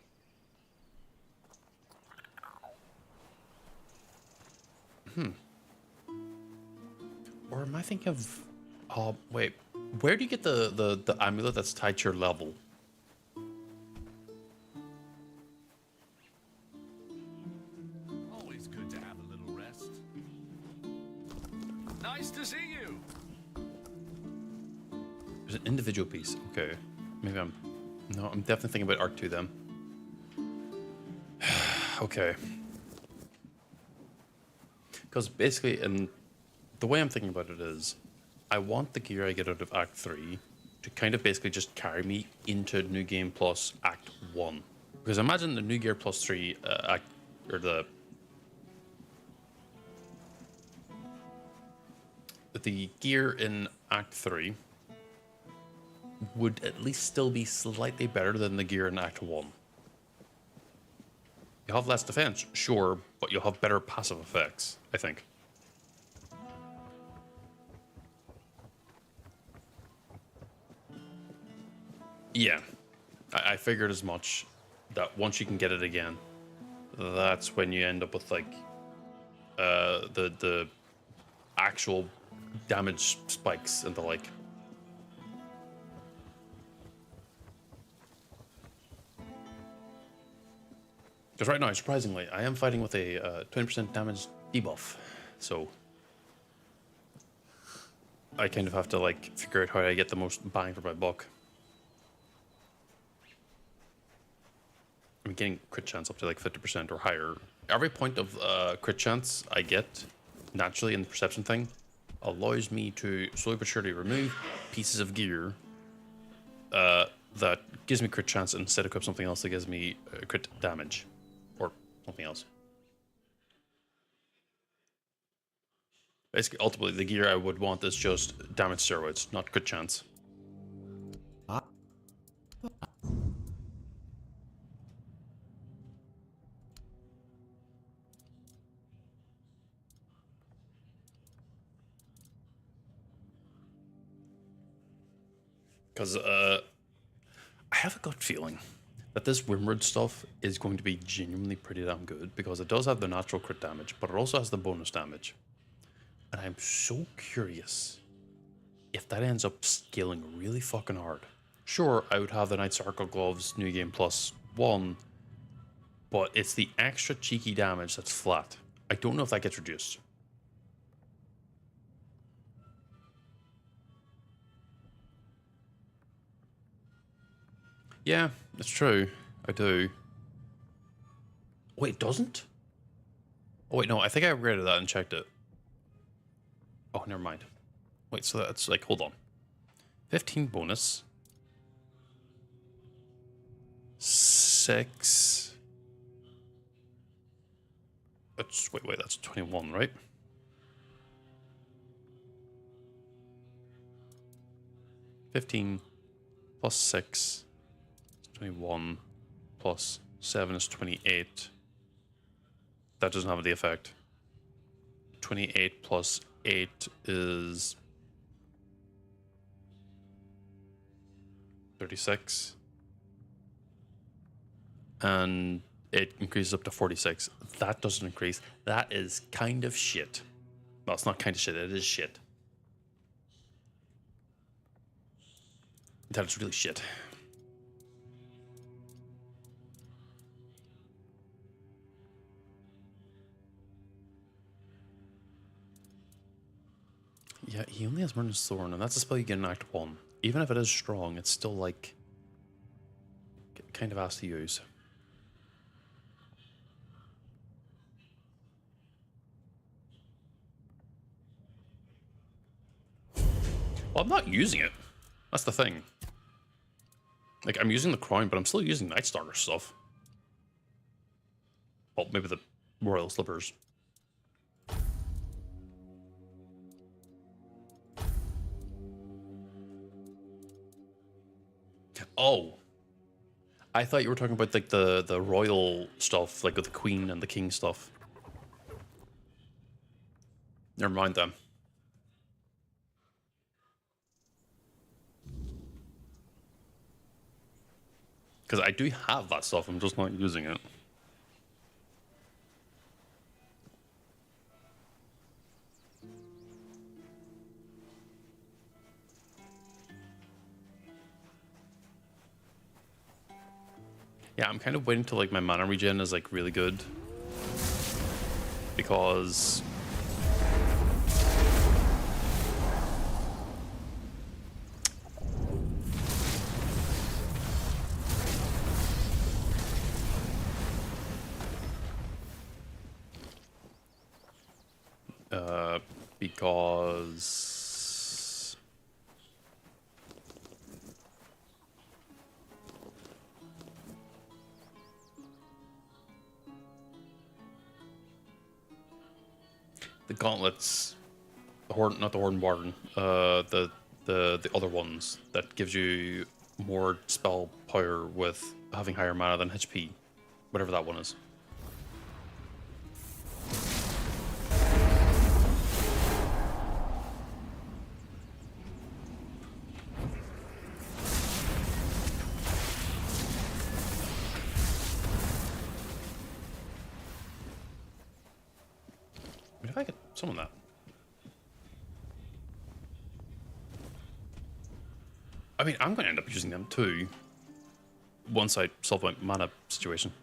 Or am I thinking of... Oh, wait. Where do you get the amulet that's tied to your level? Nice to see you. There's an individual piece. Okay. Maybe I'm... No, I'm definitely thinking about Arc 2 then. Okay. Because basically, the way I'm thinking about it is, I want the gear I get out of Act 3 to kind of basically just carry me into New Game Plus Act 1. Because imagine the New Gear Plus 3 Act, or the gear in Act 3 would at least still be slightly better than the gear in Act 1. You'll have less defense, sure, but you'll have better passive effects, I think. Yeah, I figured as much, that once you can get it again, that's when you end up with, like, the actual damage spikes and the like. Because right now, surprisingly, I am fighting with a 20% damage debuff, so I kind of have to, like, figure out how I get the most bang for my buck. I'm getting crit chance up to like 50% or higher. Every point of crit chance I get naturally in the perception thing allows me to slowly but surely remove pieces of gear that gives me crit chance instead of equip something else that gives me crit damage or something else. Basically, ultimately, the gear I would want is just damage steroids, not crit chance. Because I have a gut feeling that this Wimward stuff is going to be genuinely pretty damn good, because it does have the natural crit damage, but it also has the bonus damage. And I'm so curious if that ends up scaling really fucking hard. Sure, I would have the Night Circle Gloves New Game Plus 1, but it's the extra cheeky damage that's flat. I don't know if that gets reduced. Yeah, that's true. I do. Wait, it doesn't? Oh, wait, no, I think I upgraded that and checked it. Oh, never mind. Wait, so that's like, hold on. 15 bonus. 6. That's, wait, that's 21, right? $15 plus 6. 21 plus 7 is 28. That doesn't have the effect. 28 plus 8 is 36. And it increases up to 46. That doesn't increase. That is kind of shit. Well, it's not kind of shit, it is shit. That is really shit. Yeah, he only has Murder's Thorn, and that's a spell you get in Act 1. Even if it is strong, it's still, like, kind of ass to use. Well, I'm not using it. That's the thing. Like, I'm using the Crown, but I'm still using Nightstalker stuff. Well, maybe the Royal Slippers. Oh, I thought you were talking about like the royal stuff, like with the queen and the king stuff. Never mind then. Because I do have that stuff, I'm just not using it. Yeah, I'm kind of waiting till like my mana regen is like really good, because Because the gauntlets, the Horde, not the Horde Warden, the other ones that gives you more spell power with having higher mana than HP, whatever that one is. If I could summon that. I mean, I'm going to end up using them too, once I solve my mana situation.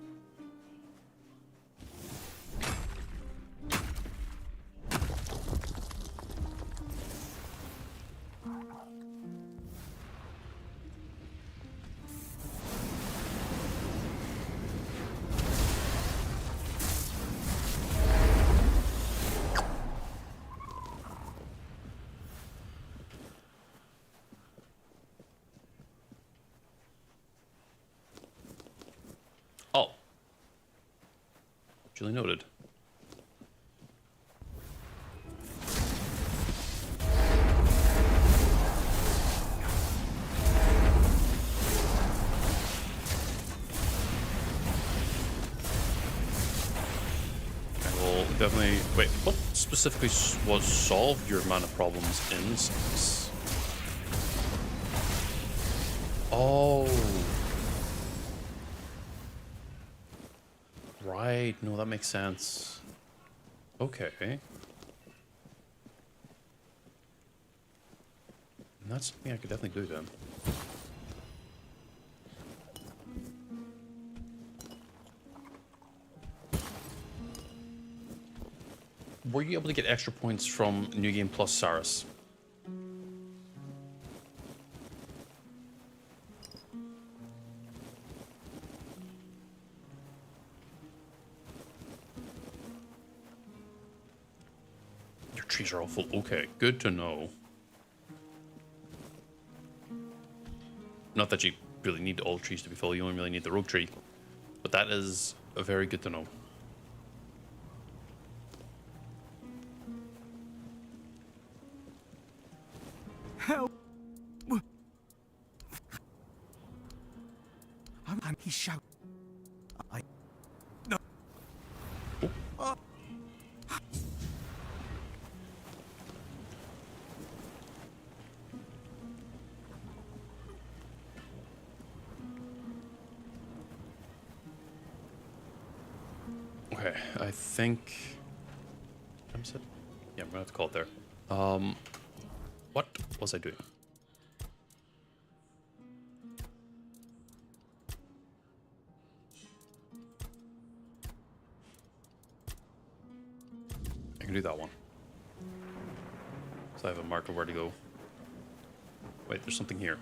Oh. Duly noted. I will definitely... Wait, what specifically was solved your mana problems in 6? Oh... Right, no, that makes sense. Okay. And that's something I could definitely do then. Were you able to get extra points from New Game Plus Saris? Trees are all full. Okay, good to know. Not that you really need all trees to be full, you only really need the rogue tree. But that is very good to know. Help! And he shouted. No. Oh. Okay, I think... I'm set. Yeah, I'm gonna have to call it there. What was I doing? I can do that one. So I have a mark of where to go. Wait, there's something here.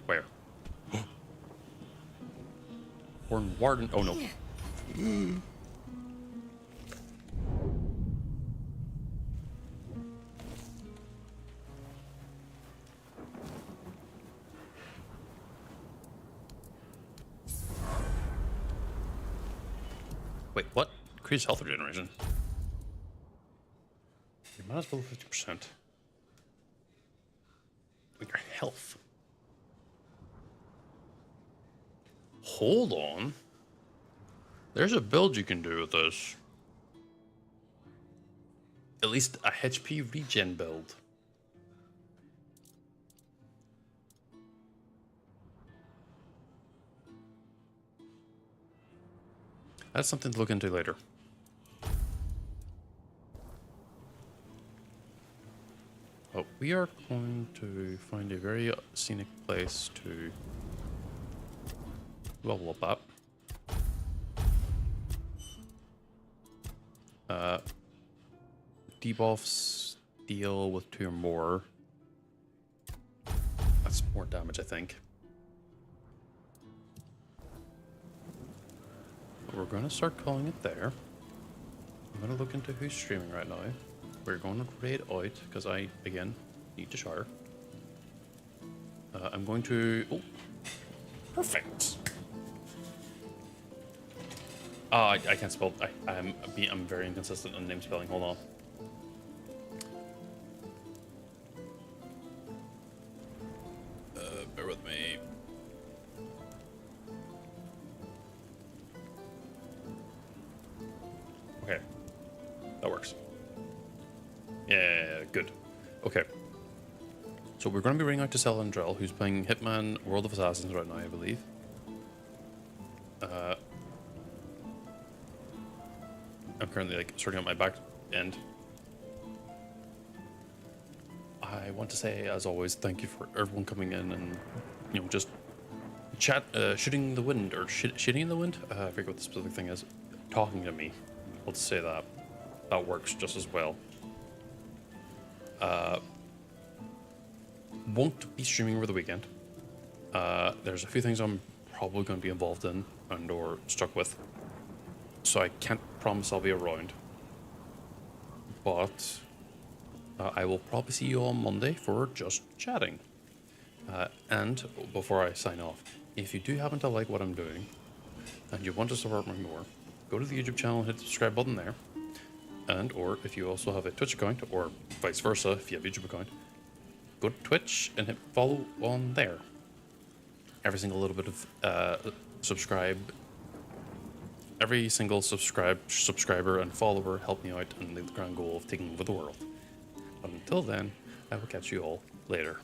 Where? Horn Warden. Oh no. Wait, what? Increase health regeneration. Your mana's below 50%. With your health. Hold on. There's a build you can do with this. At least a HP regen build. That's something to look into later. Oh, we are going to find a very scenic place to level up at. Debuffs deal with 2 or more. That's more damage, I think. We're going to start calling it there. I'm gonna look into who's streaming right now. We're going to raid out because I, again, need to shower. I'm going to... Oh, perfect. I can't spell. I'm very inconsistent on name spelling. Hold on. Bear with me. Okay, that works. Yeah, good. Okay. So we're going to be ringing out to Celandrell, who's playing Hitman World of Assassins right now, I believe. I'm currently like sorting out my back end. I want to say, as always, thank you for everyone coming in and, you know, just shooting the wind, or shitting in the wind? I forget what the specific thing is. Talking to me. Let's say that. That works just as well. Won't be streaming over the weekend. There's a few things I'm probably going to be involved in and or stuck with. So I can't promise I'll be around. But I will probably see you on Monday for just chatting. And before I sign off, if you do happen to like what I'm doing and you want to support me more, go to the YouTube channel and hit the subscribe button there. And or if you also have a Twitch account, or vice versa, if you have a YouTube account, go to Twitch and hit follow on there. Every single little bit of subscribe. Every single subscriber and follower help me out in the grand goal of taking over the world. But until then, I will catch you all later.